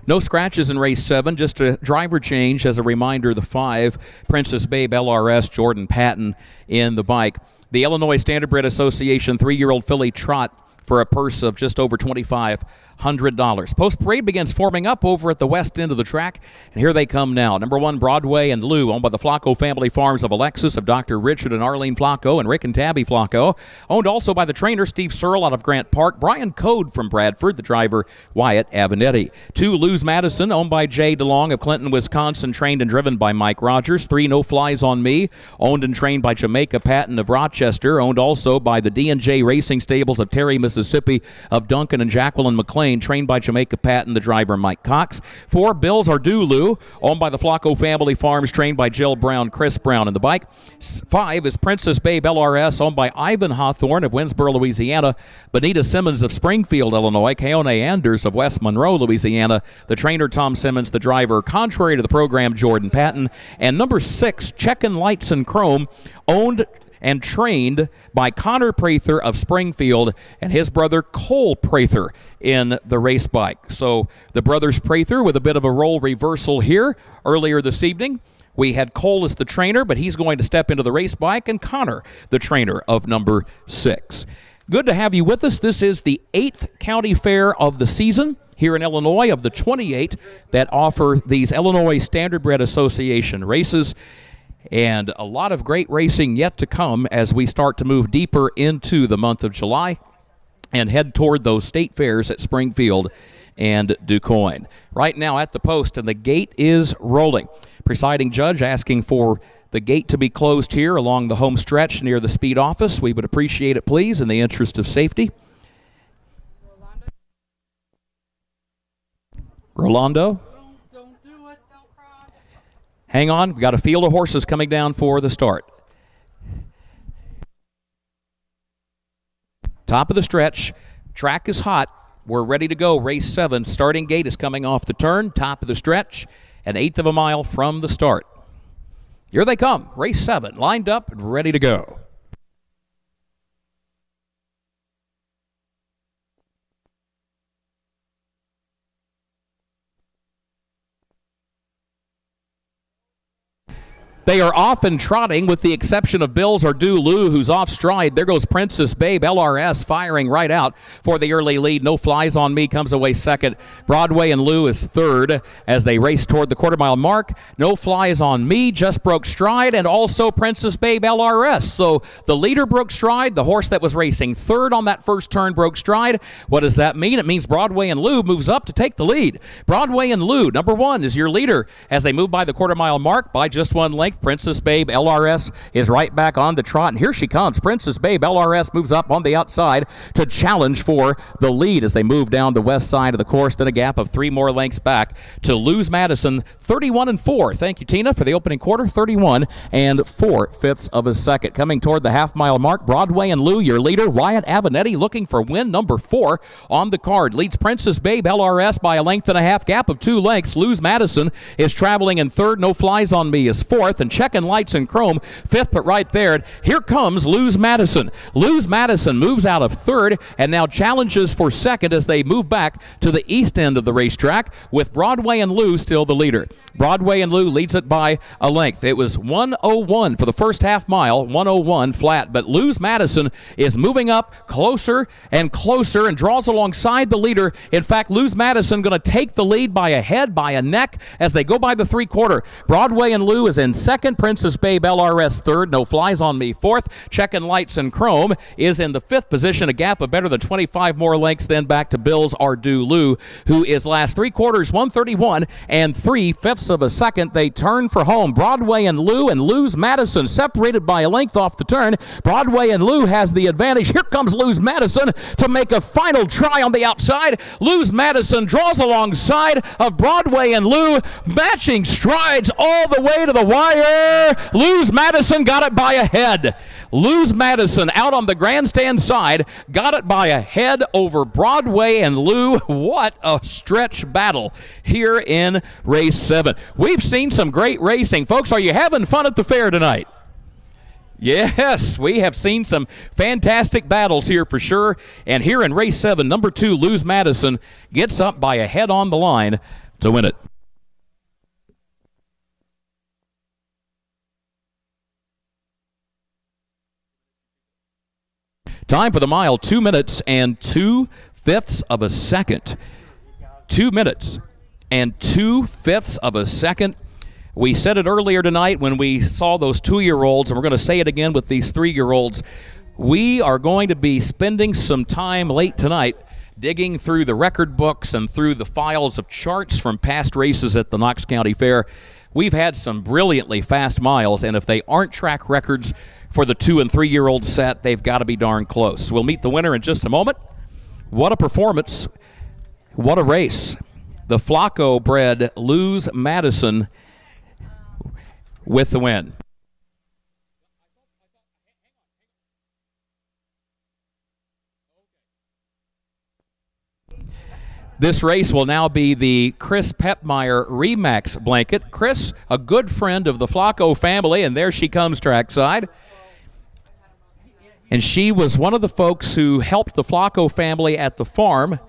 No scratches in race 7, just a driver change. As a reminder, the 5, Princess Babe LRS, Jordan Patton in the bike. The Illinois Standardbred Association 3-year-old filly Trot for a purse of just over $2,500. Post-parade begins forming up over at the west end of the track, and here they come now. Number 1, Broadway and Lou, owned by the Flacco family farms of Alexis, of Dr. Richard and Arlene Flacco, and Rick and Tabby Flacco. Owned also by the trainer, Steve Searle, out of Grant Park. Brian Code from Bradford, the driver, Wyatt Avenatti. 2, Lou's Madison, owned by Jay DeLong of Clinton, Wisconsin, trained and driven by Mike Rogers. 3, No Flies on Me, owned and trained by Jamaica Patton of Rochester, owned also by the D&J Racing Stables of Terry, Mississippi, of Duncan and Jacqueline McLean, trained by Jamaica Patton, the driver Mike Cox. 4, Bills Are Due Lou, owned by the Flacco family farms, trained by Jill Brown, Chris Brown in the bike. 5 is Princess Babe LRS, owned by Ivan Hawthorne of Winsboro, Louisiana, Benita Simmons of Springfield, Illinois, Keone Anders of West Monroe, Louisiana, the trainer Tom Simmons, the driver, contrary to the program, Jordan Patton. And number 6, Checkin' Lights and Chrome, owned and trained by Connor Prather of Springfield and his brother Cole Prather in the race bike. So the brothers Prather with a bit of a role reversal here earlier this evening We had Cole as the trainer, but he's going to step into the race bike, and Connor, the trainer of number 6. Good to have you with us. This is the 8th county fair of the season here in Illinois, of the 28 that offer these Illinois Standardbred Association races. And a lot of great racing yet to come as we start to move deeper into the month of July and head toward those state fairs at Springfield and DuQuoin. Right now at the post, and the gate is rolling. Presiding judge asking for the gate to be closed here along the home stretch near the speed office. We would appreciate it, please, in the interest of safety. Rolando? Don't do it. Don't cross. Hang on. We've got a field of horses coming down for the start. Top of the stretch. Track is hot. We're ready to go. Race 7. Starting gate is coming off the turn. Top of the stretch. An 1/8 of a mile from the start. Here they come. Race 7. Lined up and ready to go. They are off and trotting, with the exception of Bills or Do Lou, who's off stride. There goes Princess Babe, LRS, firing right out for the early lead. No Flies on Me comes away second. Broadway and Lou is third as they race toward the quarter-mile mark. No Flies on Me just broke stride, and also Princess Babe, LRS. So the leader broke stride. The horse that was racing third on that first turn broke stride. What does that mean? It means Broadway and Lou moves up to take the lead. Broadway and Lou, number 1, is your leader as they move by the quarter-mile mark by just 1 length. Princess Babe LRS is right back on the trot, and here she comes. Princess Babe LRS moves up on the outside to challenge for the lead as they move down the west side of the course. Then a gap of 3 more lengths back to Lose Madison, 31 and 4. Thank you, Tina, for the opening quarter. 31 and 4/5 of a second. Coming toward the half-mile mark, Broadway and Lou, your leader. Wyatt Avenatti looking for win number 4 on the card. Leads Princess Babe LRS by a length and a half, gap of 2 lengths. Lose Madison is traveling in third. No Flies on Me is fourth, and Checkin' Lights and Chrome fifth, but right there. Here comes Lose Madison. Lose Madison moves out of third and now challenges for second as they move back to the east end of the racetrack, with Broadway and Lou still the leader. Broadway and Lou leads it by a length. It was 1:01 for the first half mile, 1:01 flat, but Lose Madison is moving up closer and closer and draws alongside the leader. In fact, Lose Madison going to take the lead by a head, by a neck, as they go by the 3/4. Broadway and Lou is in second. Princess Babe LRS third. No Flies on Me fourth. Checkin' Lights and Chrome is in the 5th position, a gap of better than 25 more lengths. Then back to Bills or Do Lou, who is last 3/4, 1:31 and 3/5 of a second. They turn for home. Broadway and Lose Madison separated by a length off the turn. Broadway and Lou has the advantage. Here comes Lose Madison to make a final try on the outside. Lose Madison draws alongside of Broadway and Lou, matching strides all the way to the wire. Lose Madison got it by a head. Lose Madison out on the grandstand side got it by a head over Broadway and Lou. What a stretch battle here in race 7. We've seen some great racing. Folks, are you having fun at the fair tonight? Yes, we have seen some fantastic battles here for sure. And here in race 7, number 2, Lose Madison gets up by a head on the line to win it. Time for the mile, 2 minutes and 2/5 of a second. 2 minutes and 2/5 of a second. We said it earlier tonight when we saw those 2-year-olds, and we're going to say it again with these 3-year-olds. We are going to be spending some time late tonight digging through the record books and through the files of charts from past races at the Knox County Fair. We've had some brilliantly fast miles, and if they aren't track records for the 2- and 3-year-old set, they've got to be darn close. We'll meet the winner in just a moment. What a performance. What a race. The Flacco bred Lose Madison with the win. This race will now be the Chris Pepmeyer Remax blanket. Chris, a good friend of the Flacco family, and there she comes trackside. And she was one of the folks who helped the Flacco family at the farm.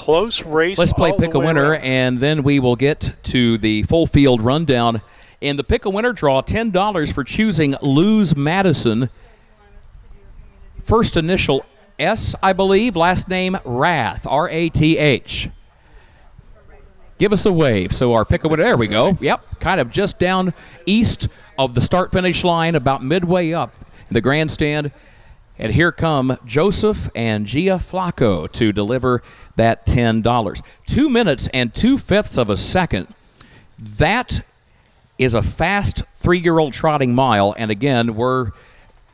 close race.
Let's play
all the
Pick a
way
Winner,
around.
and then we will get to the full field rundown. In the Pick a Winner draw, $10 for choosing Luz Madison. First initial S, I believe. Last name Rath, R-A-T-H. Give us a wave. So our Pick a Winner, there we go. Yep, kind of just down east of the start-finish line, about midway up the grandstand. And here come Joseph and Gia Flacco to deliver that $10. 2 minutes and 2/5 of a second. That is a fast 3-year-old trotting mile. And again, we're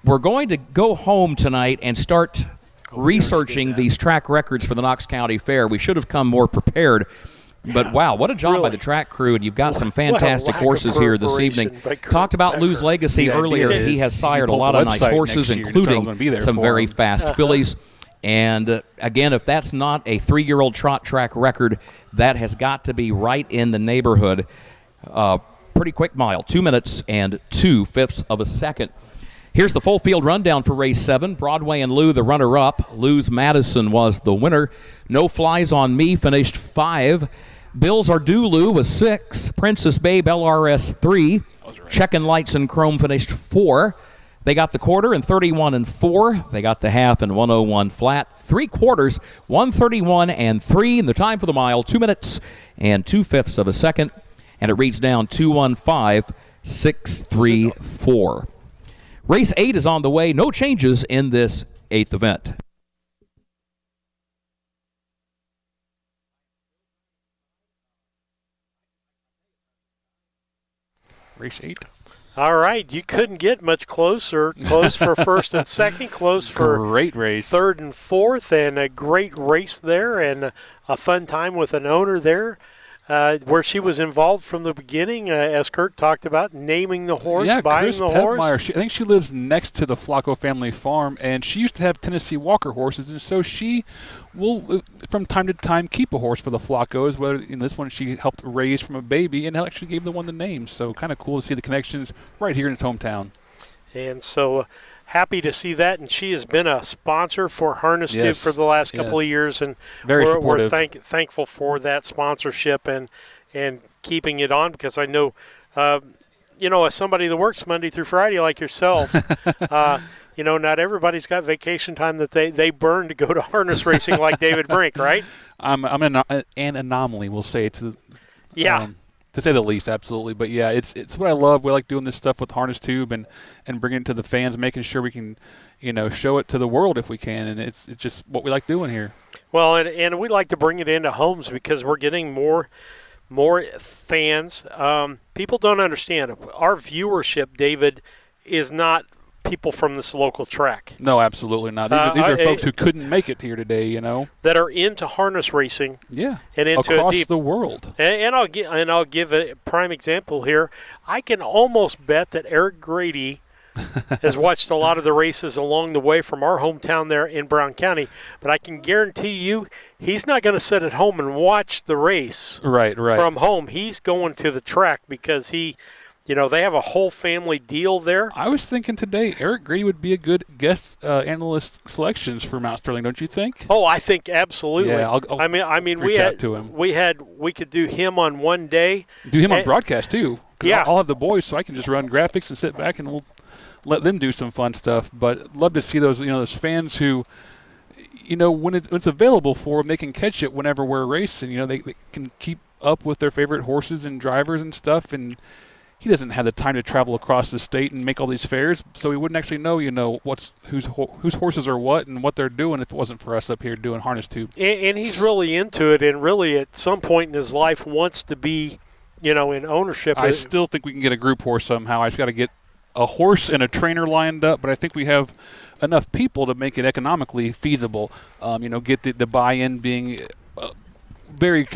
going to go home tonight and start researching these track records for the Knox County Fair. We should have come more prepared. But wow, what a job by the track crew, and you've got some fantastic horses here this evening. Talked about Lou's Legacy earlier. He has sired a lot of nice horses, including some very fast fillies. And again, if that's not a 3-year-old trot track record, that has got to be right in the neighborhood. Pretty quick mile, 2 minutes and 2/5 of a second. Here's the full field rundown for race 7. Broadway and Lou, the runner-up. Luz Madison was the winner. No Flies on Me finished 5. Bills Are Due Lou was 6. Princess Babe LRS 3. Checkin' Lights and Chrome finished 4. They got the quarter in 31 and 4. They got the half in 101 flat. 3 quarters, 131 and 3. And the time for the mile, 2 minutes and 2/5 of a second. And it reads down 2:15.634. Race 8 is on the way. No changes in this 8th event.
Race 8.
All right, you couldn't get much closer. Close for first and second, close for
great race.
Third and fourth, and a great race there, and a fun time with an owner there. Where she was involved from the beginning, as Kurt talked about, naming the horse, buying
Chris
the
Petmeyer,
horse.
I think she lives next to the Flacco family farm, and she used to have Tennessee Walker horses, and so she will, from time to time, keep a horse for the Flaccos. Whether in this one she helped raise from a baby, and actually gave the one the name. So kind of cool to see the connections right here in his hometown.
And so happy to see that, and she has been a sponsor for Harness Tube for the last couple of years, and
very
we're
supportive.
Thankful for that sponsorship and keeping it on, because I know, as somebody that works Monday through Friday like yourself, not everybody's got vacation time that they burn to go to harness racing like David Brink, right?
I'm an anomaly, we'll say. To say the least, absolutely. But yeah, it's what I love. We like doing this stuff with Harness Tube and bringing it to the fans, making sure we can, show it to the world if we can. And it's just what we like doing here.
Well, and we like to bring it into homes because we're getting more fans. People don't understand. Our viewership, David, is not people from this local track.
No, absolutely not. These are folks who couldn't make it here today,
that are into harness racing.
Yeah,
and into
across the world.
And I'll give a prime example here. I can almost bet that Eric Grady has watched a lot of the races along the way from our hometown there in Brown County, but I can guarantee you he's not going to sit at home and watch the race
right
from home. He's going to the track because they have a whole family deal there.
I was thinking today Eric Grady would be a good guest analyst selections for Mount Sterling, don't you think?
Oh, I think absolutely.
Yeah, I'll reach out to him.
We could do him on one day.
Do him on broadcast too.
Yeah,
I'll have the boys, so I can just run graphics and sit back and we'll let them do some fun stuff. But love to see those those fans who, when it's available for them, they can catch it whenever we're racing. They can keep up with their favorite horses and drivers and stuff. And he doesn't have the time to travel across the state and make all these fairs, so he wouldn't actually know, whose horses are what and what they're doing if it wasn't for us up here doing Harness Tube.
And he's really into it, and really at some point in his life wants to be, in ownership.
I still think we can get a group horse somehow. I just got to get a horse and a trainer lined up, but I think we have enough people to make it economically feasible. Get the buy-in being very,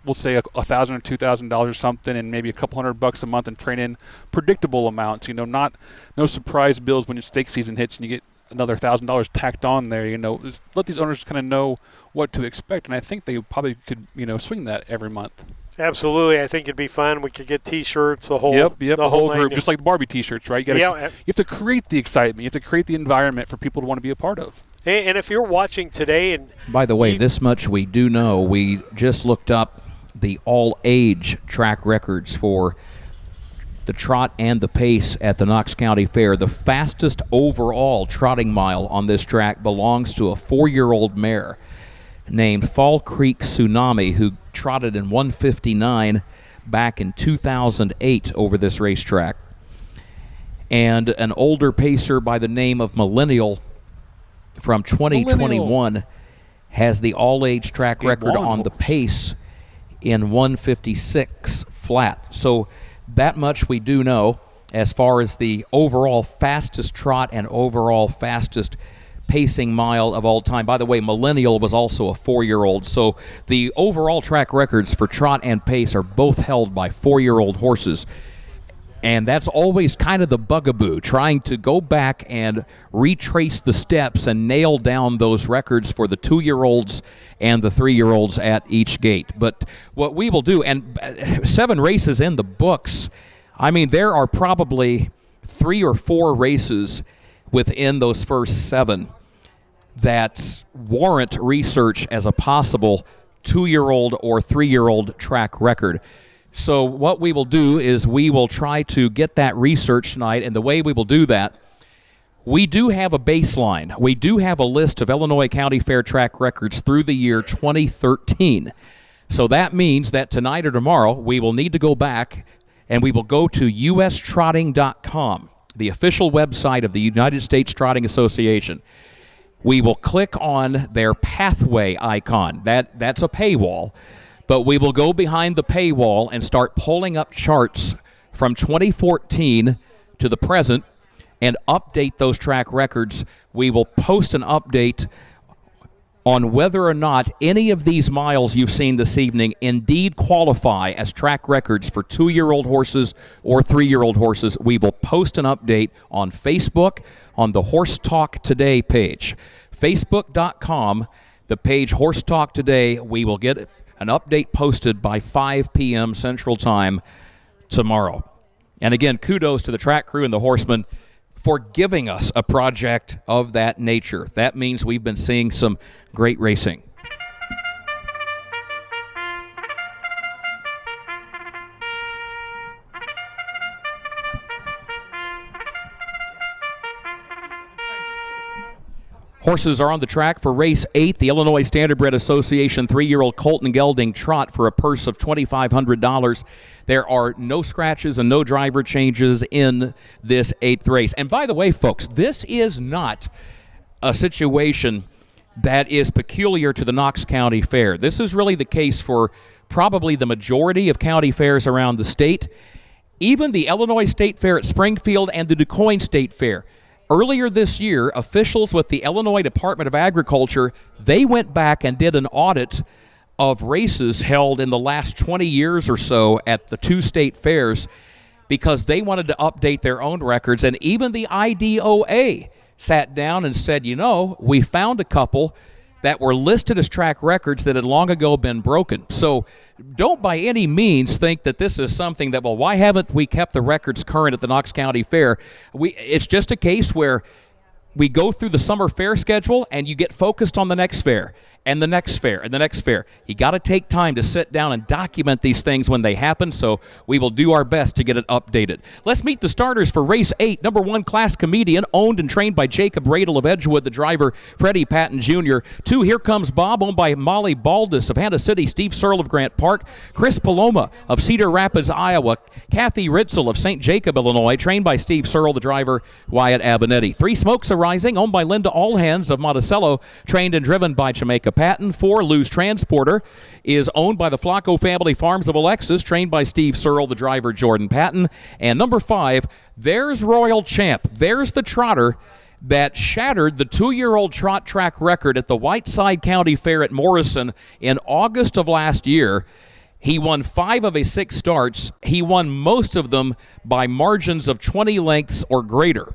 we'll say $1,000 or $2,000 or something, and maybe a couple $100 a month, and train in predictable amounts. No surprise bills when your stake season hits and you get another $1,000 tacked on there. Just let these owners kind of know what to expect, and I think they probably could swing that every month.
Absolutely, I think it'd be fun. We could get T-shirts, the whole
the whole group, just like the Barbie T-shirts, right? You have to create the excitement. You have to create the environment for people to want to be a part of.
And if you're watching today, and
by the way, this much we do know. We just looked up the all-age track records for the trot and the pace at the Knox County Fair. The fastest overall trotting mile on this track belongs to a 4-year-old mare named Fall Creek Tsunami, who trotted in 1:59 back in 2008 over this racetrack. And an older pacer by the name of Millennial from 2021 has the all-age track record on the pace in 1:56 flat. So that much we do know as far as the overall fastest trot and overall fastest pacing mile of all time. By the way, Millennial was also a 4-year-old, so the overall track records for trot and pace are both held by 4-year-old horses. And that's always kind of the bugaboo, trying to go back and retrace the steps and nail down those records for the 2-year-olds and the 3-year-olds at each gate. But what we will do, and 7 races in the books, I mean, there are probably 3 or 4 races within those first 7 that warrant research as a possible 2-year-old or 3-year-old track record. So what we will do is we will try to get that research tonight, and the way we will do that, we do have a baseline. We do have a list of Illinois County Fair track records through the year 2013. So that means that tonight or tomorrow we will need to go back and we will go to ustrotting.com, the official website of the United States Trotting Association. We will click on their pathway icon. That's a paywall. But we will go behind the paywall and start pulling up charts from 2014 to the present and update those track records. We will post an update on whether or not any of these miles you've seen this evening indeed qualify as track records for 2-year-old horses or 3-year-old horses. We will post an update on Facebook on the Horse Talk Today page. Facebook.com, the page Horse Talk Today. We will get an update posted by 5 p.m. Central Time tomorrow. And again, kudos to the track crew and the horsemen for giving us a project of that nature. That means we've been seeing some great racing. Horses are on the track for race 8, the Illinois Standardbred Association 3-year-old Colton Gelding Trot for a purse of $2,500. There are no scratches and no driver changes in this 8th race. And by the way, folks, this is not a situation that is peculiar to the Knox County Fair. This is really the case for probably the majority of county fairs around the state. Even the Illinois State Fair at Springfield and the DuQuoin State Fair. Earlier this year, officials with the Illinois Department of Agriculture, they went back and did an audit of races held in the last 20 years or so at the 2 state fairs because they wanted to update their own records. And even the IDOA sat down and said, you know, we found a couple that were listed as track records that had long ago been broken. So don't by any means think that this is something that, well, why haven't we kept the records current at the Knox County Fair? It's just a case where we go through the summer fair schedule and you get focused on the next fair and the next fair and the next fair. You got to take time to sit down and document these things when they happen, so we will do our best to get it updated. Let's meet the starters for race 8. Number 1, Class Comedian, owned and trained by Jacob Radel of Edgewood, the driver Freddie Patton Jr. 2, Here Comes Bob, owned by Molly Baldus of Hannah City, Steve Searle of Grant Park, Chris Paloma of Cedar Rapids, Iowa, Kathy Ritzel of St. Jacob, Illinois, trained by Steve Searle, the driver Wyatt Avenatti. 3, Smokes Are Rising, owned by Linda Allhands of Monticello, trained and driven by Jamaica Patton. 4, Lou's Transporter is owned by the Flacco Family Farms of Alexis, trained by Steve Searle, the driver Jordan Patton. And number 5, there's Royal Champ. There's the trotter that shattered the 2-year-old trot track record at the Whiteside County Fair at Morrison in August of last year. He won 5 of his 6 starts. He won most of them by margins of 20 lengths or greater.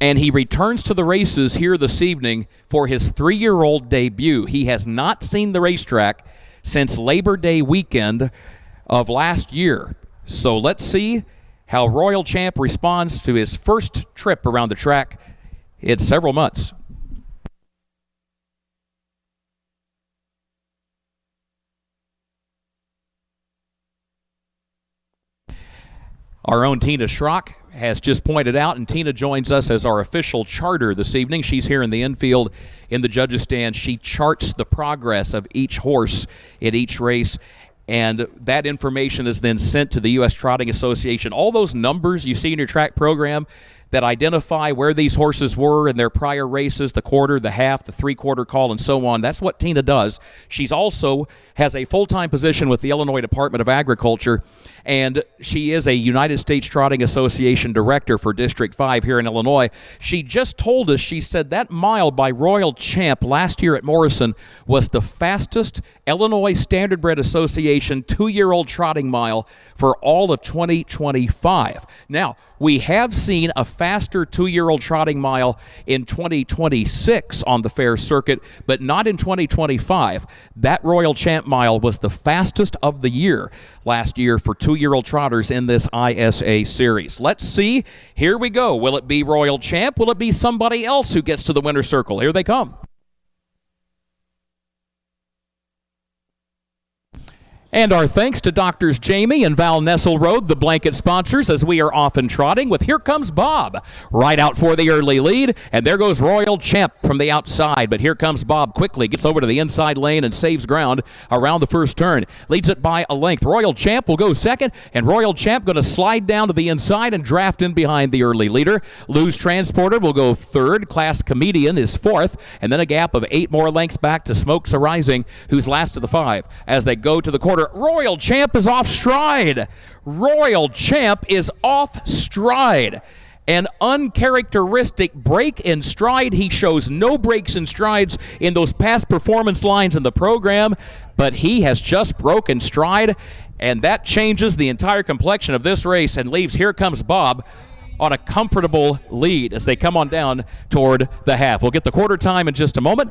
And he returns to the races here this evening for his 3-year-old debut. He has not seen the racetrack since Labor Day weekend of last year. So let's see how Royal Champ responds to his first trip around the track in several months. Our own Tina Schrock has just pointed out, and Tina joins us as our official charter this evening. She's here in the infield in the judges' stand. She charts the progress of each horse in each race, and that information is then sent to the U.S. Trotting Association. All those numbers you see in your track program that identify where these horses were in their prior races, the quarter, the half, the three-quarter call, and so on. That's what Tina does. She's also has a full-time position with the Illinois Department of Agriculture, and she is a United States Trotting Association director for District 5 here in Illinois. She just told us, she said that mile by Royal Champ last year at Morrison was the fastest Illinois Standardbred Association 2-year-old trotting mile for all of 2025. Now, we have seen a faster 2-year-old trotting mile in 2026 on the fair circuit, but not in 2025. That Royal Champ mile was the fastest of the year last year for 2-year-old trotters in this ISA series. Let's see. Here we go. Will it be Royal Champ? Will it be somebody else who gets to the winner's circle? Here they come. And our thanks to Doctors Jamie and Val Nesselrode, the blanket sponsors, as we are off and trotting with Here Comes Bob, right out for the early lead. And there goes Royal Champ from the outside. But here comes Bob quickly, gets over to the inside lane and saves ground around the first turn. Leads it by a length. Royal Champ will go second, and Royal Champ going to slide down to the inside and draft in behind the early leader. Lose Transporter will go third. Class Comedian is fourth, and then a gap of 8 more lengths back to Smokes Arising, who's last of the 5. As they go to the quarter, Royal Champ is off stride. Royal Champ is off stride. An uncharacteristic break in stride. He shows no breaks in strides in those past performance lines in the program, but he has just broken stride, and that changes the entire complexion of this race and leaves Here Comes Bob on a comfortable lead as they come on down toward the half. We'll get the quarter time in just a moment.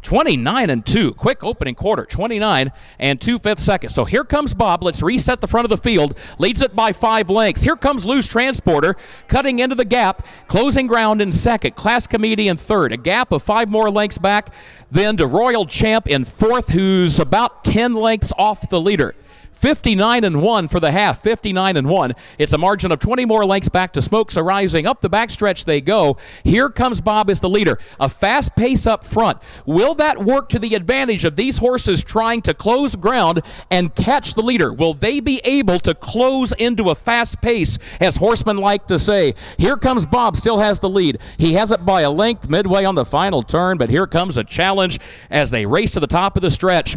29-2, quick opening quarter, 29 2/5 seconds. So here comes Bob. Let's reset the front of the field. Leads it by 5 lengths. Here comes Loose Transporter, cutting into the gap, closing ground in second. Class Comedian third, a gap of 5 more lengths back. Then to Royal Champ in fourth, who's about 10 lengths off the leader. 59-1 for the half, 59-1. It's a margin of 20 more lengths back to Smokes Arising. Up the backstretch they go. Here comes Bob as the leader. A fast pace up front. Will that work to the advantage of these horses trying to close ground and catch the leader? Will they be able to close into a fast pace, as horsemen like to say? Here comes Bob, still has the lead. He has it by a length midway on the final turn, but here comes a challenge as they race to the top of the stretch.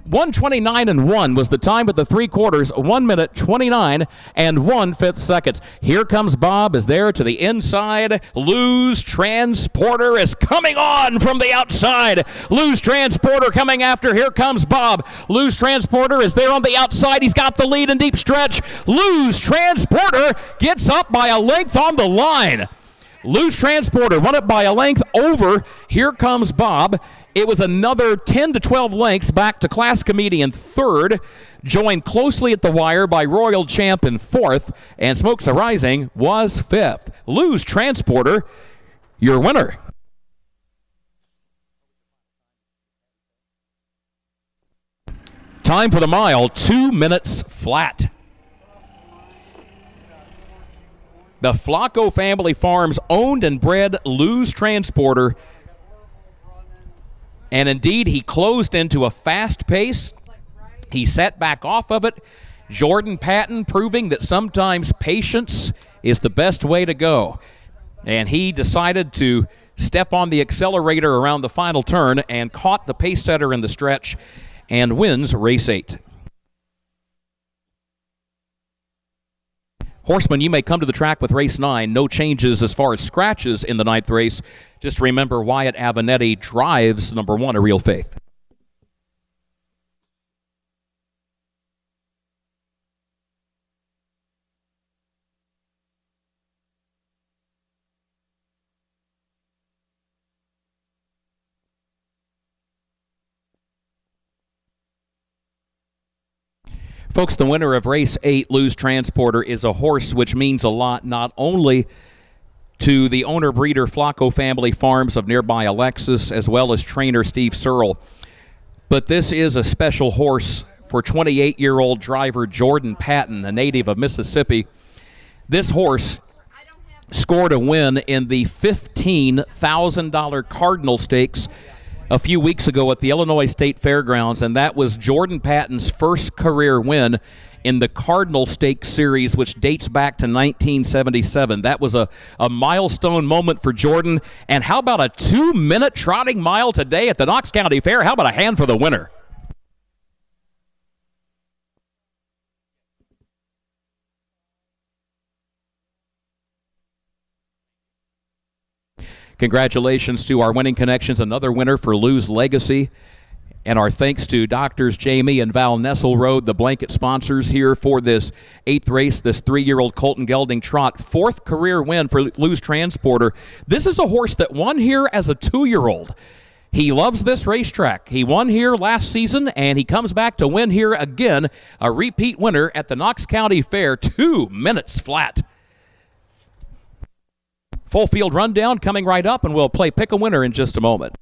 1:29-1 was the time at the 3/4, 1 minute 29 1/5 seconds. Here comes Bob, is there to the inside. Lose Transporter is coming on from the outside. Lose Transporter coming after. Here comes Bob. Lose Transporter is there on the outside. He's got the lead in deep stretch. Lose Transporter gets up by a length on the line. Lose Transporter won it by a length over Here Comes Bob. It was another 10 to 12 lengths back to Class Comedian third, joined closely at the wire by Royal Champ in fourth, and Smokes Arising was fifth. Lose Transporter, your winner. Time for the mile, 2 minutes flat. The Flacco family farms owned and bred Lose Transporter, and indeed he closed into a fast pace. He sat back off of it. Jordan Patton proving that sometimes patience is the best way to go. And he decided to step on the accelerator around the final turn and caught the pace setter in the stretch and wins race 8. Horsemen, you may come to the track with race 9. No changes as far as scratches in the 9th race. Just remember Wyatt Avenetti drives number 1, A Real Faith. Folks, the winner of race 8, Lose Transporter, is a horse which means a lot not only to the owner-breeder Flacco family farms of nearby Alexis, as well as trainer Steve Searle, but this is a special horse for 28-year-old driver Jordan Patton, a native of Mississippi. This horse scored a win in the $15,000 Cardinal Stakes a few weeks ago at the Illinois State Fairgrounds, and that was Jordan Patton's first career win in the Cardinal Stakes series, which dates back to 1977. That was a milestone moment for Jordan. And how about a 2-minute trotting mile today at the Knox County Fair? How about a hand for the winner? Congratulations to our winning connections, another winner for Lou's Legacy. And our thanks to Doctors Jamie and Val Nesselrode, the blanket sponsors here for this 8th race, this 3-year-old Colton Gelding Trot. 4th career win for Lou's Transporter. This is a horse that won here as a 2-year-old. He loves this racetrack. He won here last season, and he comes back to win here again. A repeat winner at the Knox County Fair, 2 minutes flat. Full field rundown coming right up, and we'll play Pick a Winner in just a moment.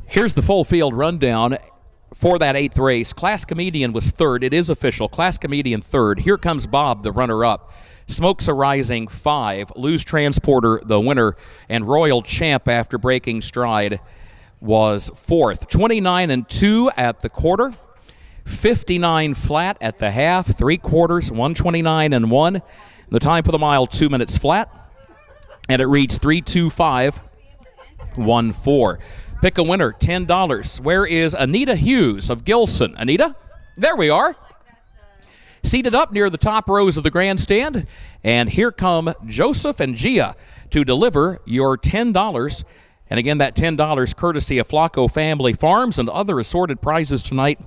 Here's the full field rundown for that 8th race. Class Comedian was 3rd. It is official. Class Comedian 3rd. Here comes Bob, the runner-up. Smokes a Rising 5. Lou's Transporter, the winner. And Royal Champ, after breaking stride, was 4th. 29-2 at the quarter. 59 flat at the half. 3 quarters, 129-1. The time for the mile, 2 minutes flat. And it reads 3:25:14. Pick a winner, $10. Where is Anita Hughes of Gilson? Anita? There we are. Seated up near the top rows of the grandstand. And here come Joseph and Gia to deliver your $10. And again, that $10 courtesy of Flacco Family Farms and other assorted prizes tonight,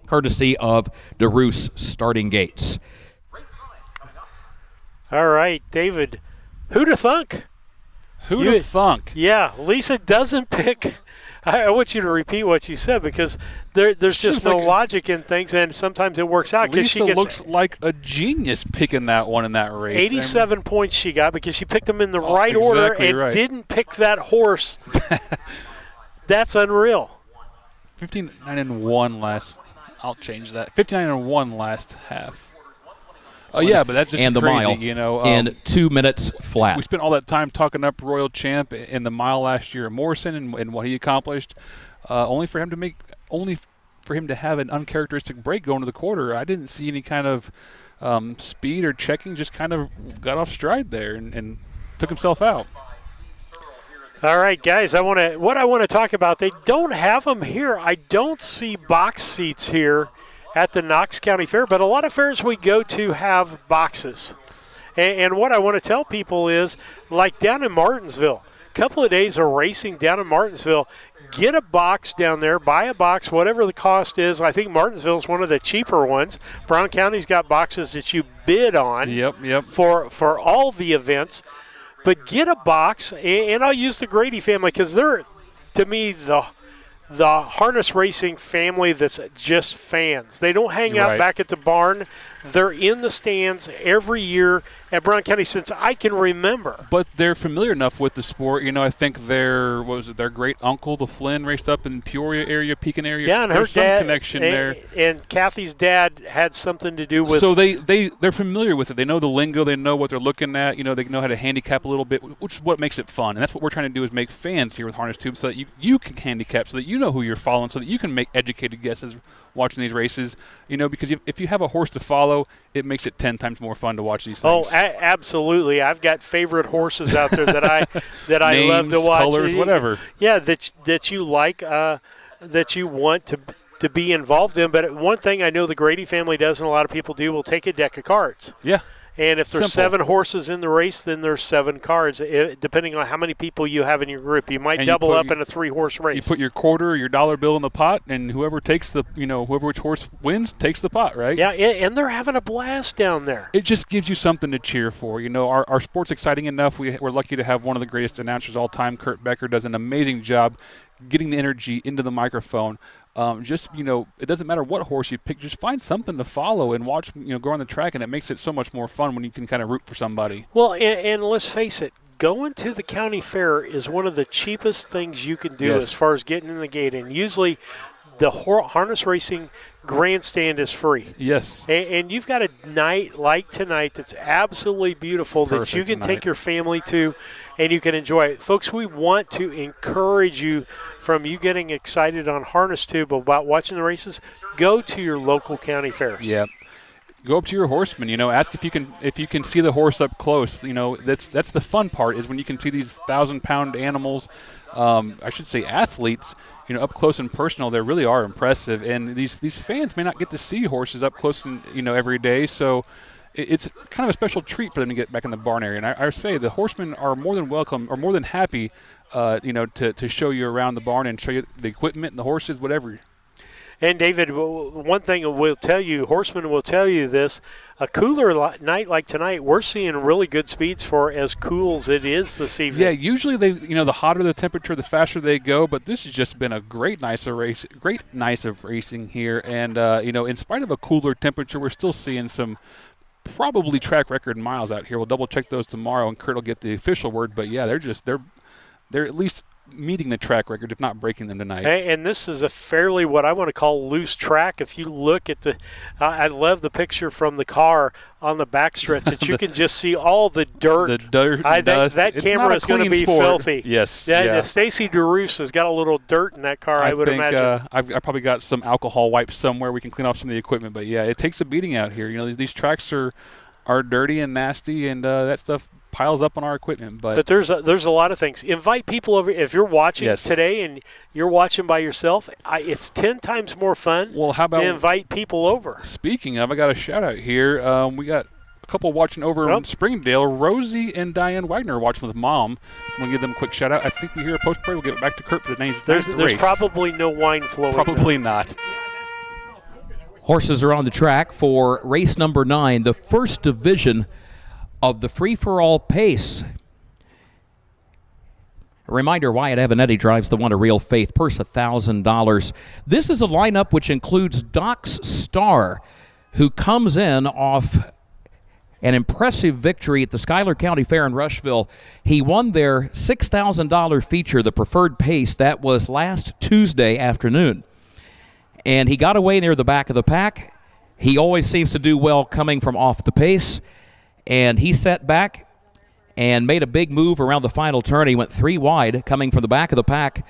courtesy of DeRoos Starting Gates.
All right, David, who to thunk?
Who to thunk?
Yeah, Lisa doesn't pick. I want you to repeat what you said, because there's just no logic in things, and sometimes it works out.
Lisa
she gets
looks like a genius picking that one in that race.
87 points she got because she picked them in the right order and didn't pick that horse. That's unreal.
59-1 last. I'll change that. 59-1 last half. Oh yeah, but that's just
and the
crazy,
mile
you know.
In 2 minutes flat.
We spent all that time talking up Royal Champ in the mile last year, Morrison, and what he accomplished, only for him to have an uncharacteristic break going to the quarter. I didn't see any kind of speed or checking. Just kind of got off stride there and took himself out.
All right, guys, what I want to talk about, they don't have them here. I don't see box seats here at the Knox County Fair, but a lot of fairs we go to have boxes. And what I want to tell people is, like down in Martinsville, a couple of days of racing down in Martinsville, get a box down there, buy a box, whatever the cost is. I think Martinsville is one of the cheaper ones. Brown County's got boxes that you bid on for all the events. But get a box, and I'll use the Grady family because they're, to me, the harness racing family that's just fans. They don't hang out back at the barn. They're in the stands every year at Brown County since I can remember.
But they're familiar enough with the sport. You know, I think their great uncle, the Flynn, raced up in Peoria area, Pekin area.
Yeah, and
there's
her dad,
some connection there.
And Kathy's dad had something to do with.
So they're familiar with it. They know the lingo. They know what they're looking at. You know, they know how to handicap a little bit, which is what makes it fun. And that's what we're trying to do, is make fans here with Harness Tube, so that you can handicap, so that you know who you're following, so that you can make educated guesses watching these races. You know, because if you have a horse to follow, it makes it 10 times more fun to watch these things.
Oh, absolutely. I've got favorite horses out there that I
Names,
love to watch.
Colors, whatever.
Yeah, that you like, that you want to be involved in. But one thing I know the Grady family does, and a lot of people do, will take a deck of cards.
Yeah.
And if there's
Simple.
7 horses in the race, then there's 7 cards, depending on how many people you have in your group. You might double up in a 3-horse race.
You put your quarter, your dollar bill in the pot, and whoever takes which horse wins takes the pot, right?
Yeah, and they're having a blast down there.
It just gives you something to cheer for. Our sport's exciting enough. We're lucky to have one of the greatest announcers all time. Kurt Becker does an amazing job getting the energy into the microphone. It doesn't matter what horse you pick. Just find something to follow and watch, go on the track, and it makes it so much more fun when you can kind of root for somebody.
Well, and let's face it, going to the county fair is one of the cheapest things you can do as far as getting in the gate. And usually the harness racing grandstand is free.
Yes.
And you've got a night like tonight that's absolutely beautiful that you can take your family to and you can enjoy it. Folks, we want to encourage you from you getting excited on Harness Tube about watching the races. Go to your local county fairs.
Yeah. Go up to your horseman, ask if you can see the horse up close. That's the fun part is when you can see these 1,000-pound animals, I should say athletes, up close and personal. They really are impressive, and these fans may not get to see horses up close and every day, so it's kind of a special treat for them to get back in the barn area. And I say the horsemen are more than welcome, or more than happy, to show you around the barn and show you the equipment and the horses, whatever.
And, David, one thing we'll tell you, horsemen will tell you this, a cooler night like tonight, we're seeing really good speeds for as cool as it is this evening.
Yeah, usually the hotter the temperature, the faster they go, but this has just been a great night of racing here. And, in spite of a cooler temperature, we're still seeing some probably track record miles out here. We'll double-check those tomorrow, and Kurt will get the official word. But, yeah, they're at least meeting the track record, if not breaking them tonight.
And this is a fairly what I want to call loose track. If you look at I love the picture from the car on the backstretch that you can just see all the dirt.
The dirt and dust.
That camera is going to be filthy.
Yes.
Yeah. Stacy DeRoos has got a little dirt in that car, I would imagine.
I probably got some alcohol wipes somewhere. We can clean off some of the equipment. But, yeah, it takes a beating out here. These tracks are dirty and nasty, and that stuff piles up on our equipment. But
there's a lot of things. Invite people over. If you're watching today and you're watching by yourself, it's 10 times more fun.
Well, how about
to invite people over?
Speaking of, I got a shout out here. We got a couple watching over in Springdale. Rosie and Diane Wagner are watching with Mom. I'm going to give them a quick shout out. I think we hear a post parade. We'll get back to Kurt for the ninth race.
There's probably no wine flowing.
Probably not.
Horses are on the track for race number 9, the first division of the free-for-all pace. A reminder, Wyatt Avanetti drives the one of Real Faith, purse $1,000. This is a lineup which includes Doc's Star, who comes in off an impressive victory at the Schuyler County Fair in Rushville. He won their $6,000 feature, the preferred pace. That was last Tuesday afternoon. And he got away near the back of the pack. He always seems to do well coming from off the pace. And he set back and made a big move around the final turn. He went 3 wide coming from the back of the pack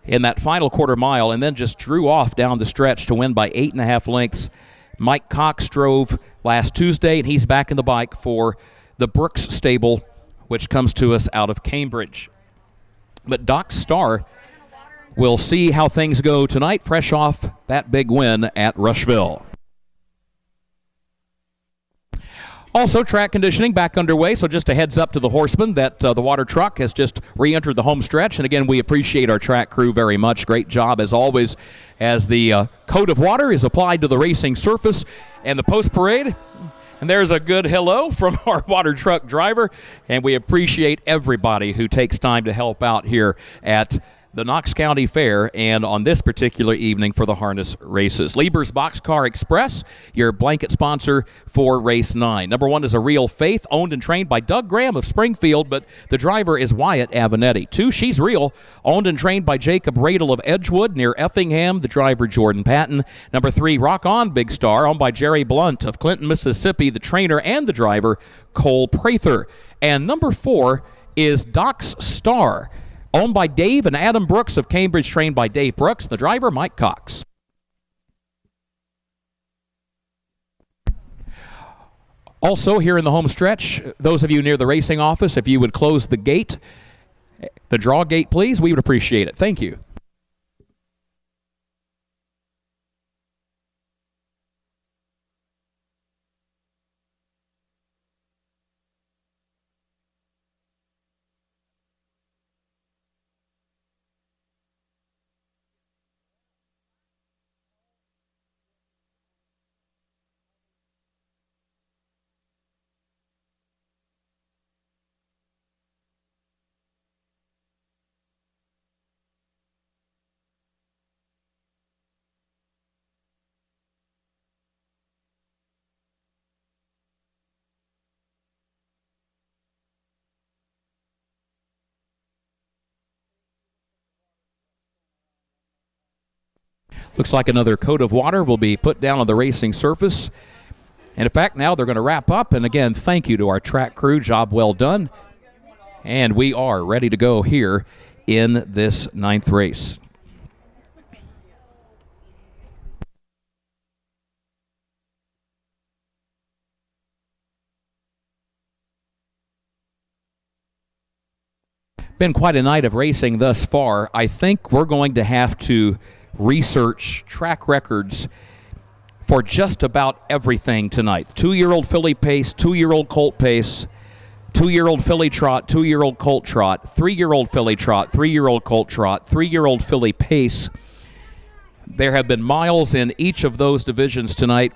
in that final quarter mile and then just drew off down the stretch to win by 8.5 lengths. Mike Cox drove last Tuesday, and he's back in the bike for the Brooks stable, which comes to us out of Cambridge. But Doc Starr will see how things go tonight, fresh off that big win at Rushville. Also, track conditioning back underway, so just a heads up to the horsemen that the water truck has just re-entered the home stretch. And again, we appreciate our track crew very much. Great job, as always, as the coat of water is applied to the racing surface and the post-parade. And there's a good hello from our water truck driver, and we appreciate everybody who takes time to help out here at the Knox County Fair and on this particular evening for the harness races. Lieber's Boxcar Express, your blanket sponsor for race 9. Number 1 is a Real Faith, owned and trained by Doug Graham of Springfield, but the driver is Wyatt Avanetti. 2, She's Real, owned and trained by Jacob Radel of Edgewood near Effingham, the driver Jordan Patton. Number 3, Rock On Big Star, owned by Jerry Blunt of Clinton, Mississippi, the trainer and the driver Cole Prather. And number 4 is Doc's Star, owned by Dave and Adam Brooks of Cambridge, trained by Dave Brooks, the driver Mike Cox. Also here in the home stretch, those of you near the racing office, if you would close the gate, the draw gate please, we would appreciate it. Thank you. Looks like another coat of water will be put down on the racing surface. And in fact, now they're going to wrap up. And again, thank you to our track crew. Job well done. And we are ready to go here in this 9th race. Been quite a night of racing thus far. I think we're going to have to research track records for just about everything tonight. 2-year-old filly pace, 2-year-old colt pace, 2-year-old filly trot, 2-year-old colt trot, 3-year-old filly trot, 3-year-old colt trot, 3-year-old filly pace. There have been miles in each of those divisions tonight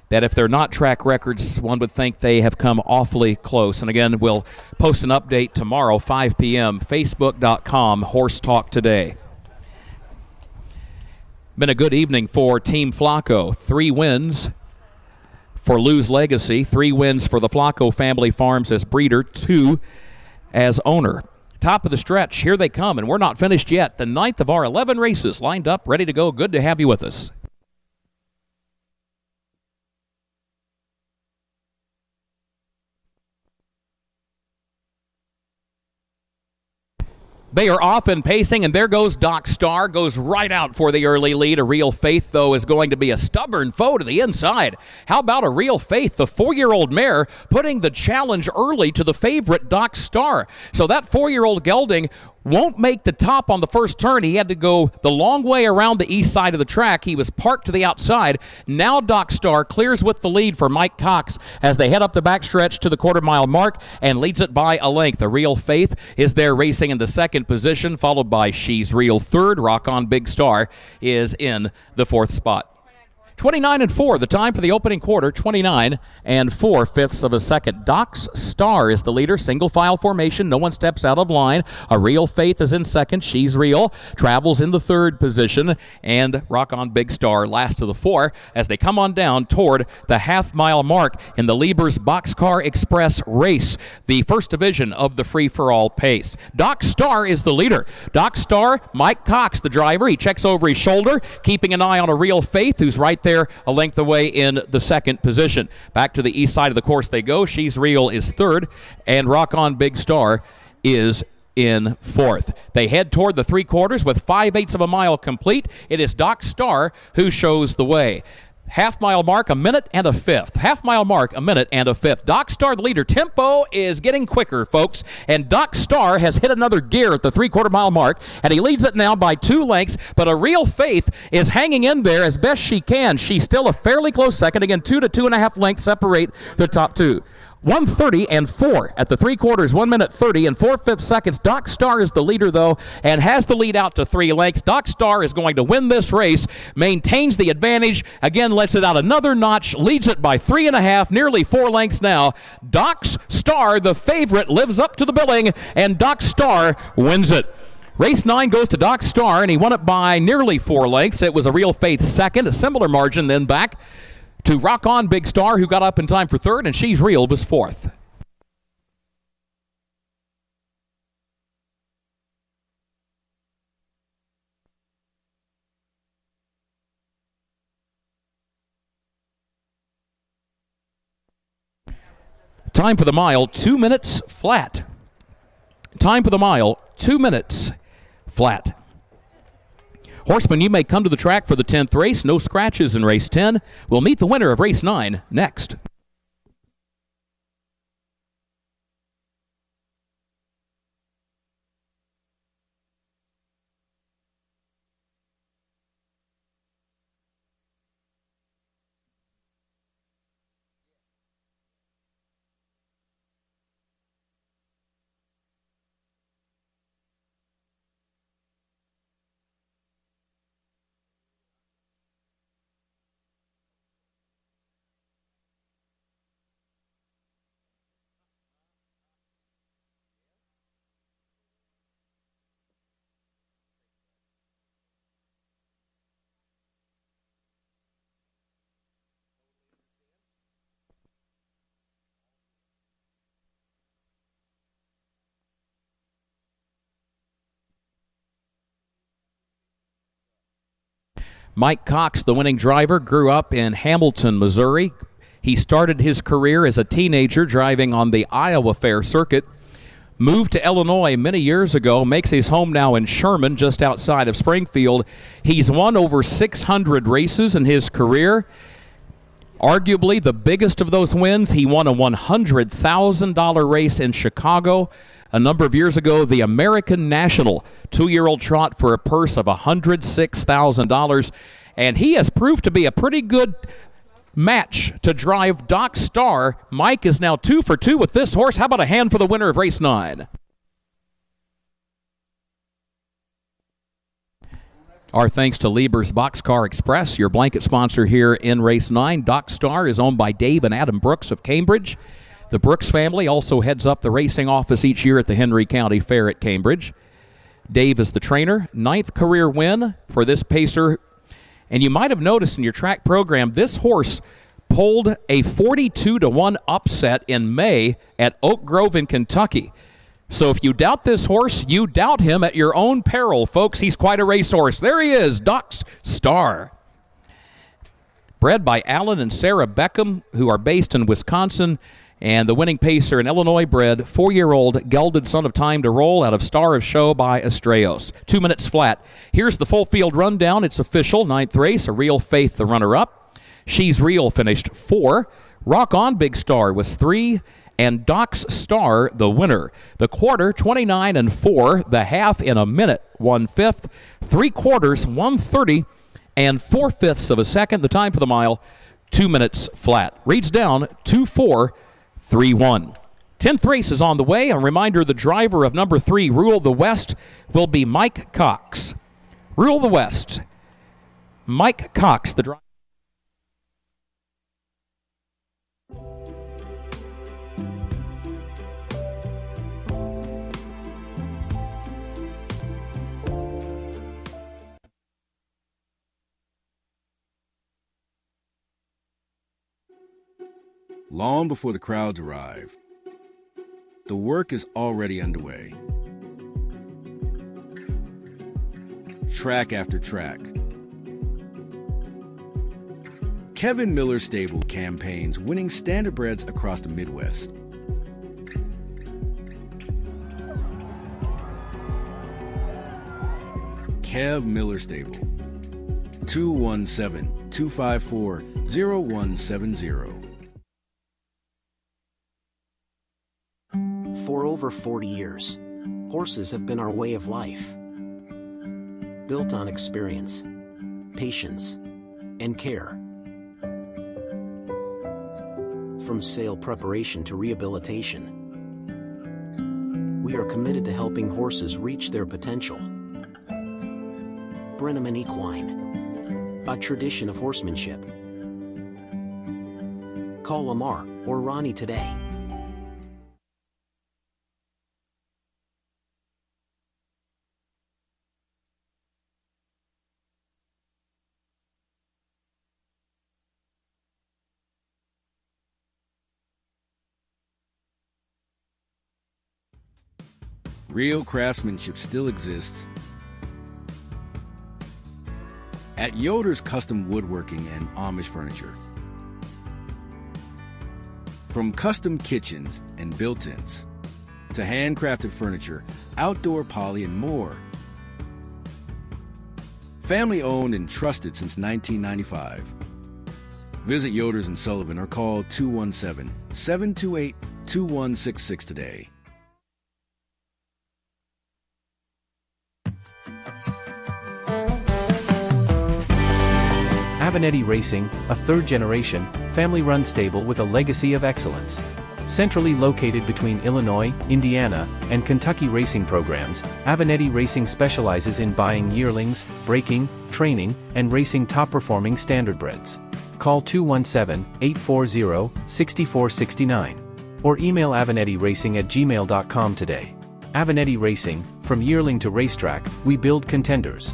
that if they're not track records, one would think they have come awfully close. And again, we'll post an update tomorrow, 5 p.m., facebook.com, Horse Talk Today. Been a good evening for Team Flacco. 3 wins for Lou's Legacy, 3 wins for the Flacco family farms as breeder, 2 as owner. Top of the stretch, here they come, and we're not finished yet. The 9th of our 11 races lined up, ready to go. Good to have you with us. They are off and pacing, and there goes Doc Star, goes right out for the early lead. A Real Faith, though, is going to be a stubborn foe to the inside. How about a Real Faith, the 4-year-old mare, putting the challenge early to the favorite Doc Star. So that 4-year-old gelding won't make the top on the first turn. He had to go the long way around the east side of the track. He was parked to the outside. Now Doc Star clears with the lead for Mike Cox as they head up the backstretch to the quarter-mile mark and leads it by a length. A Real Faith is there racing in the second position, followed by She's Real third. Rock On Big Star is in the 4th spot. 29-4, the time for the opening quarter, 29 4/5 of a second. Doc's Star is the leader, single file formation, no one steps out of line. A Real Faith is in second, She's Real travels in the 3rd position, and Rock On Big Star last of the 4 as they come on down toward the half-mile mark in the Lieber's Boxcar Express race, the first division of the free-for-all pace. Doc Star is the leader. Doc Star, Mike Cox, the driver, he checks over his shoulder, keeping an eye on a Real Faith who's right there a length away in the 2nd position. Back to the east side of the course they go. She's Real is 3rd, and Rock On Big Star is in 4th. They head toward the 3/4 with 5/8 of a mile complete. It is Doc Star who shows the way. Half-mile mark, 1 minute and a 1/5. Half-mile mark, 1 minute and a 1/5. Doc Star, the leader. Tempo is getting quicker, folks. And Doc Star has hit another gear at the 3/4 mile mark, and he leads it now by 2 lengths. But a Real Faith is hanging in there as best she can. She's still a fairly close second. Again, 2 to 2.5 lengths separate the top 2. 1:30 and 4 at the 3/4, 1 minute 30 and 4/5 seconds. Doc Star is the leader, though, and has the lead out to 3 lengths. Doc Star is going to win this race, maintains the advantage, again lets it out another notch, leads it by 3.5, nearly 4 lengths now. Doc Star, the favorite, lives up to the billing, and Doc Star wins it. Race 9 goes to Doc Star, and he won it by nearly 4 lengths. It was a Real Faith second, a similar margin, then back to Rock On Big Star, who got up in time for 3rd, and She's Real was 4th. Time for the mile, 2 minutes flat. Time for the mile, 2 minutes flat. Horsemen, you may come to the track for the 10th race. No scratches in race 10. We'll meet the winner of race 9 next. Mike Cox, the winning driver, grew up in Hamilton, Missouri. He started his career as a teenager driving on the Iowa Fair circuit. Moved to Illinois many years ago, makes his home now in Sherman, just outside of Springfield. He's won over 600 races in his career. Arguably the biggest of those wins, he won a $100,000 race in Chicago a number of years ago, the American National 2-year-old trot for a purse of $106,000. And he has proved to be a pretty good match to drive Doc Starr. Mike is now 2 for 2 with this horse. How about a hand for the winner of race 9? Our thanks to Lieber's Boxcar Express, your blanket sponsor here in race 9. Doc Starr is owned by Dave and Adam Brooks of Cambridge. The Brooks family also heads up the racing office each year at the Henry County Fair at Cambridge. Dave is the trainer. 9th career win for this pacer. And you might have noticed in your track program, this horse pulled a 42-1 upset in May at Oak Grove in Kentucky. So if you doubt this horse, you doubt him at your own peril, folks. He's quite a racehorse. There he is, Doc Starr. Bred by Alan and Sarah Beckham, who are based in Wisconsin. And the winning pacer, an Illinois-bred 4-year-old gelded son of Time to Roll out of Star of Show by Estrellos. 2 minutes flat. Here's the full field rundown. It's official. 9th race, A Real Faith, the runner-up. She's Real finished 4. Rock On Big Star was 3. And Doc Starr, the winner. The quarter, 29-4. The half in a minute, 1/5. 3/4, 1:30. And 4/5 of a second. The time for the mile, 2 minutes flat. Reads down 2-4-3-1. 10th race is on the way. A reminder, the driver of number 3, Rule the West, will be Mike Cox. Rule the West. Mike Cox, the driver.
Long before the crowds arrive, the work is already underway. Track after track. Kevin Miller Stable campaigns winning standardbreds across the Midwest. Kev Miller Stable, 217-254-0170.
For over 40 years, horses have been our way of life. Built on experience, patience, and care. From sale preparation to rehabilitation, we are committed to helping horses reach their potential. Brenneman Equine, a tradition of horsemanship. Call Lamar or Ronnie today.
Real craftsmanship still exists at Yoder's Custom Woodworking and Amish Furniture. From custom kitchens and built-ins to handcrafted furniture, outdoor poly, and more. Family owned and trusted since 1995. Visit Yoder's in Sullivan or call 217-728-2166 today.
Avenatti Racing, a third-generation, family-run stable with a legacy of excellence. Centrally located between Illinois, Indiana, and Kentucky racing programs, Avenatti Racing specializes in buying yearlings, breaking, training, and racing top-performing standardbreds. Call 217-840-6469 or email avanettiracing@gmail.com today. Avenatti Racing, from yearling to racetrack, we build contenders.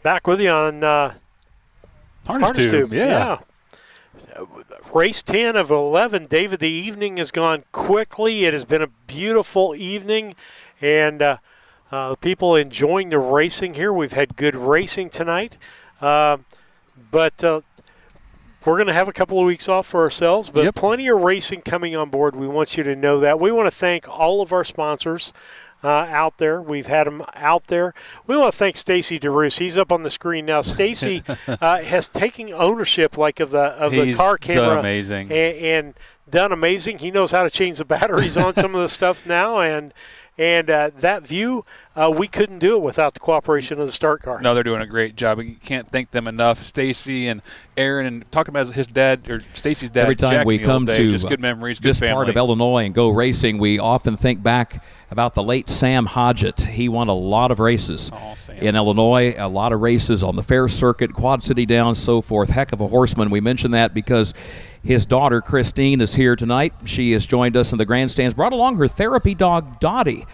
Back with you on
Harness Tube. Yeah.
Race 10 of 11. David, the evening has gone quickly. It has been a beautiful evening. and people enjoying the racing here. We've had good racing tonight, but we're going to have a couple of weeks off for ourselves, but plenty of racing coming on board. We want you to know that. We want to thank all of our sponsors out there. We've had them out there. We want to thank Stacy DeRoos. He's up on the screen now. Stacy has taken ownership of the car camera.
Done amazing.
And done amazing. He knows how to change the batteries on some of the stuff now, and that view, we couldn't do it without the cooperation of the Start Car.
No, they're doing a great job. You can't thank them enough. Stacy and Aaron, and talking about his dad, or Stacy's dad.
Every time
Jack
we come to
just good memories, good
this
family.
part of Illinois and go racing, we often think back about the late Sam Hodgett. He won a lot of races in Illinois, a lot of races on the fair circuit, Quad City Downs, so forth. Heck of a horseman. We mention that because his daughter, Christine, is here tonight. She has joined us in the grandstands, brought along her therapy dog, Dottie.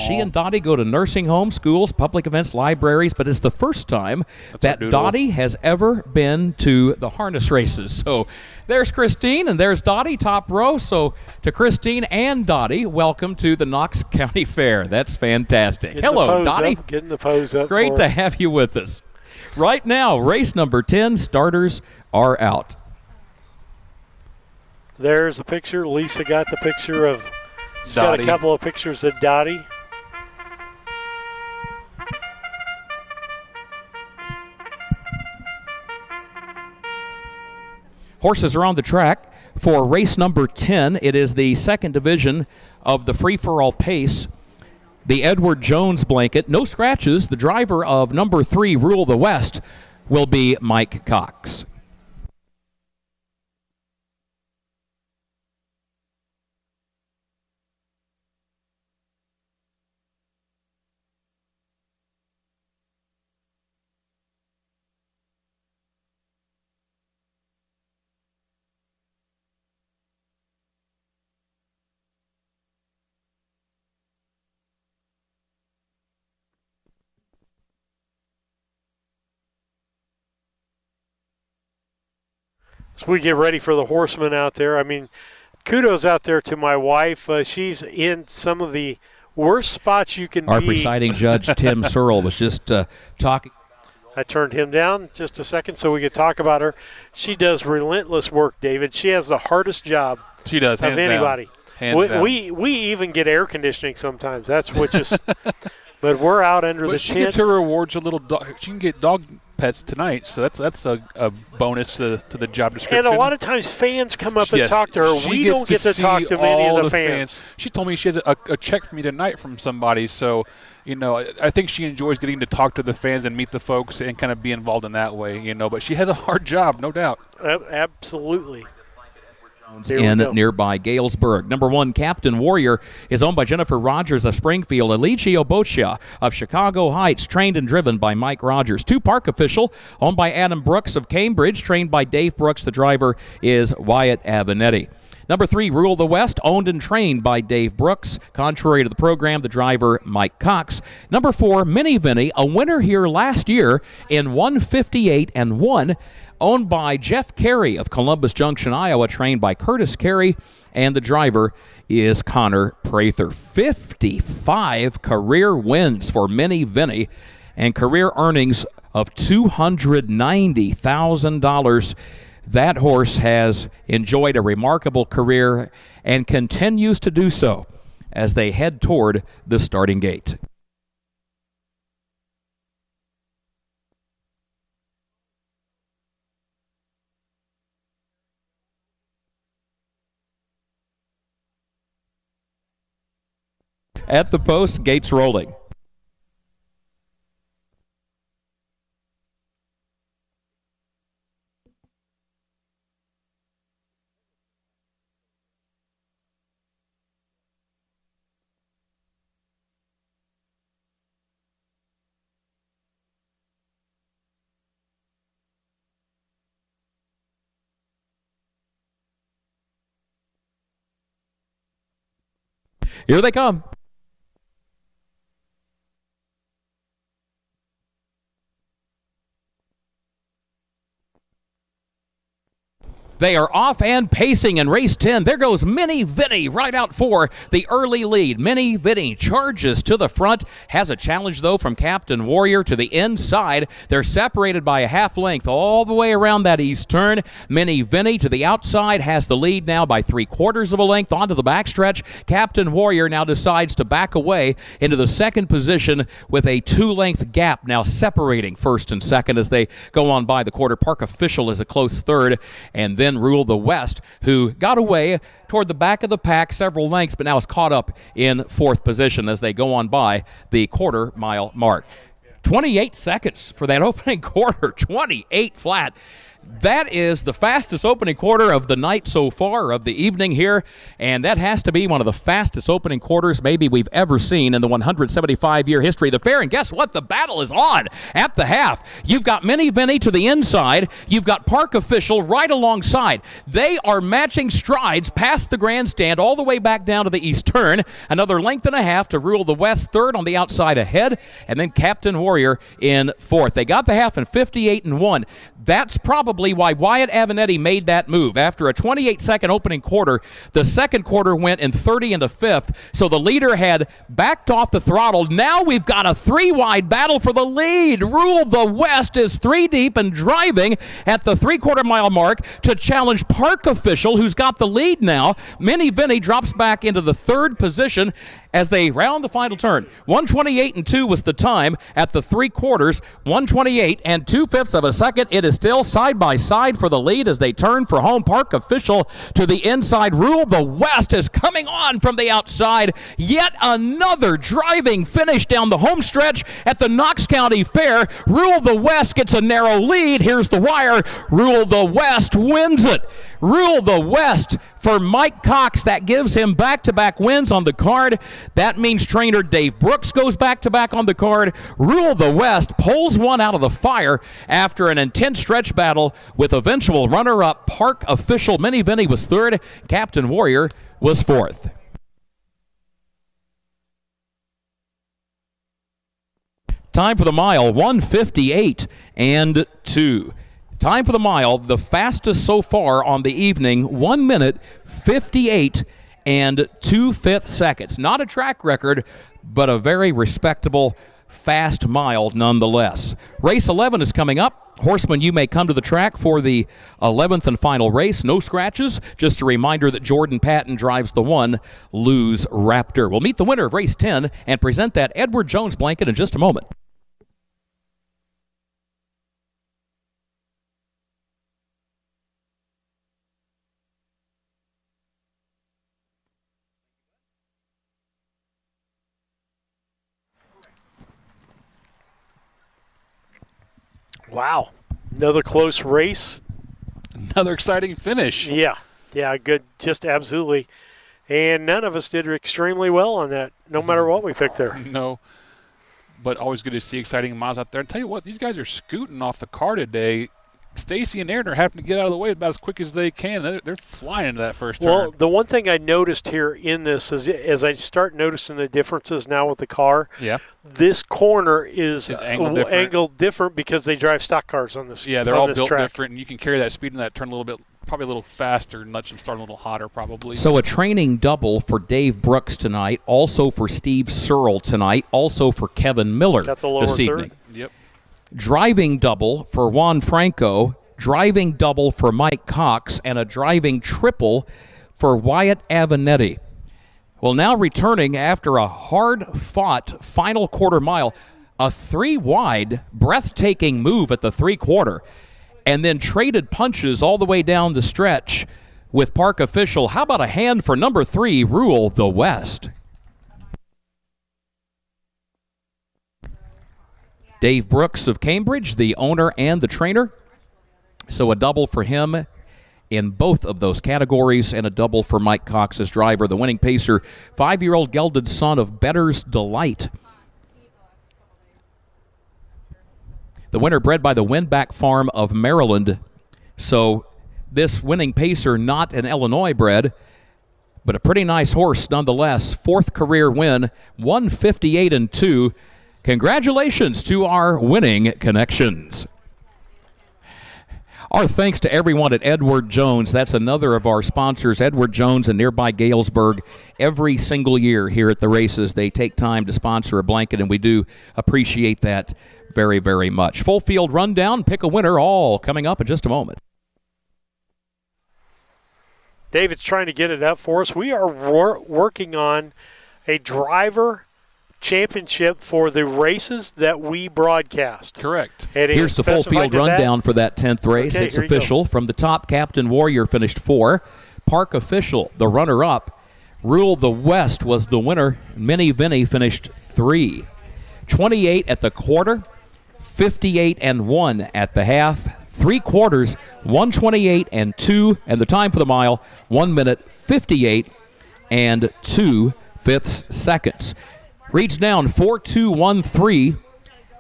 She and Dottie go to nursing homes, schools, public events, libraries, but it's the first time that Dottie has ever been to the harness races. So there's Christine and there's Dottie, top row. So to Christine and Dottie, welcome to the Knox County Fair. That's fantastic. Hello, Dottie.
Getting the pose up.
Great to have you with us. Right now, race number 10, starters are out.
There's a picture. Lisa got the picture of, she's got a couple of pictures of Dottie.
Horses are on the track for race number 10. It is the second division of the free-for-all pace. The Edward Jones blanket, no scratches. The driver of number 3, Rule the West, will be Mike Cox.
So we get ready for the horsemen out there. I mean, kudos out there to my wife. She's in some of the worst spots you can be.
Our presiding judge, Tim Searle, was just talking.
I turned him down just a second so we could talk about her. She does relentless work, David. She has the hardest job
she does,
of anybody.
Hands down.
We even get air conditioning sometimes. That's which is. But we're out under the tent.
She gets her rewards a little. She can get dog pets tonight, so that's a bonus to the job description.
And a lot of times fans come up and talk to her. We don't get to talk to many of the fans.
She told me she has a check for me tonight from somebody, so I think she enjoys getting to talk to the fans and meet the folks and kind of be involved in that way, but she has a hard job, no doubt.
Absolutely.
In nearby Galesburg. Number 1, Captain Warrior, is owned by Jennifer Rogers of Springfield. Eligio Boccia of Chicago Heights, trained and driven by Mike Rogers. 2, Park Official, owned by Adam Brooks of Cambridge, trained by Dave Brooks. The driver is Wyatt Avenetti. Number 3, Rule the West, owned and trained by Dave Brooks. Contrary to the program, the driver, Mike Cox. Number 4, Mini Vinny, a winner here last year in 158-1, owned by Jeff Carey of Columbus Junction, Iowa, trained by Curtis Carey, and the driver is Connor Prather. 55 career wins for Mini Vinny and career earnings of $290,000. That horse has enjoyed a remarkable career and continues to do so as they head toward the starting gate. At the post, gates rolling. Here they come. They are off and pacing in race 10. There goes Minnie Vinny right out for the early lead. Minnie Vinny charges to the front, has a challenge though from Captain Warrior to the inside. They're separated by a half length all the way around that east turn. Minnie Vinny to the outside has the lead now by 3/4 of a length onto the backstretch. Captain Warrior now decides to back away into the second position with a 2-length gap now separating first and second as they go on by the quarter. Park Official is a close third, and then Rule the West, who got away toward the back of the pack several lengths, but now is caught up in fourth position as they go on by the quarter-mile mark. 28 seconds for that opening quarter, 28 flat. That is the fastest opening quarter of the night so far, of the evening here, and that has to be one of the fastest opening quarters maybe we've ever seen in the 175-year history of the fair. And guess what? The battle is on at the half. You've got Minnie Vinny to the inside. You've got Park Official right alongside. They are matching strides past the grandstand all the way back down to the east turn. Another length and a half to Rule the West third on the outside ahead, and then Captain Warrior in fourth. They got the half in 58-1. That's probably why Wyatt Avenatti made that move. After a 28-second opening quarter, the second quarter went in 30 into fifth, so the leader had backed off the throttle. Now we've got a 3-wide battle for the lead. Rule the West is 3 deep and driving at the 3/4 mile mark to challenge Park Official, who's got the lead now. Minnie Vinny drops back into the third position as they round the final turn. 1:28.2 was the time at the 3/4. 1:28 and 2/5 of a second. It is still side by side for the lead as they turn for home. Park Official to the inside. Rule the West is coming on from the outside. Yet another driving finish down the home stretch at the Knox County Fair. Rule the West gets a narrow lead. Here's the wire. Rule the West wins it. Rule the West for Mike Cox. That gives him back-to-back wins on the card. That means trainer Dave Brooks goes back-to-back on the card. Rule the West pulls one out of the fire after an intense stretch battle with eventual runner-up Park Official. Minnie Vinny was third. Captain Warrior was fourth. Time for the mile, 1:58.2. Time for the mile, the fastest so far on the evening, 1 minute, 58 and 2/5 seconds. Not a track record, but a very respectable fast mile nonetheless. Race 11 is coming up. Horsemen, you may come to the track for the 11th and final race. No scratches. Just a reminder that Jordan Patton drives the one Lose Raptor. We'll meet the winner of race 10 and present that Edward Jones blanket in just a moment.
Wow. Another close race.
Another exciting finish.
Yeah, good. Just absolutely. And none of us did extremely well on that, no matter what we picked there.
No, but always good to see exciting miles out there. And tell you what, these guys are scooting off the car today. Stacy and Aaron are having to get out of the way about as quick as they can. They're flying into that first turn.
Well, the one thing I noticed here in this is as I start noticing the differences now with the car, this corner is angled different because they drive stock cars on this.
Yeah, they're all built
track.
different, and you can carry that speed in that turn a little bit, probably a little faster, and let them start a little hotter probably.
So a training double for Dave Brooks tonight, also for Steve Searle tonight, also for Kevin Miller this evening.
Yep.
Driving double for Juan Franco, driving double for Mike Cox, and a driving triple for Wyatt Avenatti. Well, now returning after a hard-fought final quarter mile, a 3-wide, breathtaking move at the 3/4, and then traded punches all the way down the stretch with Park Official. How about a hand for number 3, Rule the West? Dave Brooks of Cambridge, the owner and the trainer. So a double for him in both of those categories, and a double for Mike Cox as driver. The winning pacer, 5-year-old gelded son of Better's Delight. The winner bred by the Windback Farm of Maryland. So this winning pacer, not an Illinois bred, but a pretty nice horse nonetheless. 4th career win, 1:58.2. Congratulations to our winning connections. Our thanks to everyone at Edward Jones. That's another of our sponsors, Edward Jones in nearby Galesburg. Every single year here at the races, they take time to sponsor a blanket, and we do appreciate that very, very much. Full field rundown, pick a winner, all coming up in just a moment.
David's trying to get it up for us. We are working on a driver championship for the races that we broadcast.
Correct.
Here's the full field rundown for that 10th race.
Okay,
it's official. From the top, Captain Warrior finished 4. Park Official, the runner-up. Rule the West was the winner. Minnie Vinny finished 3. 28 at the quarter, 58 and 1 at the half. 3 quarters, 128 and 2, and the time for the mile, 1 minute 58 and 2/5 seconds. Reads down 4:2:13.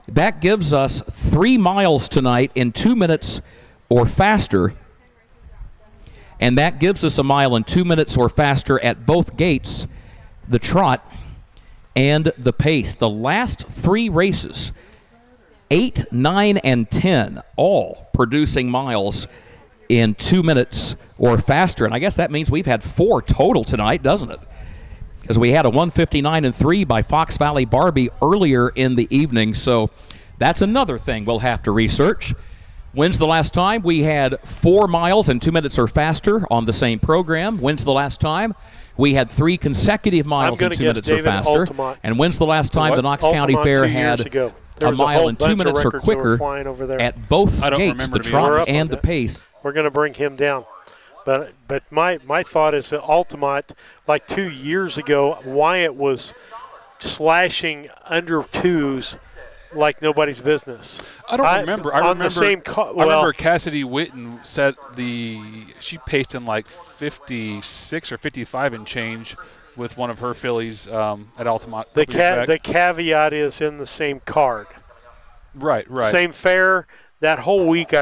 That gives us 3 miles tonight in 2 minutes or faster. And that gives us a mile in 2 minutes or faster at both gates, the trot and the pace. The last 3 races, 8, 9, and 10, all producing miles in 2 minutes or faster. And I guess that means we've had 4 total tonight, doesn't it? Because we had a 1:59 and 3 by Fox Valley Barbie earlier in the evening. So that's another thing we'll have to research. When's the last time we had 4 miles in 2 minutes or faster on the same program? When's the last time we had 3 consecutive miles in 2 minutes or faster? And when's the last time the Knox County Fair had a mile in 2 minutes or quicker at both gates, the trot and the pace?
We're going to bring him down. But my thought is that Altamont, like 2 years ago, Wyatt was slashing under 2s like nobody's business.
I don't remember. I remember Cassidy Witten said she paced in like 56 or 55 and change with one of her fillies at Altamont.
The caveat is in the same card.
Right.
Same fair. That whole week,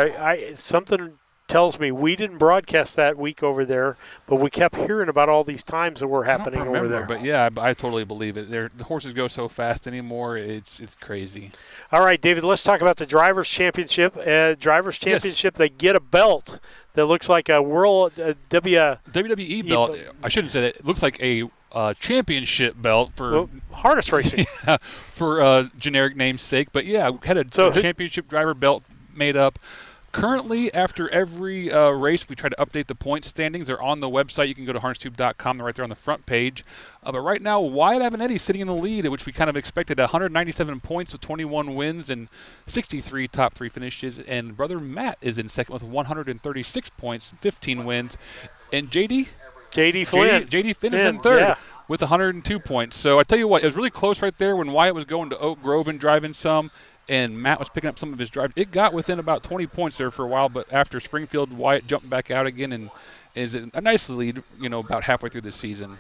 something tells me we didn't broadcast that week over there, but we kept hearing about all these times that were happening over there.
But yeah, I totally believe it. The horses go so fast anymore; it's crazy.
All right, David, let's talk about the Drivers' Championship.
Yes.
They get a belt that looks like a
WWE belt. I shouldn't say that. It looks like a championship belt for
harness racing.
Yeah, for generic name's sake. But yeah, we had a championship driver belt made up. Currently, after every race, we try to update the point standings. They're on the website. You can go to harnestube.com. They're right there on the front page. But right now, Wyatt Avenatti sitting in the lead, which we kind of expected, 197 points with 21 wins and 63 top 3 finishes. And brother Matt is in second with 136 points and 15 wins. And J.D. Flynn. J.D. Flynn is in third with 102 points. So I tell you what, it was really close right there when Wyatt was going to Oak Grove and driving some. And Matt was picking up some of his drives. It got within about 20 points there for a while, but after Springfield, Wyatt jumped back out again and is a nice lead, about halfway through the season.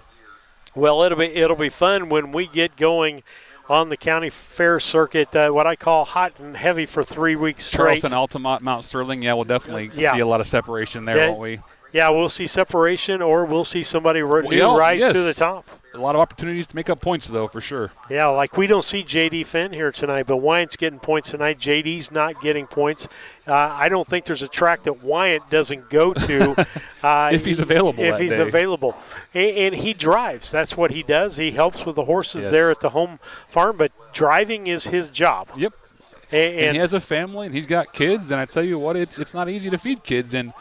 Well, it'll be fun when we get going on the county fair circuit, what I call hot and heavy for 3 weeks straight.
Charleston, Altamont, Mount Sterling, we'll definitely see a lot of separation there, won't we?
Yeah, we'll see separation, or we'll see somebody rise to the top.
A lot of opportunities to make up points, though, for sure.
Yeah, like we don't see J.D. Finn here tonight, but Wyatt's getting points tonight. J.D.'s not getting points. I don't think there's a track that Wyatt doesn't go to.
If he's available
If he's available. And he drives. That's what he does. He helps with the horses there at the home farm, but driving is his job.
Yep. And he has a family, and he's got kids, and I tell you what, it's not easy to feed kids, and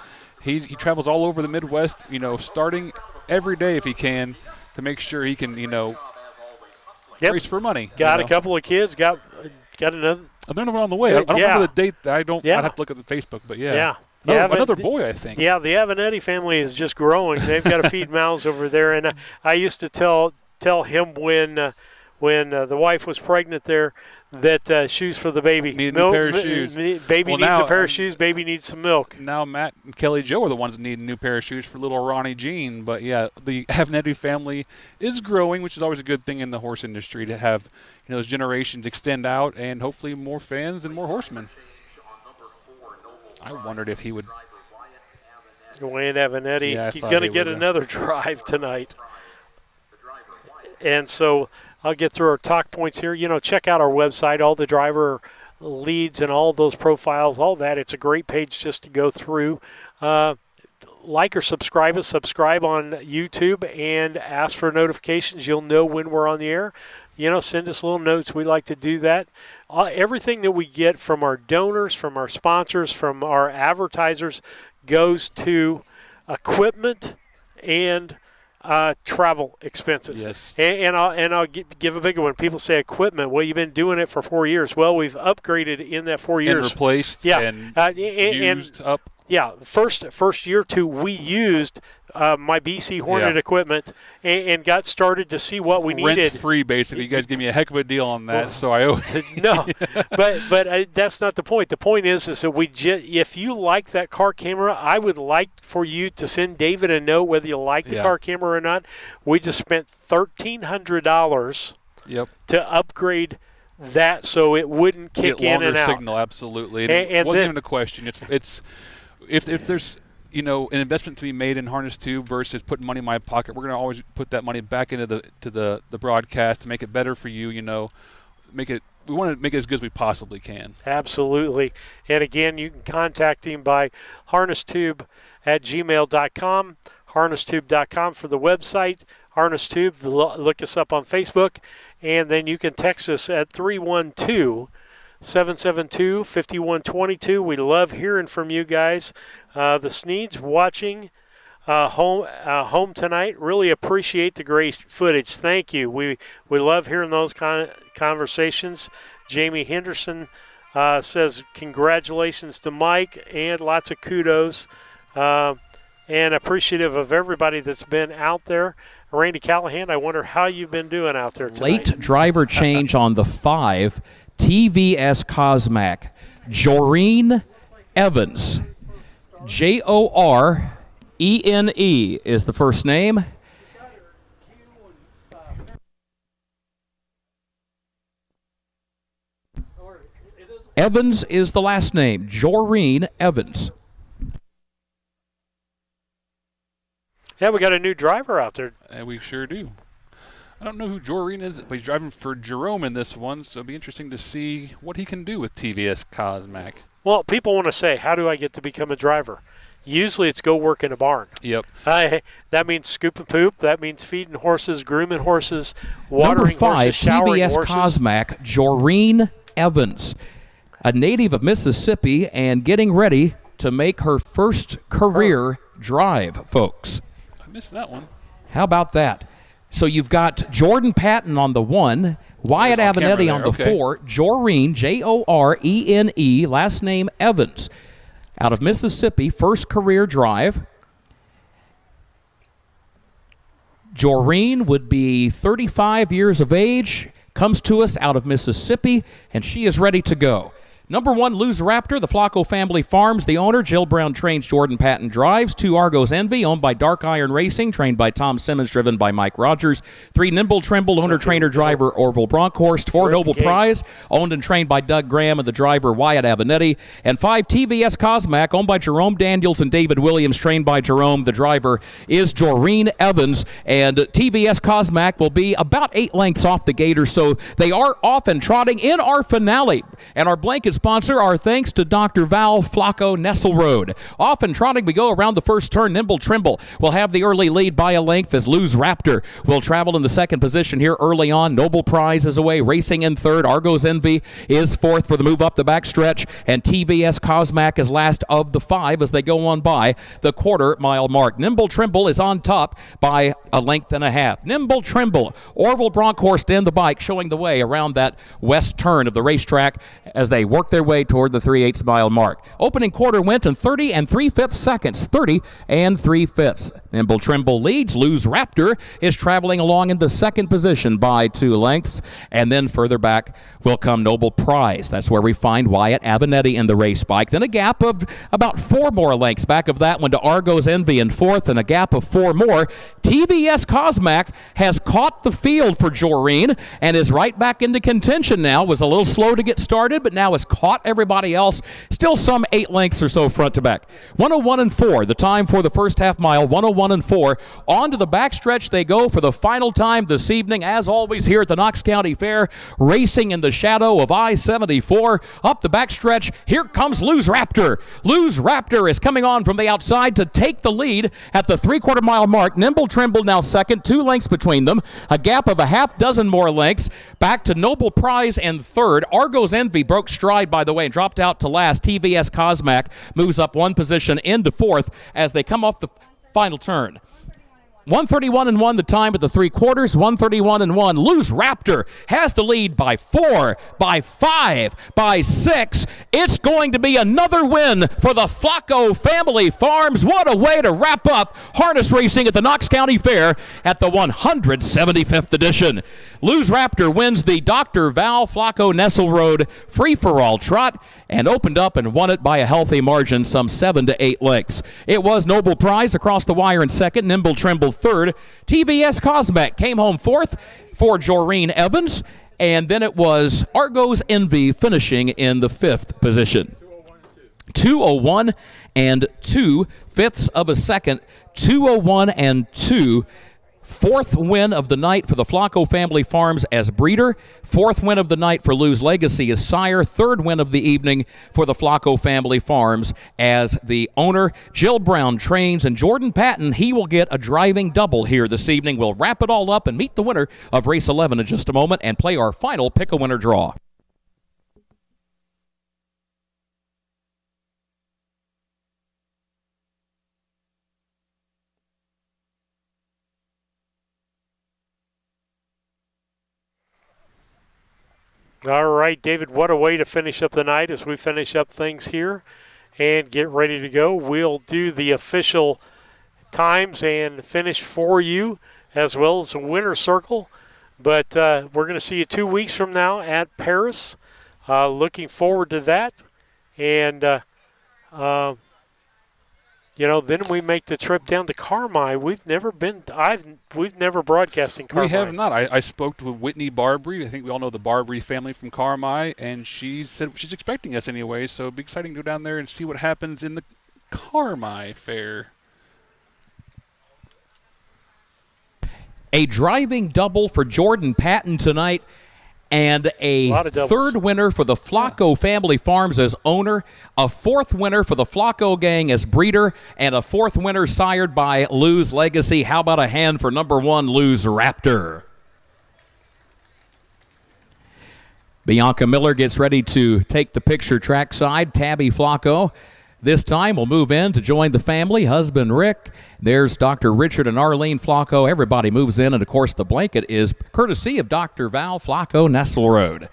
he travels all over the Midwest, starting every day if he can, to make sure he can, race for money.
Got a couple of kids. Got another.
They're on the way. I don't remember the date. I'd have to look at the Facebook, but yeah. Another boy, I think.
Yeah, the Avenatti family is just growing. They've got to feed mouths over there. And I used to tell him when the wife was pregnant there that shoes for the baby.
Need a new pair of shoes.
Baby needs a pair of shoes. Baby needs some milk.
Now Matt and Kelly Jo are the ones that need a new pair of shoes for little Ronnie Jean. But yeah, the Avenatti family is growing, which is always a good thing in the horse industry to have those generations extend out and hopefully more fans and more horsemen. I wondered if he would.
Wyatt Avenatti, he's going to get another drive tonight. And so I'll get through our talk points here. Check out our website. All the driver leads and all those profiles, all that. It's a great page just to go through. Like or subscribe us. Subscribe on YouTube and ask for notifications. You'll know when we're on the air. Send us little notes. We like to do that. Everything that we get from our donors, from our sponsors, from our advertisers goes to equipment and travel expenses.
Yes.
And I'll give a big one. People say equipment. Well, you've been doing it for 4 years. Well, we've upgraded in that 4 years.
And replaced and used up.
Yeah, first year or two, we used my BC Hornet equipment and got started to see what we needed.
Rent-free, basically. You guys gave me a heck of a deal on that, so I owe it.
No, but that's not the point. The point is that if you like that car camera, I would like for you to send David a note whether you like the car camera or not. We just spent $1,300 to upgrade that so it wouldn't kick in and out.
Signal, absolutely. It wasn't even a question. It's if there's an investment to be made in Harness Tube versus putting money in my pocket, we're going to always put that money back into the broadcast to make it better for you. We want to make it as good as we possibly can.
Absolutely. And again, you can contact him by harnesstube@gmail.com, harnesstube.com for the website, Harness Tube. Look us up on Facebook, and then you can text us at 312-772-5122. We love hearing from you guys. The Sneeds watching home tonight. Really appreciate the great footage. Thank you. We love hearing those conversations. Jamie Henderson says congratulations to Mike and lots of kudos and appreciative of everybody that's been out there. Randy Callahan, I wonder how you've been doing out there tonight.
Late driver change on the 5 TVS Cosmac. Joreen Evans. Jorene is the first name. Evans is the last name. Joreen Evans.
Yeah, we got a new driver out there.
And we sure do. I don't know who Joreen is, but he's driving for Jerome in this one, so it'll be interesting to see what he can do with TVS Cosmac.
Well, people want to say, how do I get to become a driver? Usually it's go work in a barn.
Yep.
That means scoop and poop. That means feeding horses, grooming horses, watering
Number 5,
horses, showering
TVS
horses.
Cosmac, Joreen Evans, a native of Mississippi and getting ready to make her first career drive, folks.
I missed that one.
How about that? So you've got Jordan Patton on the 1, Wyatt Avenatti on the 4, Jorene, Jorene, last name Evans, out of Mississippi, first career drive. Jorene would be 35 years of age, comes to us out of Mississippi, and she is ready to go. Number 1, Luz Raptor, the Flacco family farms. The owner, Jill Brown, trains. Jordan Patton drives. 2, Argos Envy, owned by Dark Iron Racing, trained by Tom Simmons, driven by Mike Rogers. 3, Nimble Trimble, owner, trainer, driver, Orville Bronkhorst. 4, Noble Prize, owned and trained by Doug Graham and the driver, Wyatt Avenatti. And 5, TVS Cosmac, owned by Jerome Daniels and David Williams, trained by Jerome. The driver is Jorene Evans. And TVS Cosmac will be about 8 lengths off the gator, so they are off and trotting in our finale. And our blanket sponsor, our thanks to Dr. Val Flacco, Nestle Road. Off and trotting we go around the first turn. Nimble Trimble will have the early lead by a length as Luz Raptor will travel in the second position here early on. Noble Prize is away, racing in third. Argos Envy is fourth for the move up the backstretch, and TVS Cosmac is last of the 5 as they go on by the quarter-mile mark. Nimble Trimble is on top by a length and a half. Nimble Trimble, Orville Bronkhorst and the bike showing the way around that west turn of the racetrack as they work their way toward the 3/8 mile mark. Opening quarter went in 30 3/5 seconds. 30 3/5. Nimble Trimble leads. Luz Raptor is traveling along in the second position by 2 lengths. And then further back will come Noble Prize. That's where we find Wyatt Avenatti in the race bike. Then a gap of about 4 more lengths back of that one to Argos Envy in fourth, and a gap of 4 more. TVS Cosmac has caught the field for Jorene and is right back into contention now. Was a little slow to get started, but now is caught everybody else. Still some 8 lengths or so front to back. 101-4, the time for the first half mile, 101-4. On to the backstretch they go for the final time this evening, as always here at the Knox County Fair, racing in the shadow of I-74. Up the backstretch, here comes Lose Raptor. Lose Raptor is coming on from the outside to take the lead at the 3/4 mile mark. Nimble Trimble now second, 2 lengths between them, a gap of a half dozen more lengths. Back to Noble Prize in third. Argo's Envy broke stride, by the way, and dropped out to last. TVS Cosmac moves up 1 position into 4th as they come off the final turn. 131-1 the time at the 3/4, 131-1. Lose Raptor has the lead by 4, by 5, by 6. It's going to be another win for the Flacco Family Farms. What a way to wrap up harness racing at the Knox County Fair at the 175th edition. Lose Raptor wins the Dr. Val Flacco Nessel Road free-for-all trot and opened up and won it by a healthy margin, some 7 to 8 lengths. It was Noble Prize across the wire in second, Nimble Trimble third. TVS Cosmac came home 4th for Joreen Evans, and then it was Argo's Envy finishing in the 5th position. 201 and 2, fifths of a second, 201 and 2. 4th win of the night for the Flacco Family Farms as breeder. 4th win of the night for Lou's Legacy as sire. 3rd win of the evening for the Flacco Family Farms as the owner. Jill Brown trains, and Jordan Patton, he will get a driving double here this evening. We'll wrap it all up and meet the winner of race 11 in just a moment and play our final pick-a-winner draw.
All right, David, what a way to finish up the night as we finish up things here and get ready to go. We'll do the official times and finish for you as well as a winner circle. But we're going to see you 2 weeks from now at Paris. Looking forward to that. And, then we make the trip down to Carmi. We've never broadcast in Carmi.
We have not. I spoke to Whitney Barbary. I think we all know the Barbary family from Carmi, and she said she's expecting us anyway, so it'd be exciting to go down there and see what happens in the Carmi Fair.
A driving double for Jordan Patton tonight, and a 3rd winner for the Flacco Family Farms as owner, a 4th winner for the Flacco gang as breeder, and a 4th winner sired by Lou's Legacy. How about a hand for number 1, Lose Raptor? Bianca Miller gets ready to take the picture trackside. Tabby Flacco this time will move in to join the family. Husband Rick, there's Dr. Richard and Arlene Flacco. Everybody moves in, and of course the blanket is courtesy of Dr. Val Flacco Nessel Road.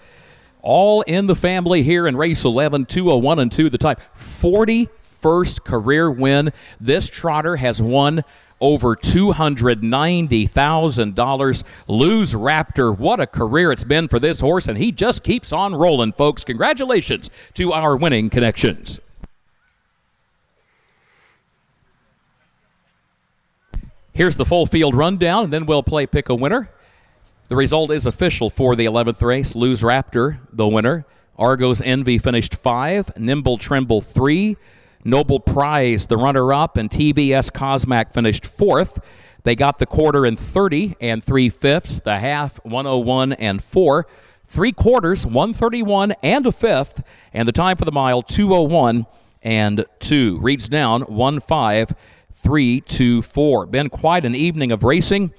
All in the family here in race 11, 201 and 2 the time. 41st career win. This trotter has won over $290,000. Lose Raptor, what a career it's been for this horse, and he just keeps on rolling, folks. Congratulations to our winning connections. Here's the full field rundown, and then we'll play Pick a Winner. The result is official for the 11th race. Lose Raptor, the winner. Argo's Envy finished 5. Nimble Trimble 3. Noble Prize, the runner-up, and TVS Cosmac finished 4th. They got the quarter in 30 and 3/5, the half 101 and 4. 3/4, 131 and a 5th, and the time for the mile 201 and 2. Reads down 1-5-3-2-4. Been quite an evening of racing.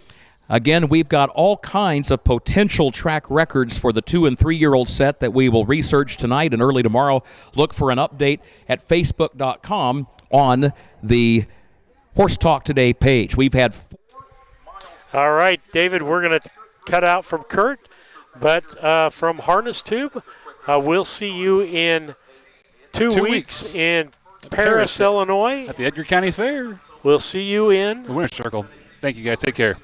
Again, we've got all kinds of potential track records for the 2- and 3-year-old set that we will research tonight and early tomorrow. Look for an update at facebook.com on the Horse Talk Today page. We've had...
All right, David, we're going to cut out from Kurt, but from Harness Tube, we'll see you in two weeks in Paris, Illinois.
At the Edgar County Fair.
We'll see you in
the Winner's Circle. Thank you, guys. Take care.